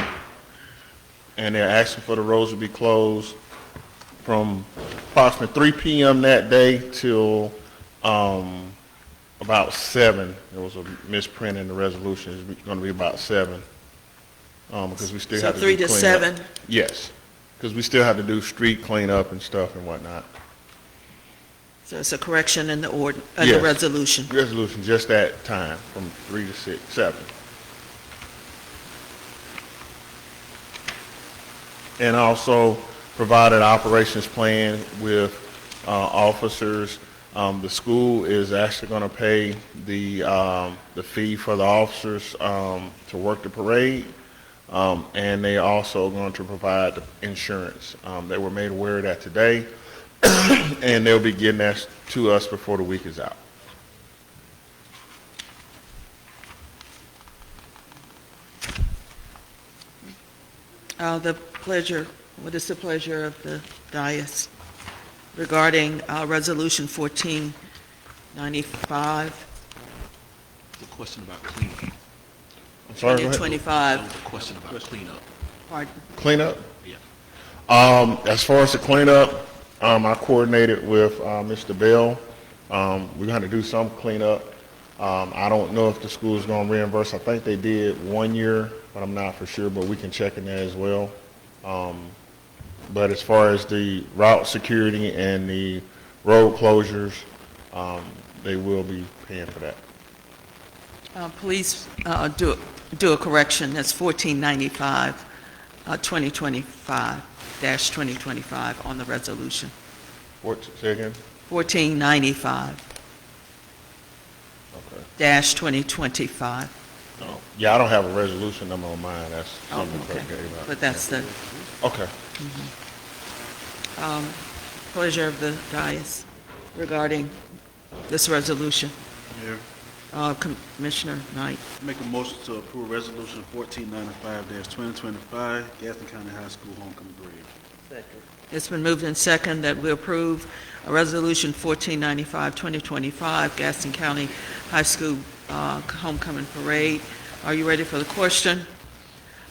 And they're asking for the roads to be closed from approximately 3 p.m. that day till about 7. There was a misprint in the resolution. It's going to be about 7 because we still So have to 3 do to cleanup. 7? Yes, because we still have to do street cleanup and stuff and whatnot. So it's a correction in the the Yes. resolution. Resolution, just that time, from 3 to 7. And also provided operations plan with officers. The school is actually going to pay the fee for the officers to work the parade, and they also going to provide the insurance. They were made aware of that today, and they'll be getting that to us before the week is out. What is the pleasure of the dais regarding Resolution 1495, The question about cleanup. I'm sorry, go ahead. 2025? The question about cleanup. Pardon? Cleanup? Yeah. As far as the cleanup, I coordinated with Mr. Bell. We're going to do some cleanup. I don't know if the school is going to reimburse. I think they did 1 year, but I'm not for sure, but we can check in there as well. But as far as the route security and the road closures, they will be paying for that. Please do a correction. That's 1495, 2025-2025 on the resolution. Say again? 1495 Okay. -2025. No. Yeah, I don't have a resolution number on mine. That's Oh, something the okay. clerk gave out. But that's the Okay. pleasure of the dais regarding this resolution. Mayor, Commissioner Knight. make a motion to approve resolution 1495-2025, Gaston County High School homecoming parade. Second. It's been moved in second that we approve a resolution 1495-2025, Gaston County High School homecoming parade. Are you ready for the question?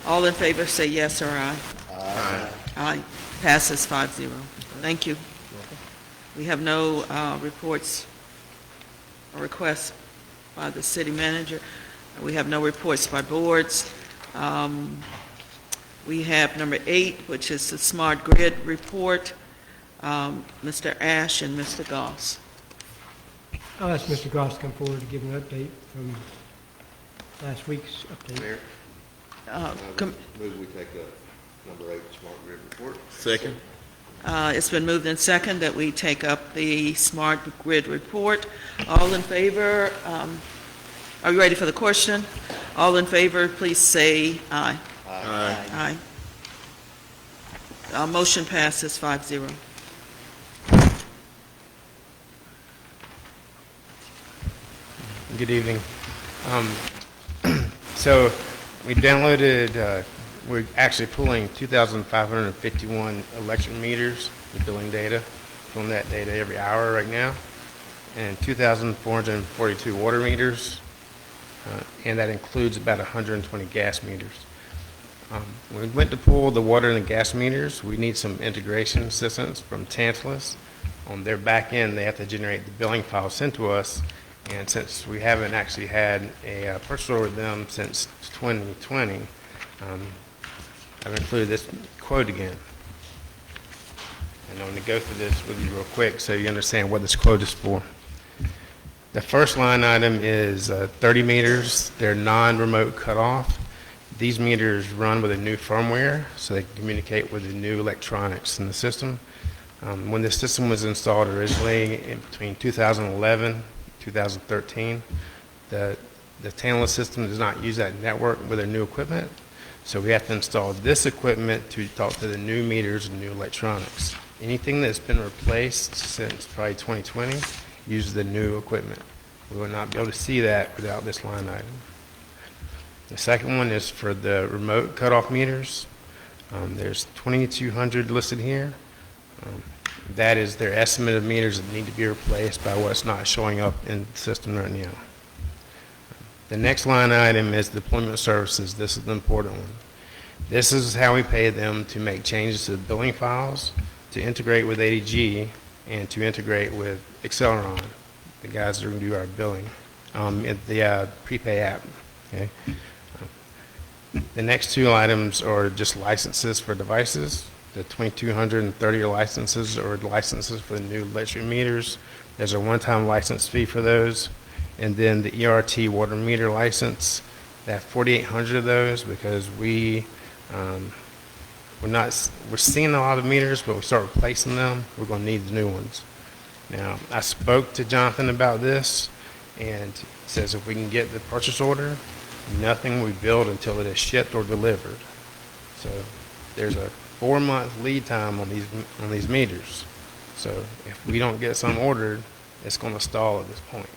All in favor say yes or aye. Aye. Aye. Passes 5-0. Thank you. We have no reports or requests by the city manager. We have no reports by boards. We have number 8, which is the smart grid report. Mr. Ash and Mr. Goss. I'll ask Mr. Goss to come forward to give an update from last week's update. Mayor, move we take number 8, smart grid report. Second. It's been moved in second that we take up the smart grid report. All in favor, are you ready for the question? All in favor, please say aye. Aye. Aye. Motion passes 5-0. Good evening. So we downloaded, we're actually pulling 2,551 election meters, the billing data, pulling that data every hour right now, and 2,442 water meters, and that includes about 120 gas meters. When we went to pull the water and the gas meters, we need some integration assistance from Tantalus. On their back end, they have to generate the billing file sent to us, and since we haven't actually had a purchase order with them since 2020, I've included this quote again. And I'm going to go through this with you real quick so you understand what this quote is for. The first line item is 30 meters. They're non-remote cutoff. These meters run with a new firmware, so they can communicate with the new electronics in the system. When the system was installed originally in between 2011 and 2013, the Tantalus system does not use that network with their new equipment, so we have to install this equipment to talk to the new meters and new electronics. Anything that's been replaced since probably 2020 uses the new equipment. We will not be able to see that without this line item. The second one is for the remote cutoff meters. There's 2,200 listed here. That is their estimate of meters that need to be replaced by what's not showing up in the system right now. The next line item is deployment services. This is the important one. This is how we pay them to make changes to the billing files, to integrate with ADG, and to integrate with Acceleron, the guys that are going to do our billing, at the prepay app. Okay. The next two items are just licenses for devices. The 2,230 licenses are licenses for the new electric meters. There's a one-time license fee for those. And then the ERT water meter license, that 4,800 of those, because we're seeing a lot of meters, but we start replacing them, we're going to need the new ones. Now, I spoke to Jonathan about this, and he says if we can get the purchase order, nothing we build until it is shipped or delivered. So there's a 4-month lead time on these meters. So if we don't get some ordered, it's going to stall at this point.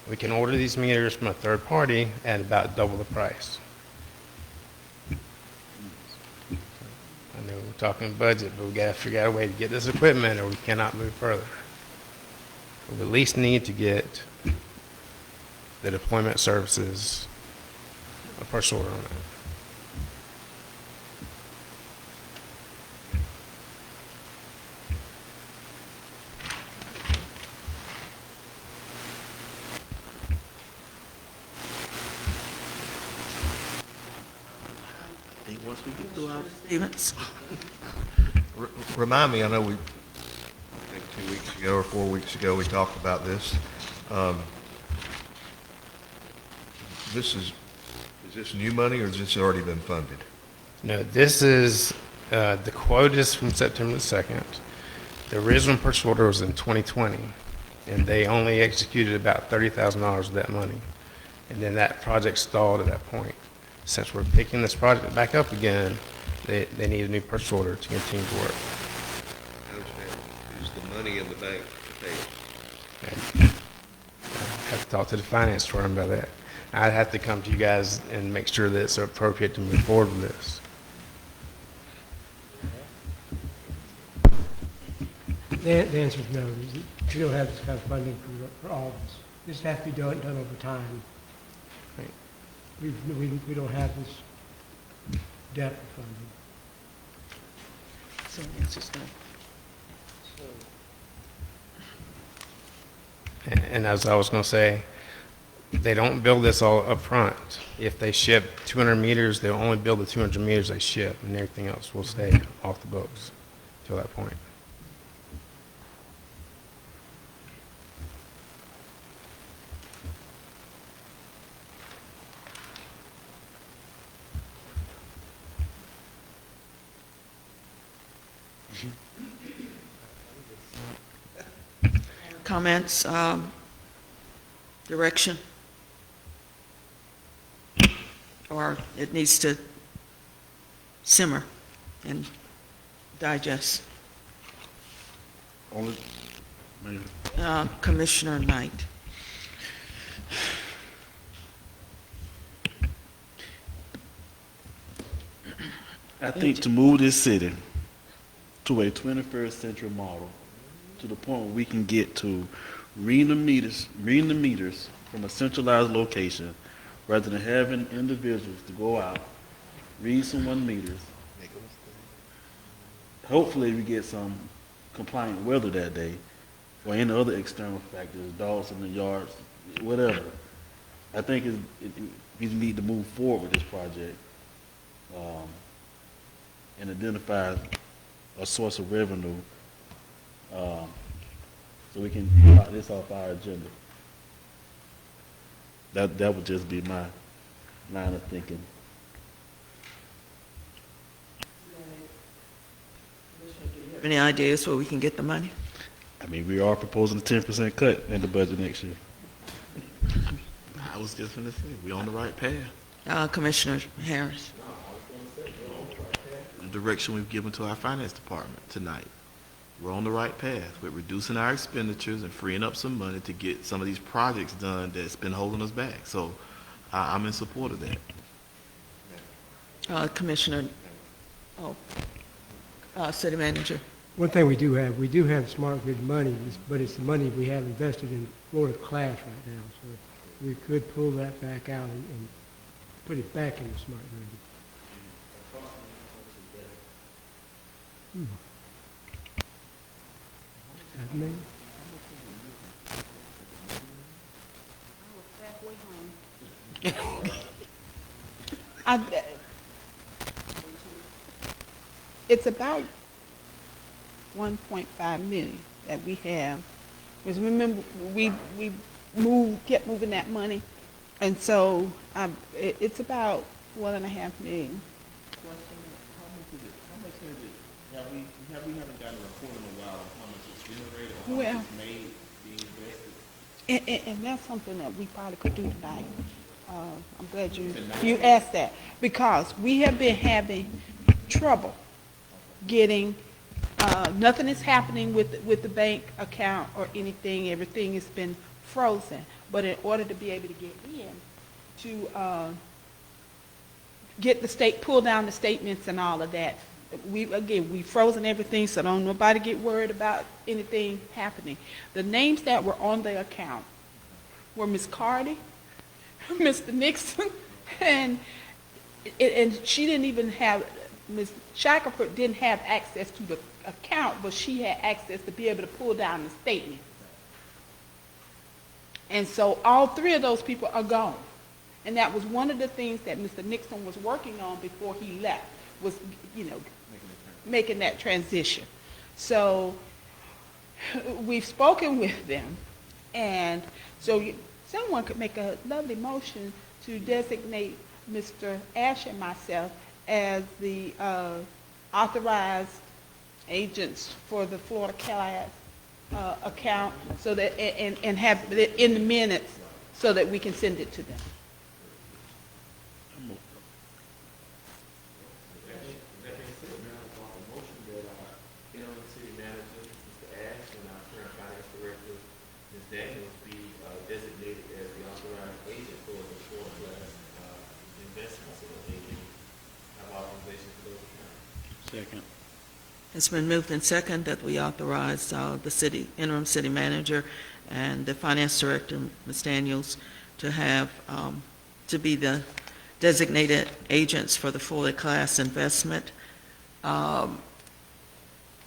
We can order these meters from a third party at about double the price. I know we're talking budget, but we got to figure out a way to get this equipment or we cannot move further. We at least need to get the deployment services a purchase order on that. I think once we get through our Stevens? Remind me, I know I think 2 weeks ago or 4 weeks ago, we talked about this. Is this new money or has this already been funded? No, this is, the quote is from September the 2nd. The original purchase order was in 2020, and they only executed about $30,000 of that money. And then that project stalled at that point. Since we're picking this project back up again, they need a new purchase order to continue to work. I understand. Is the money in the bank to pay it? And I have to talk to the finance firm about that. I'd have to come to you guys and make sure that it's appropriate to move forward with this. The answer is no. We don't have this kind of funding for all of this. This has to be done over time. Right. We don't have this depth of funding. So the answer's no. And as I was going to say, they don't build this all up front. If they ship 200 meters, they'll only build the 200 meters they ship, and everything else will stay off the books till that point. Comments, direction? Or it needs to simmer and digest? only, maybe. Commissioner Knight. I think to move this city to a 21st century model, to the point where we can get to reading the meters from a centralized location, rather than having individuals to go out read someone meters. Hopefully we get some compliant weather that day, or any other external factors, dogs in the yards, whatever. I think we need to move forward with this project, and identify a source of revenue, so we can knock this off our agenda. That would just be my line of thinking. Any ideas where we can get the money? I mean, we are proposing a 10% cut in the budget next year. I was just going to say, we're on the right path. Commissioner Harris. The direction we've given to our finance department tonight. We're on the right path. We're reducing our expenditures and freeing up some money to get some of these projects done that's been holding us back. So I'm in support of that. Commissioner, City Manager. One thing we do have smart grid money, but it's the money we have invested in Florida class right now. So we could pull that back out and put it back in the smart grid. That many? It's about 1.5 million that we have. Because remember, we kept moving that money, and so it's about 1.5 million. Have we haven't gotten a report in a while on how much it's generated or how Well, much it's made being invested? And that's something that we probably could do tonight. I'm glad you asked that, because we have been having trouble getting, nothing is happening with the bank account or anything. Everything has been frozen. But in order to be able to get in, to get the pull down the statements and all of that, we frozen everything, so don't nobody get worried about anything happening. The names that were on the account were Ms. Cardi, Mr. Nixon, and she didn't even have, Ms. Shackelford didn't have access to the account, but she had access to be able to pull down the statement. And so all three of those people are gone. And that was one of the things that Mr. Nixon was working on before he left, was, making that transition. So we've spoken with them, and so someone could make a lovely motion to designate Mr. Ash and myself as the authorized agents for the Florida Class account, so that and have it in the minutes so that we can send it to them. Second. It's been moved and second that we authorize the interim city manager and the finance director, Ms. Daniels, to have, to be the designated agents for the Florida Class investment. Are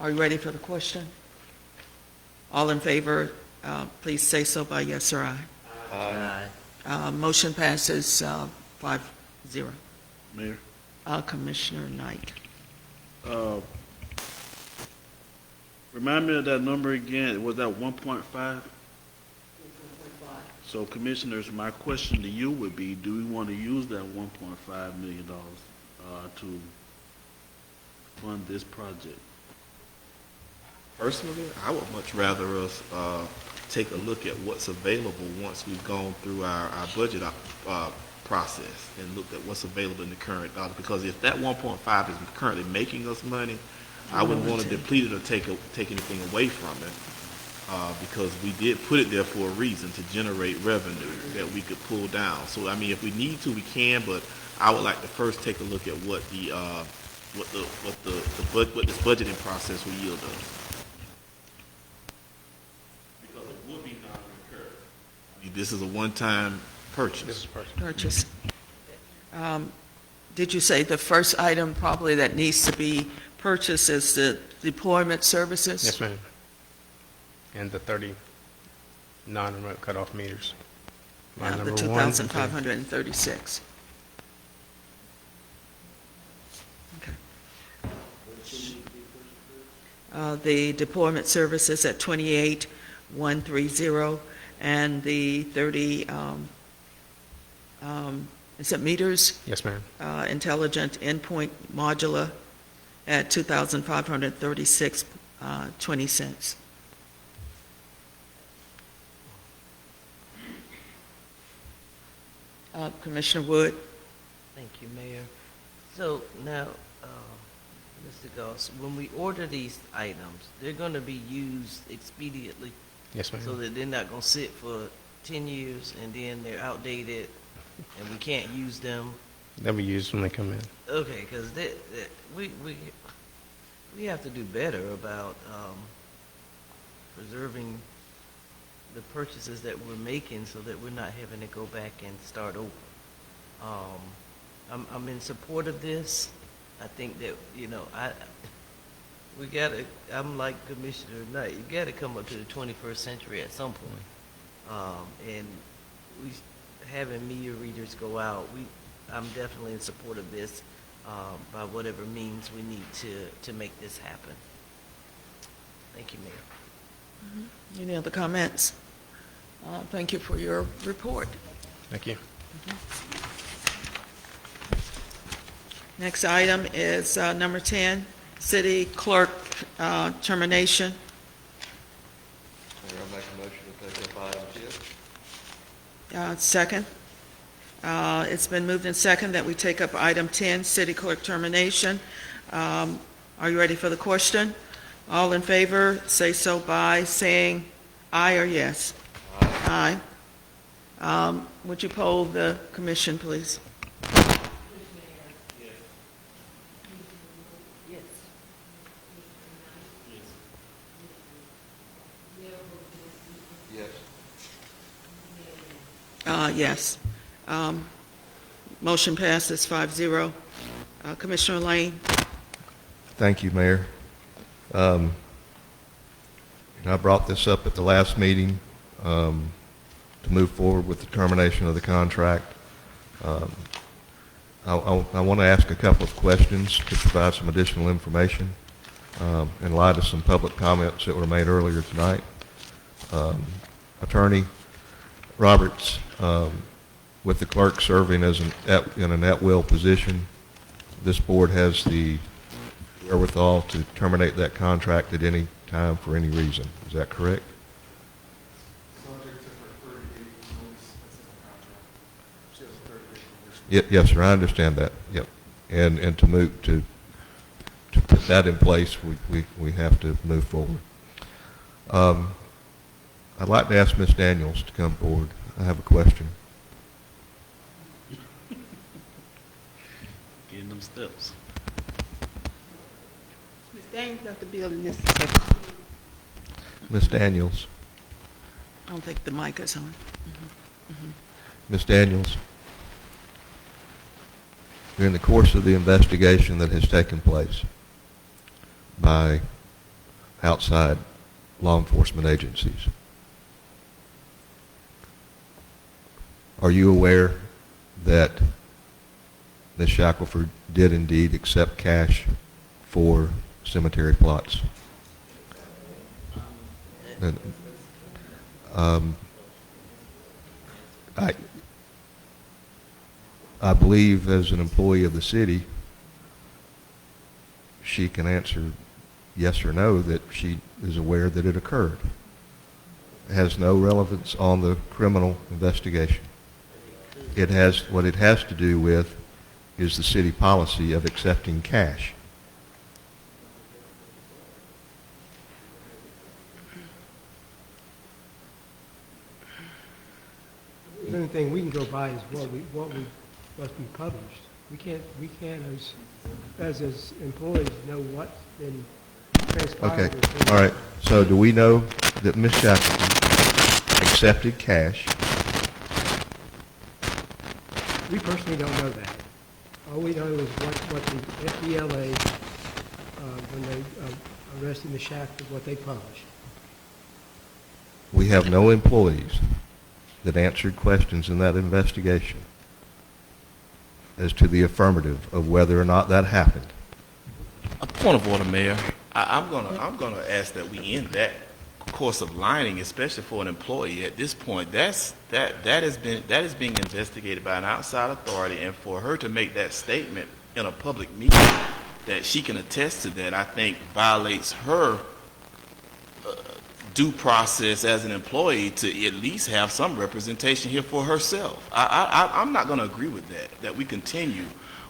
you ready for the question? All in favor, please say so by yes or aye. Aye. Motion passes 5-0. Mayor. Commissioner Knight. Remind me of that number again. Was that 1.5? So commissioners, my question to you would be, do we want to use that $1.5 million to fund this project? Personally, I would much rather us take a look at what's available once we've gone through our budget process and looked at what's available in the current dollars. Because if that 1.5 is currently making us money, I wouldn't want to deplete it or take anything away from it, because we did put it there for a reason, to generate revenue that we could pull down. So I mean, if we need to, we can, but I would like to first take a look at what this budgeting process will yield us. Because it will be non-recurring. I mean, this is a one-time purchase. Purchase. did you say the first item probably that needs to be purchased is the deployment services? Yes, ma'am. And the 30 non-remote cutoff meters. Line The number 1 and 2. 2,536. Okay. The deployment services at 28,130, and the 30, is it meters? Yes, ma'am. Intelligent endpoint modular at 2,536, 20 cents. Commissioner Wood? Thank you, Mayor. So now, Mr. Goss, when we order these items, they're going to be used expediently? Yes, ma'am. So that they're not going to sit for 10 years and then they're outdated and we can't use them? They'll be used when they come in. Okay, because we have to do better about preserving the purchases that we're making so that we're not having to go back and start over. I'm in support of this. I think that, I'm like Commissioner Knight, you gotta come up to the 21st century at some point. And having meter readers go out, I'm definitely in support of this, by whatever means we need to make this happen. Thank you, Mayor. Any other comments? Thank you for your report. Thank you. Next item is number 10, city clerk termination. Mayor, I make a motion to take up item 10. Second. It's been moved and second that we take up item 10, city clerk termination. Are you ready for the question? All in favor, say so by saying aye or yes. Aye. Would you poll the commission, please? Yes. Motion passes 5-0. Commissioner Lane? Thank you, Mayor. I brought this up at the last meeting to move forward with the termination of the contract. I want to ask a couple of questions to provide some additional information in light of some public comments that were made earlier tonight. Attorney Roberts, with the clerk serving as in an at-will position, this board has the wherewithal to terminate that contract at any time for any reason. Is that correct? Yes, sir. I understand that. Yep. And to put that in place, we have to move forward. I'd like to ask Ms. Daniels to come forward. I have a question. Getting them steps. Ms. Daniels left the building this. Ms. Daniels. I don't think the mic is on. Ms. Daniels, during the course of the investigation that has taken place by outside law enforcement agencies, are you aware that Ms. Shackelford did indeed accept cash for cemetery plots? I believe as an employee of the city, she can answer yes or no that she is aware that it occurred. It has no relevance on the criminal investigation. What it has to do with is the city policy of accepting cash. The only thing we can go by is what's been published. We can't as employees know what's been transpired. Okay, all right. So do we know that Ms. Shackleton accepted cash? We personally don't know that. All we know is what the FDLA, when they arrested Ms. Shackford, what they published. We have no employees that answered questions in that investigation as to the affirmative of whether or not that happened. A point of order, Mayor. I'm gonna ask that we end that course of lining, especially for an employee at this point. That is being investigated by an outside authority, and for her to make that statement in a public meeting that she can attest to that, I think violates her due process as an employee to at least have some representation here for herself. I'm not going to agree with that we continue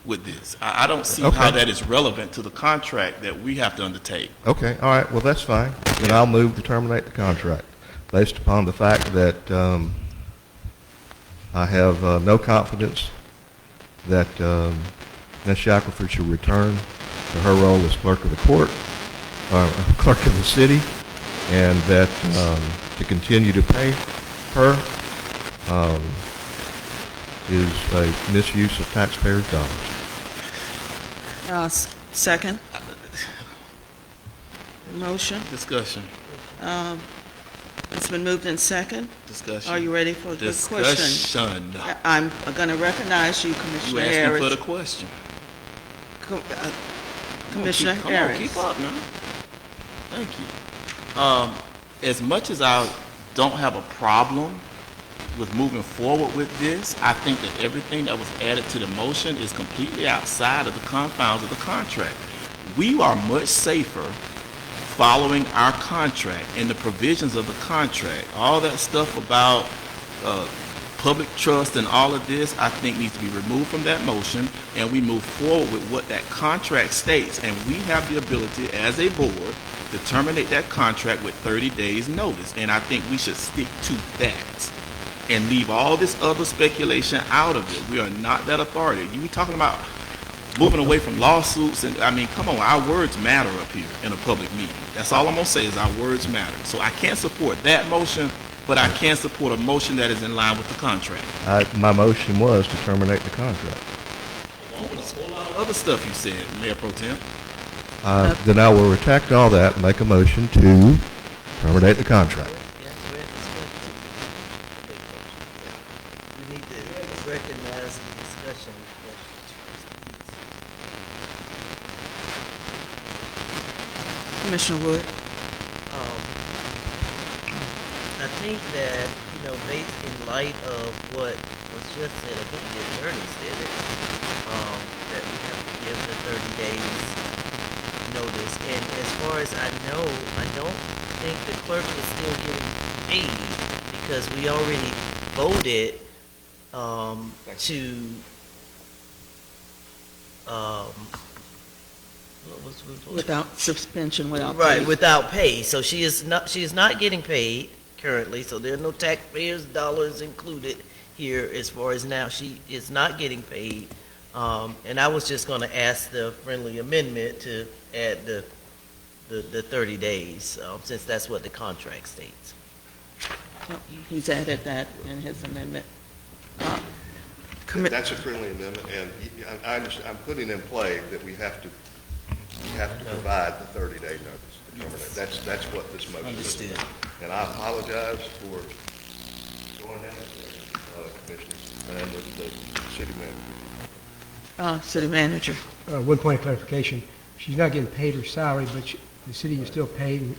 with this. I don't see Okay. how that is relevant to the contract that we have to undertake. Okay, all right, well, that's fine. Then I'll move to terminate the contract based upon the fact that I have no confidence that Ms. Shackelford should return to her role as clerk of the court, clerk of the city, and that to continue to pay her is a misuse of taxpayers' dollars. Second? Motion? Discussion. It's been moved in second. Discussion. Are you ready for the question? Discussion. I'm going to recognize you, You Commissioner asking Harris. for the question. Commissioner Come on, Harris. keep up now. Thank you. As much as I don't have a problem with moving forward with this, I think that everything that was added to the motion is completely outside of the confines of the contract. We are much safer following our contract and the provisions of the contract. All that stuff about public trust and all of this, I think needs to be removed from that motion, and we move forward with what that contract states. And we have the ability as a board to terminate that contract with 30 days notice. And I think we should stick to that and leave all this other speculation out of it. We are not that authority. You were talking about moving away from lawsuits, and I mean, come on, our words matter up here in a public meeting. That's all I'm gonna say is our words matter. So I can't support that motion, but I can support a motion that is in line with the contract. My motion was to terminate the contract. There's a whole lot of other stuff you said, Mayor Pro Tem. Then I will retract all that and make a motion to terminate the contract. We need to recognize the discussion. Commissioner Wood. I think that, based in light of what was just said, I think the attorney said it, that we have to give the 30 days notice. And as far as I know, I don't think the clerk is still getting paid because we already voted Without suspension, without pay. Right, without pay. So she is not getting paid currently, so there are no taxpayers' dollars included here as far as now. She is not getting paid. And I was just gonna ask the friendly amendment to add the 30 days, since that's what the contract states. He's added that in his amendment. That's a friendly amendment, and I'm putting in play that we have to provide the 30-day notice to terminate. That's what this motion is. Understood. And I apologize for going down this Commissioner, and the city manager. City Manager. One point of clarification, she's not getting paid her salary, but the city is still paying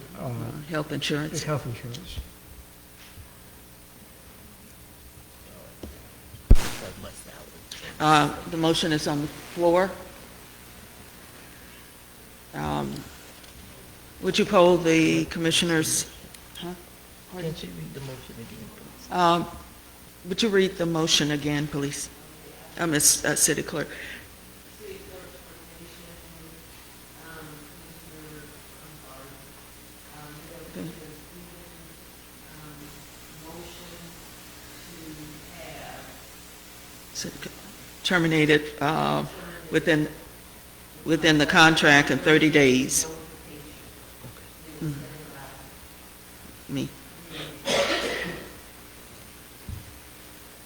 Health insurance. health insurance. The motion is on the floor. Would you poll the commissioners? Can't you read the motion again, please? Would you read the motion again, please? Ms. City Clerk. Terminated within the contract in 30 days. Me.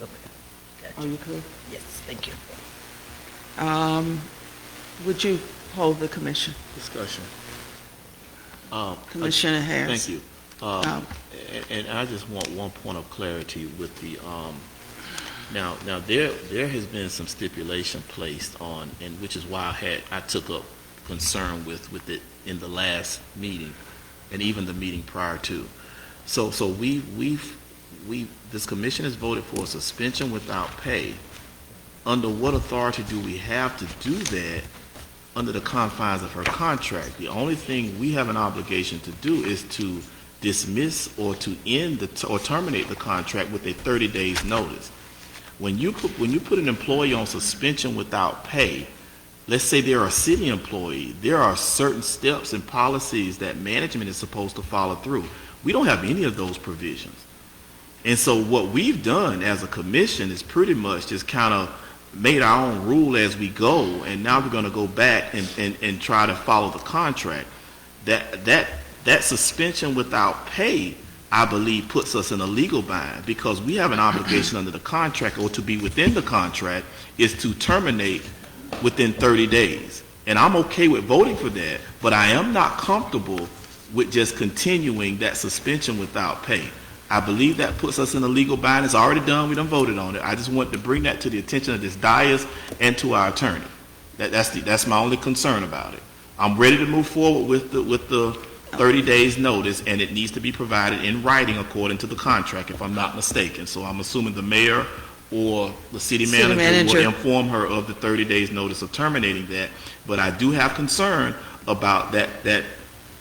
Okay. Gotcha. Are you clear? Yes, thank you. Would you hold the commission? Discussion. Commissioner Harris. Thank you. And I just want one point of clarity with the, now there has been some stipulation placed on, and which is why I took up concern with it in the last meeting, and even the meeting prior to. So this commission has voted for a suspension without pay. Under what authority do we have to do that under the confines of her contract? The only thing we have an obligation to do is to dismiss or to end or terminate the contract with a 30 days notice. When you put an employee on suspension without pay, let's say they're a city employee, there are certain steps and policies that management is supposed to follow through. We don't have any of those provisions. And so what we've done as a commission is pretty much just kind of made our own rule as we go, and now we're going to go back and try to follow the contract. That suspension without pay, I believe, puts us in a legal bind, because we have an obligation under the contract, or to be within the contract, is to terminate within 30 days. And I'm okay with voting for that, but I am not comfortable with just continuing that suspension without pay. I believe that puts us in a legal bind. It's already done. We done voted on it. I just want to bring that to the attention of this dais and to our attorney. That's my only concern about it. I'm ready to move forward with the 30 days notice, and it needs to be provided in writing according to the contract, if I'm not mistaken. So I'm assuming the mayor or the city manager will inform her of the 30 days notice of terminating that. But I do have concern about that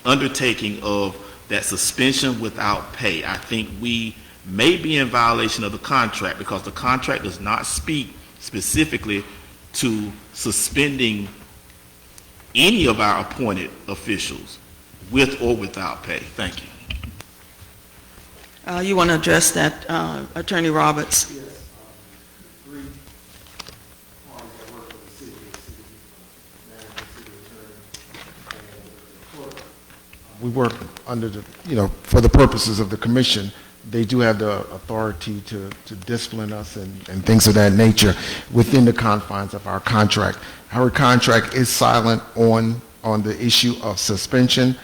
undertaking of that suspension without pay. I think we may be in violation of the contract, because the contract does not speak specifically to suspending any of our appointed officials with or without pay. Thank you. You want to address that, Attorney Roberts? Yes. Three parties that work for the city manager, city attorney, and the clerk. We work under the, for the purposes of the commission. They do have the authority to discipline us and things of that nature within the confines of our contract. Our contract is silent on the issue of suspension,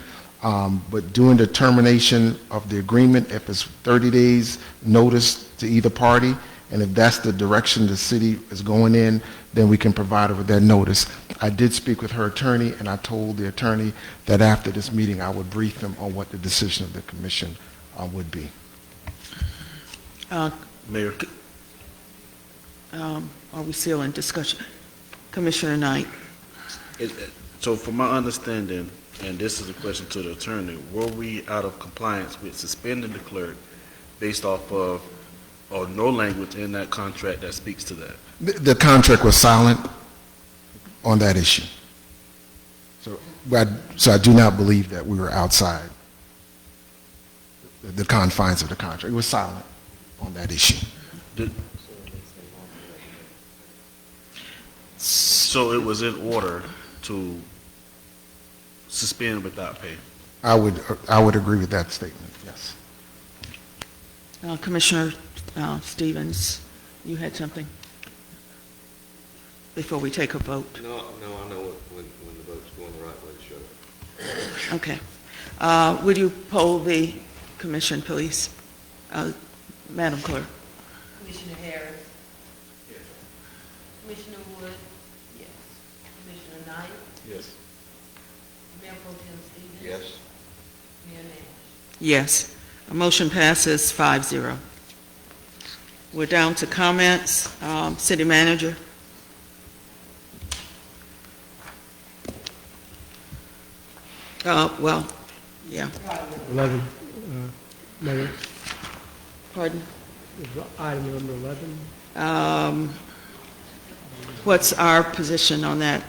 but during the termination of the agreement, if it's 30 days notice to either party, and if that's the direction the city is going in, then we can provide her with that notice. I did speak with her attorney, and I told the attorney that after this meeting I would brief them on what the decision of the commission would be. Mayor. Are we still in discussion? Commissioner Knight. So from my understanding, and this is a question to the attorney, were we out of compliance with suspending the clerk based off of, or no language in that contract that speaks to that? The contract was silent on that issue. So I do not believe that we were outside the confines of the contract. It was silent on that issue. So it was in order to suspend without pay? I would agree with that statement, yes. Commissioner Stevens, you had something before we take a vote? No, I know when the vote's going the right way to show it. Okay. Would you poll the commission, please? Madam Clerk. Commissioner Harris? Yes. Commissioner Wood? Yes. Commissioner Knight? Yes. Mayor Pro Tem Stevens? Yes. Mayor Nash? Yes. A motion passes 5-0. We're down to comments. City Manager. Well, yeah. 11, Mayor, Pardon? item number 11. What's our position on that?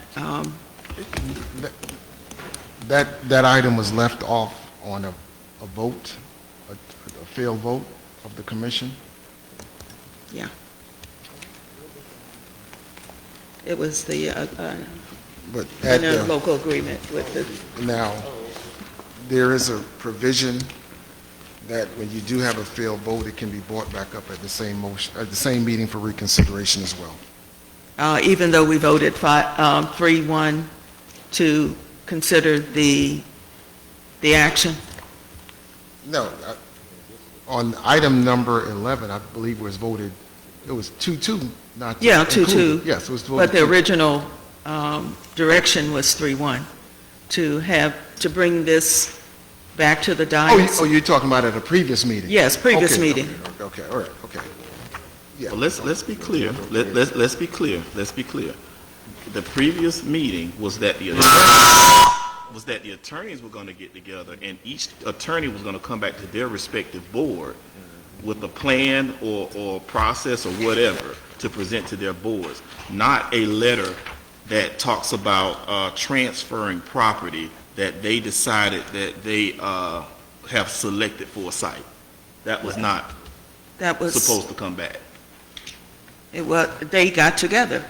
That item was left off on a vote, a failed vote of the commission. Yeah. It was the But at the, local agreement with the... now, there is a provision that when you do have a failed vote, it can be brought back up at the same motion, at the same meeting for reconsideration as well. even though we voted 3-1 to consider the action? No, on item number 11, I believe was voted, it was 2-2, not to Yeah, include 2-2. it. Yes, it was voted. But the 2-2. original direction was 3-1, to bring this back to the dais. Oh, you're talking about at a previous meeting? Yes, previous Okay, meeting. Okay, all right, okay. Yeah. Well, let's be clear. Let's be clear. Let's be clear. The previous meeting was that the attorneys were going to get together, and each attorney was going to come back to their respective board with a plan or process or whatever to present to their boards, not a letter that talks about transferring property that they decided that they have selected for a site. That was not supposed to come back. They got together.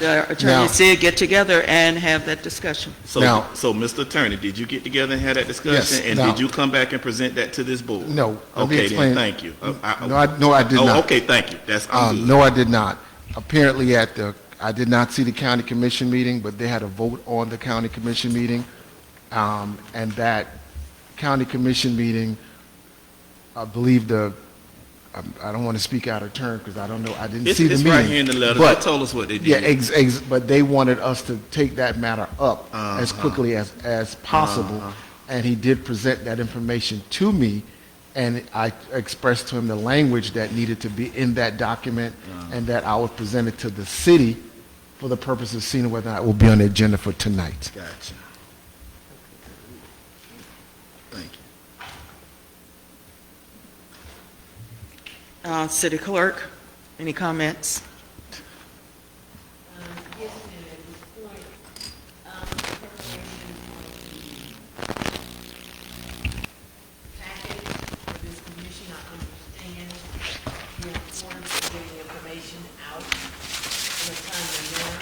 The attorneys did get together and have that discussion. So, Mr. Attorney, did you get together and have that discussion? Yes, and did you come back and present that to this board? No. Okay, then, thank you. No, I did not. Okay, thank you. I'm good. No, I did not. Apparently I did not see the county commission meeting, but they had a vote on the county commission meeting. And that county commission meeting, I believe I don't want to speak out of turn because I don't know, I didn't see the meeting. It's right here in the letter. They told us what they did. Yeah, but they wanted us to take that matter up as quickly as possible. And he did present that information to me, and I expressed to him the language that needed to be in that document and that I would present it to the city for the purpose of seeing whether or not it will be on the agenda for tonight. Gotcha. Thank you. City Clerk, any comments? Yes, ma'am, at this point, preparation of the packet for this commission, I understand the importance of getting information out in a timely manner.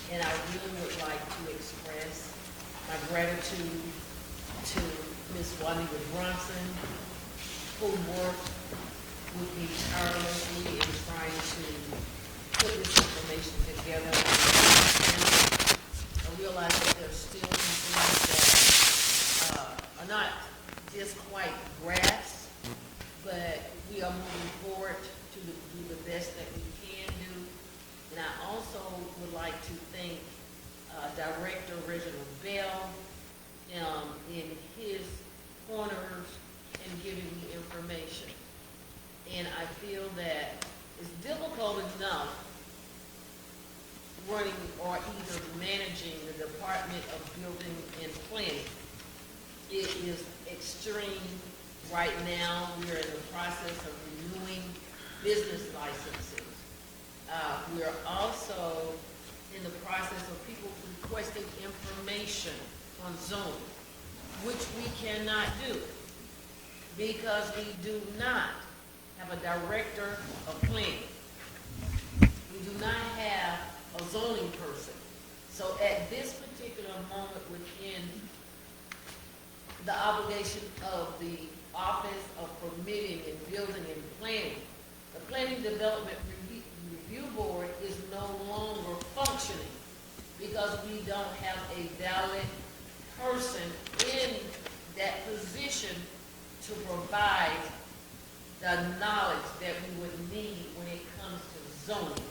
And I really would like to express my gratitude to Ms. Juanita Bronson, who worked with me tirelessly in trying to put this information together. I realize that there's still some things that are not just quite grasped, but we are moving forward to do the best that we can do. And I also would like to thank Director Reginald Bell in his corners and giving me information. And I feel that it's difficult enough running or either managing the Department of Building and Planning. It is extreme right now. We're in the process of renewing business licenses. We're also in the process of people requesting information on zoning, which we cannot do because we do not have a director of planning. We do not have a zoning person. So at this particular moment within the obligation of the Office of Permitting and Building and Planning, the Planning Development Review Board is no longer functioning because we don't have a valid person in that position to provide the knowledge that we would need when it comes to zoning,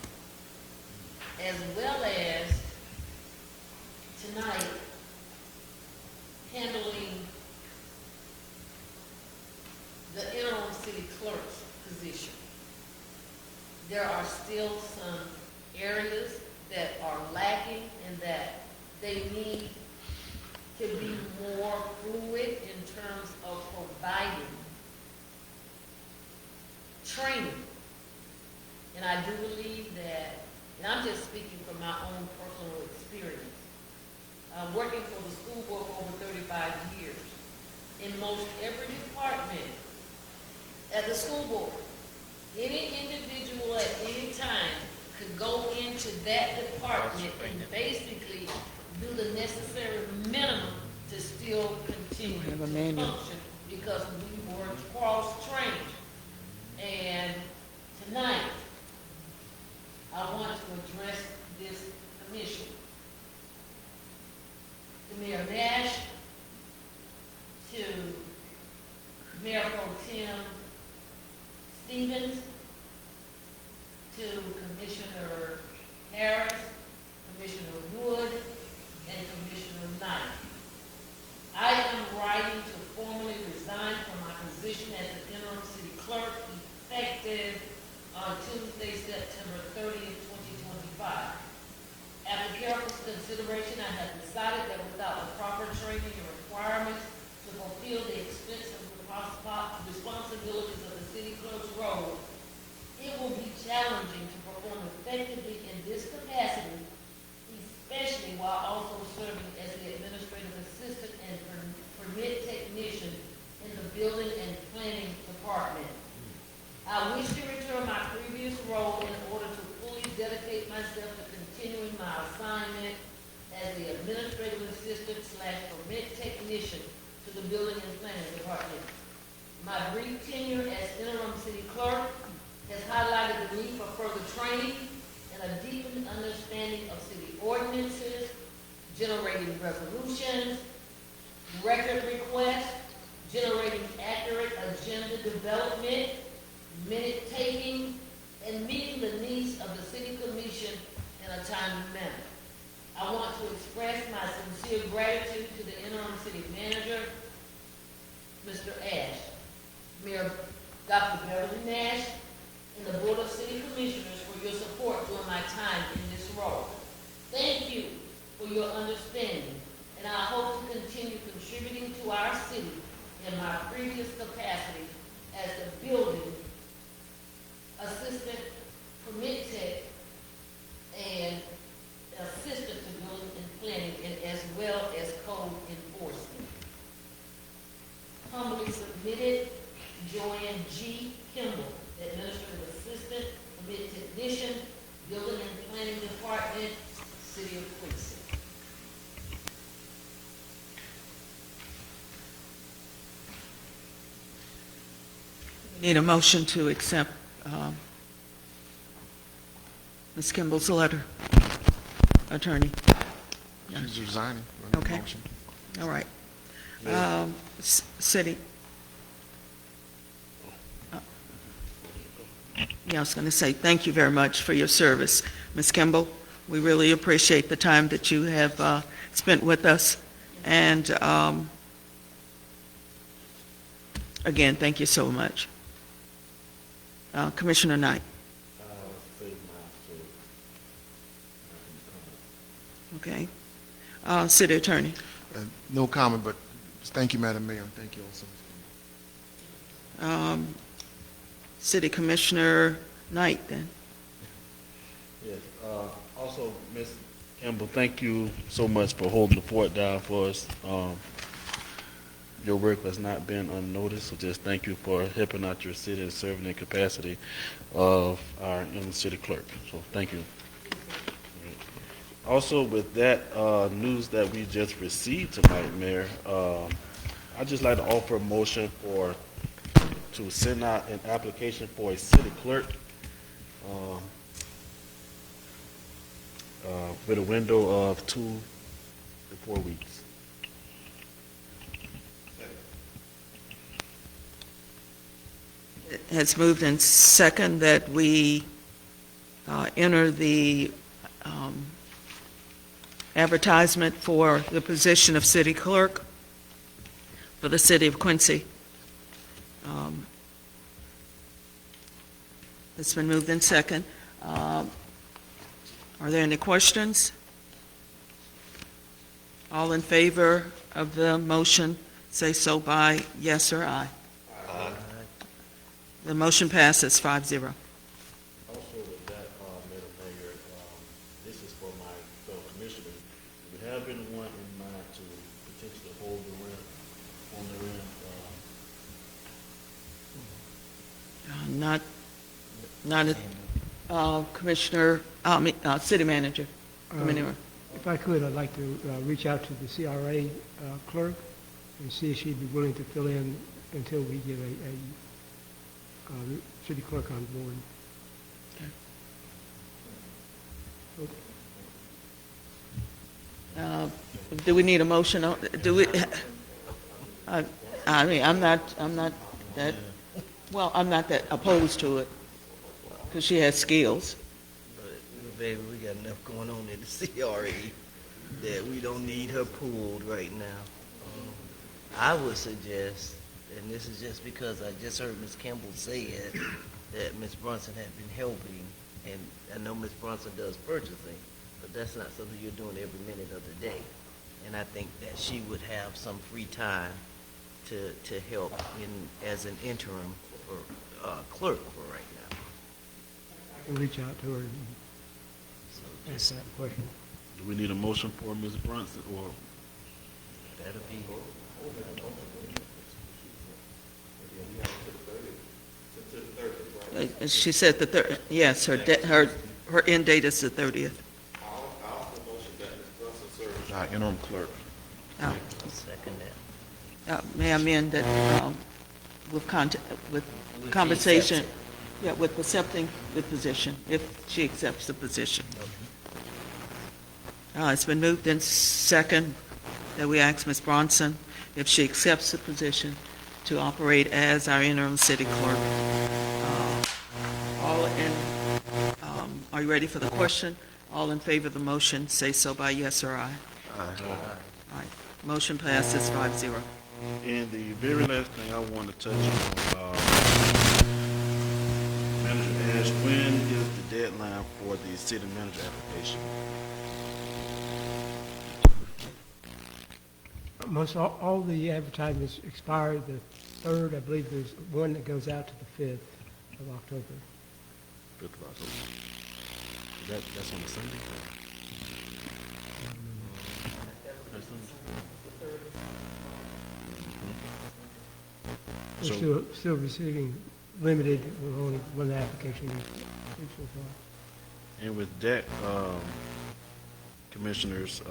as well as tonight handling the interim city clerk's position. There are still some areas that are lacking and that they need to be more fluid in terms of providing training. And I do believe that, and I'm just speaking from my own personal experience, working for the school board for over 35 years, in most every department at the school board, any individual at any time could go into that department and basically do the necessary minimum to still continue to function because we were cross-trained. And tonight, I want Mayor Pro Tem Stevens, to Commissioner Harris, Commissioner Wood, and Commissioner Knight. I am writing to formally resign from my position as the interim city clerk effective on Tuesday, September 30th, 2025. After careful consideration, I have decided that without the proper training and requirements to fulfill the extensive responsibilities of the city clerk's role, it will be challenging to perform effectively in this capacity, especially while also serving as the administrative assistant and permit technician in the building and planning department. I wish to return my previous role in order to fully dedicate myself to continuing my assignment as the administrative assistant / permit technician to the building and planning department. My brief tenure as interim city clerk has highlighted the need for further training and a deepened understanding of city ordinances, generating resolutions, record requests, generating accurate agenda development, minute taking, and meeting the needs of the city commission in a timely manner. I want to express my sincere gratitude to the interim city manager, Mr. Ash, Mayor Dr. Beverly Nash, and the Board of City Commissioners for your support during my time in this role. Thank you for your understanding, and I hope to continue contributing to our city in my previous capacity as the building assistant, permit tech, and assistant to building and planning, and as well as code enforcement. Humbly submitted, Joanne G. Kimball, administrative assistant, permit technician, building and planning department, city of Quincy. Need a motion to accept Ms. Kimball's letter, attorney. She's resigning. Okay. All right. City. Yeah, I was going to say thank you very much for your service, Ms. Kimball. We really appreciate the time that you have spent with us. And again, thank you so much. Commissioner Knight. Okay. City Attorney. No comment, but thank you, Madam Mayor. Thank you also. City Commissioner Knight, then. Yes. Also, Ms. Campbell, thank you so much for holding the fort down for us. Your work has not been unnoticed, so just thank you for helping out your city and serving in capacity of our city clerk. So thank you. Also, with that news that we just received tonight, Mayor, I'd just like to offer a motion to send out an application for a city clerk with a window of 2 to 4 weeks. It has moved in second that we enter the advertisement for the position of city clerk for the city of Quincy. It's been moved in second. Are there any questions? All in favor of the motion, say so by yes or aye. Aye. The motion passes 5-0. Also with that, Madam Mayor, this is for my fellow commissioners. We have been one in mind to potentially hold the rent on the rent. Commissioner, city manager. If I could, I'd like to reach out to the CRA clerk and see if she'd be willing to fill in until we get a city clerk on board. Do we need a motion? Do we? I mean, I'm not that, well, I'm not that opposed to it, because she has skills. But, baby, we got enough going on in the CRA that we don't need her pulled right now. I would suggest, and this is just because I just heard Ms. Campbell say it, that Ms. Brunson had been helping, and I know Ms. Brunson does purchasing, but that's not something you're doing every minute of the day. And I think that she would have some free time to help as an interim for clerk for right now. I can reach out to her and ask that question. Do we need a motion for Ms. Brunson, or? That'll be. She said the third, yes, her end date is the 30th. Our interim clerk. Oh. Second that. May I amend that with conversation, yeah, with accepting the position, if she accepts the position. It's been moved in second that we ask Ms. Bronson if she accepts the position to operate as our interim city clerk. Are you ready for the question? All in favor of the motion, say so by yes or aye. Aye. Motion passes 5-0. And the very last thing I want to touch on, Manager Ash, when is the deadline for the city manager application? Most all the advertisements expired the 3rd. I believe there's one that goes out to the 5th of October. 5th of October. That's on a Sunday? We're still receiving limited, with only one application so far. And with that, commissioners,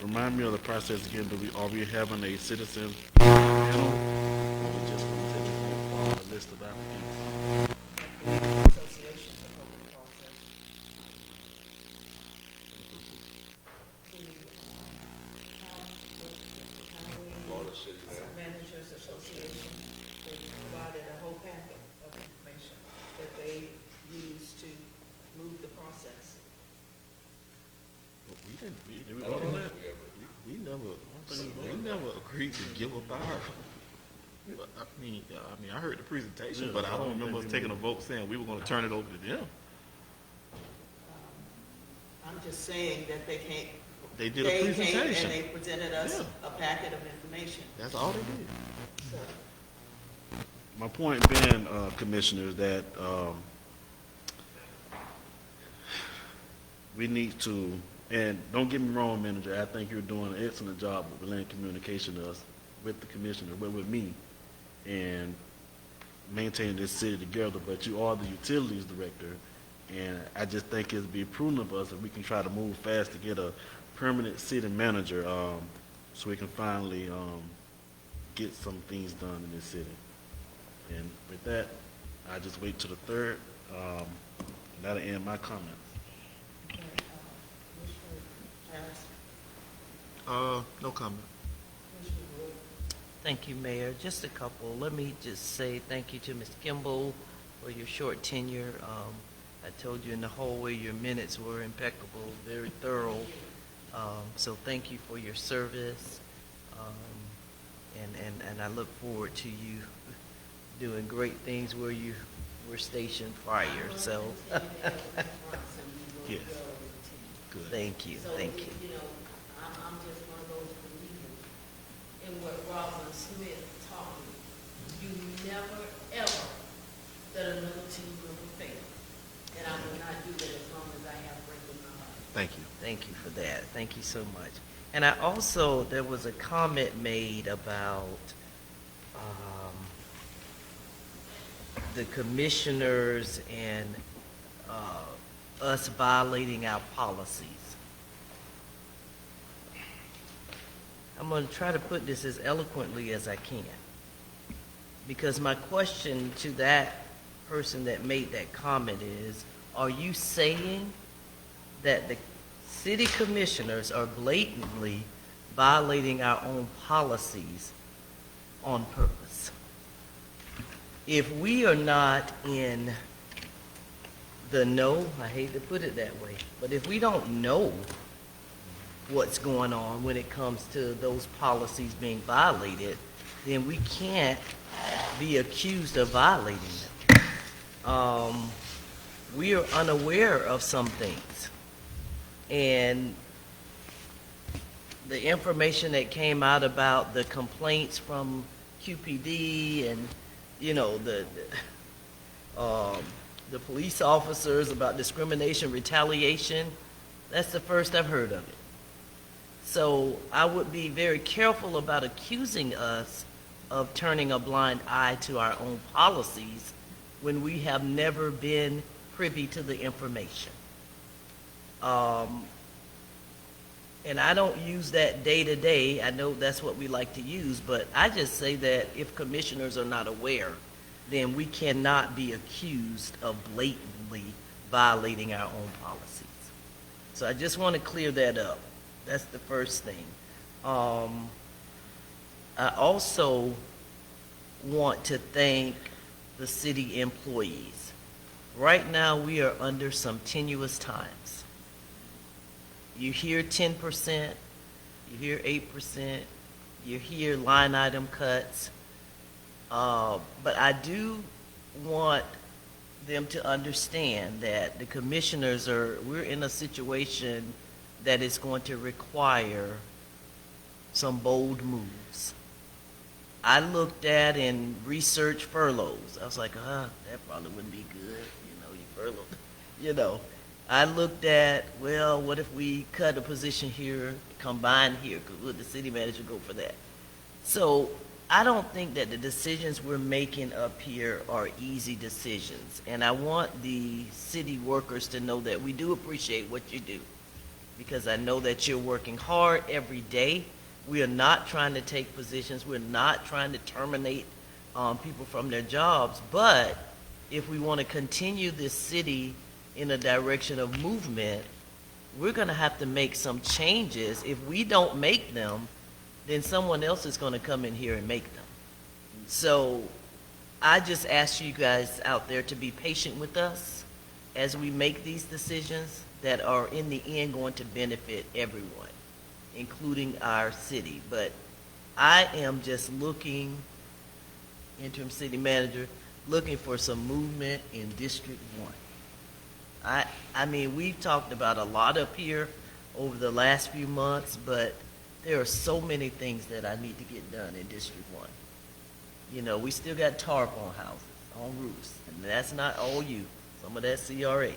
remind me of the process again. Are we having a citizen panel? Or we just going to take a list of applicants? Managers Association, they provided a whole packet of information that they use to move the process. We never agreed to give up our. I heard the presentation, but I don't remember us taking a vote saying we were going to turn it over to them. I'm just saying that they can't. They did a presentation. And they presented us a packet of information. That's all they did. So, My point being, commissioners, that we need to, and don't get me wrong, manager, I think you're doing an excellent job of relaying communication to us, with the commissioner, with me, and maintaining this city together, but you are the utilities director, and I just think it'd be prudent of us if we can try to move fast to get a permanent city manager, so we can finally get some things done in this city. And with that, I just wait till the 3rd. That'll end my comments. No comment. Thank you, Mayor. Just a couple. Let me just say thank you to Ms. Kimball for your short tenure. I told you in the hallway your minutes were impeccable, very thorough. So thank you for your service. And I look forward to you doing great things where you were stationed prior. So Yes. Good. thank you. Thank you. You know, I'm just one of those believers in what Rosalynn Smith taught me. You never, ever let another team go to fail. And I will not do that as long as I have breath in my heart. Thank you. Thank you for that. Thank you so much. And I also, there was a comment made about the commissioners and us violating our policies. I'm going to try to put this as eloquently as I can. Because my question to that person that made that comment is, are you saying that the city commissioners are blatantly violating our own policies on purpose. If we are not in the know, I hate to put it that way, but if we don't know what's going on when it comes to those policies being violated, then we can't be accused of violating them. We are unaware of some things. And the information that came out about the complaints from QPD and, you know, the police officers about discrimination, retaliation, that's the first I've heard of it. So I would be very careful about accusing us of turning a blind eye to our own policies when we have never been privy to the information. And I don't use that day to day. I know that's what we like to use, but I just say that if commissioners are not aware, then we cannot be accused of blatantly violating our own policies. So I just want to clear that up. That's the first thing. I also want to thank the city employees. Right now, we are under some tenuous times. You hear 10%, you hear 8%, you hear line item cuts, but I do want them to understand that the commissioners we're in a situation that is going to require some bold moves. I looked at and researched furloughs. I was like, that probably wouldn't be good, you furlough. I looked at, well, what if we cut a position here, combine here, would the city manager go for that? So I don't think that the decisions we're making up here are easy decisions. And I want the city workers to know that we do appreciate what you do, because I know that you're working hard every day. We are not trying to take positions. We're not trying to terminate people from their jobs. But if we want to continue this city in a direction of movement, we're going to have to make some changes. If we don't make them, then someone else is going to come in here and make them. So I just ask you guys out there to be patient with us as we make these decisions that are in the end going to benefit everyone, including our city. But I am just looking, interim city manager, looking for some movement in District 1. I mean, we've talked about a lot up here over the last few months, but there are so many things that I need to get done in District 1. We still got tarp on houses, on roofs, and that's not all you. Some of that's CRA.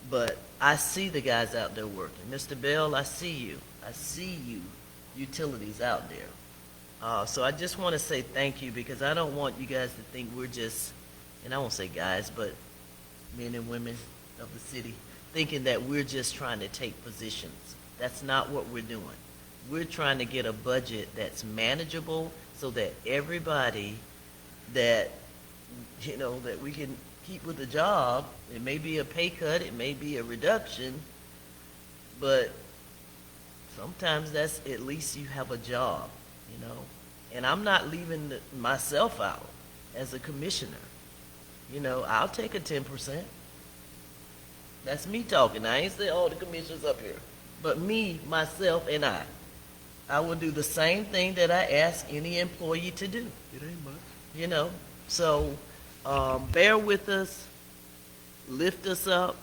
But I see the guys out there working. Mr. Bell, I see you. I see you, utilities out there. So I just want to say thank you, because I don't want you guys to think we're just, and I won't say guys, but men and women of the city, thinking that we're just trying to take positions. That's not what we're doing. We're trying to get a budget that's manageable so that everybody that, that we can keep with the job. It may be a pay cut, it may be a reduction, but sometimes that's at least you have a job, And I'm not leaving myself out as a commissioner. I'll take a 10%. That's me talking. I ain't say all the commissioners up here, but me, myself, and I will do the same thing that I ask any employee to do. It ain't much. So bear with us, lift us up,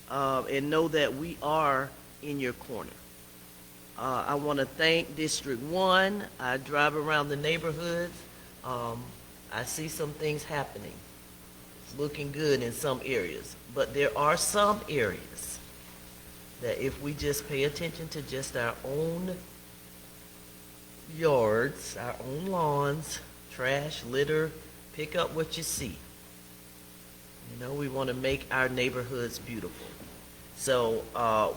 and know that we are in your corner. I want to thank District 1. I drive around the neighborhoods. I see some things happening. It's looking good in some areas, but there are some areas that if we just pay attention to just our own yards, our own lawns, trash, litter, pick up what you see. We want to make our neighborhoods beautiful. So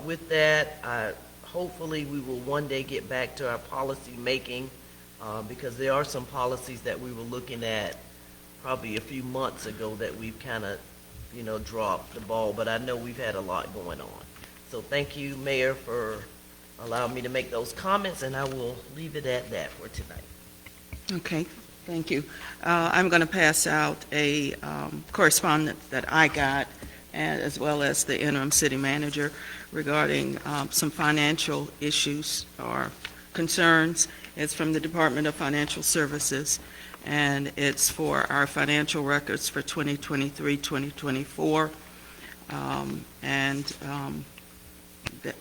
with that, hopefully we will one day get back to our policy making, because there are some policies that we were looking at probably a few months ago that we've kind of, dropped the ball, but I know we've had a lot going on. So thank you, Mayor, for allowing me to make those comments, and I will leave it at that for tonight. Okay, thank you. I'm going to pass out a correspondence that I got, as well as the interim city manager, regarding some financial issues or concerns. It's from the Department of Financial Services, and it's for our financial records for 2023, 2024,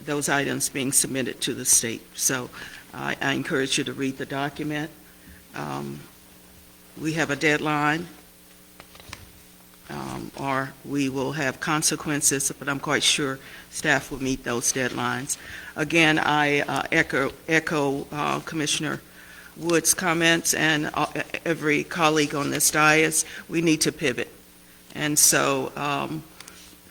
those items being submitted to the state. So I encourage you to read the document. We have a deadline, or we will have consequences, but I'm quite sure staff will meet those deadlines. Again, I echo Commissioner Wood's comments and every colleague on this dais. We need to pivot. And so,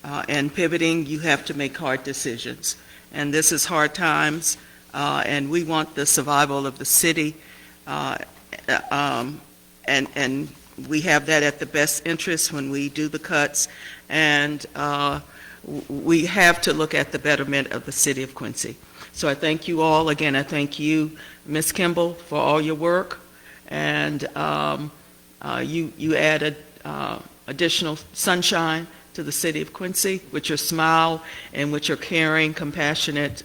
and pivoting, you have to make hard decisions. And this is hard times, and we want the survival of the city, and we have that at the best interest when we do the cuts, and we have to look at the betterment of the city of Quincy. So I thank you all. Again, I thank you, Ms. Kimball, for all your work, and you added additional sunshine to the city of Quincy with your smile and with your caring, compassionate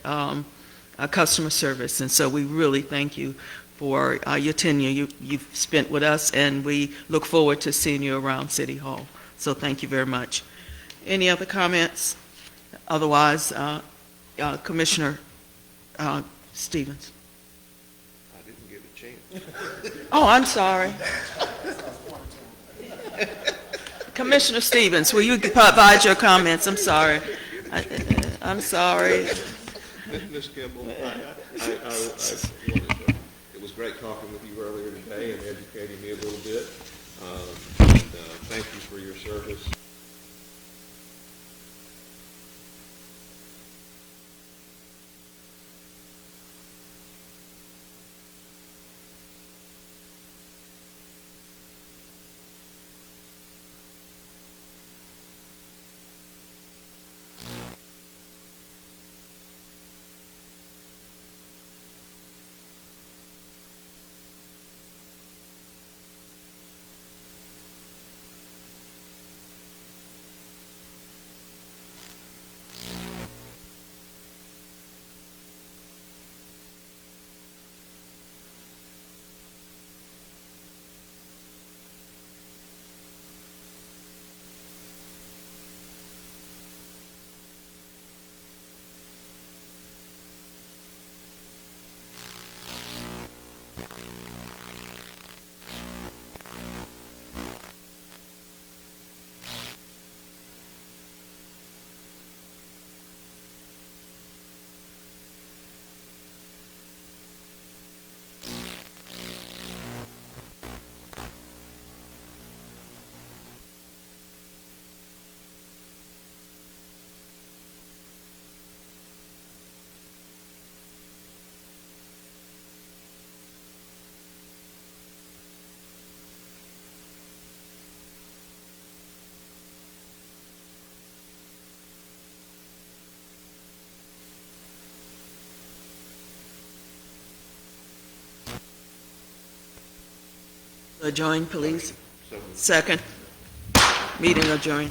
customer service. And so we really thank you for your tenure you've spent with us, and we look forward to seeing you around City Hall. So thank you very much. Any other comments? Otherwise, Commissioner Stevens. I didn't get a chance. Oh, I'm sorry. Commissioner Stevens, will you provide your comments? I'm sorry. I'm sorry. Ms. Kimball, it was great talking with you earlier today and educating me a little bit. Thank you for your service. Adjourn, please. Second. Meeting adjourned.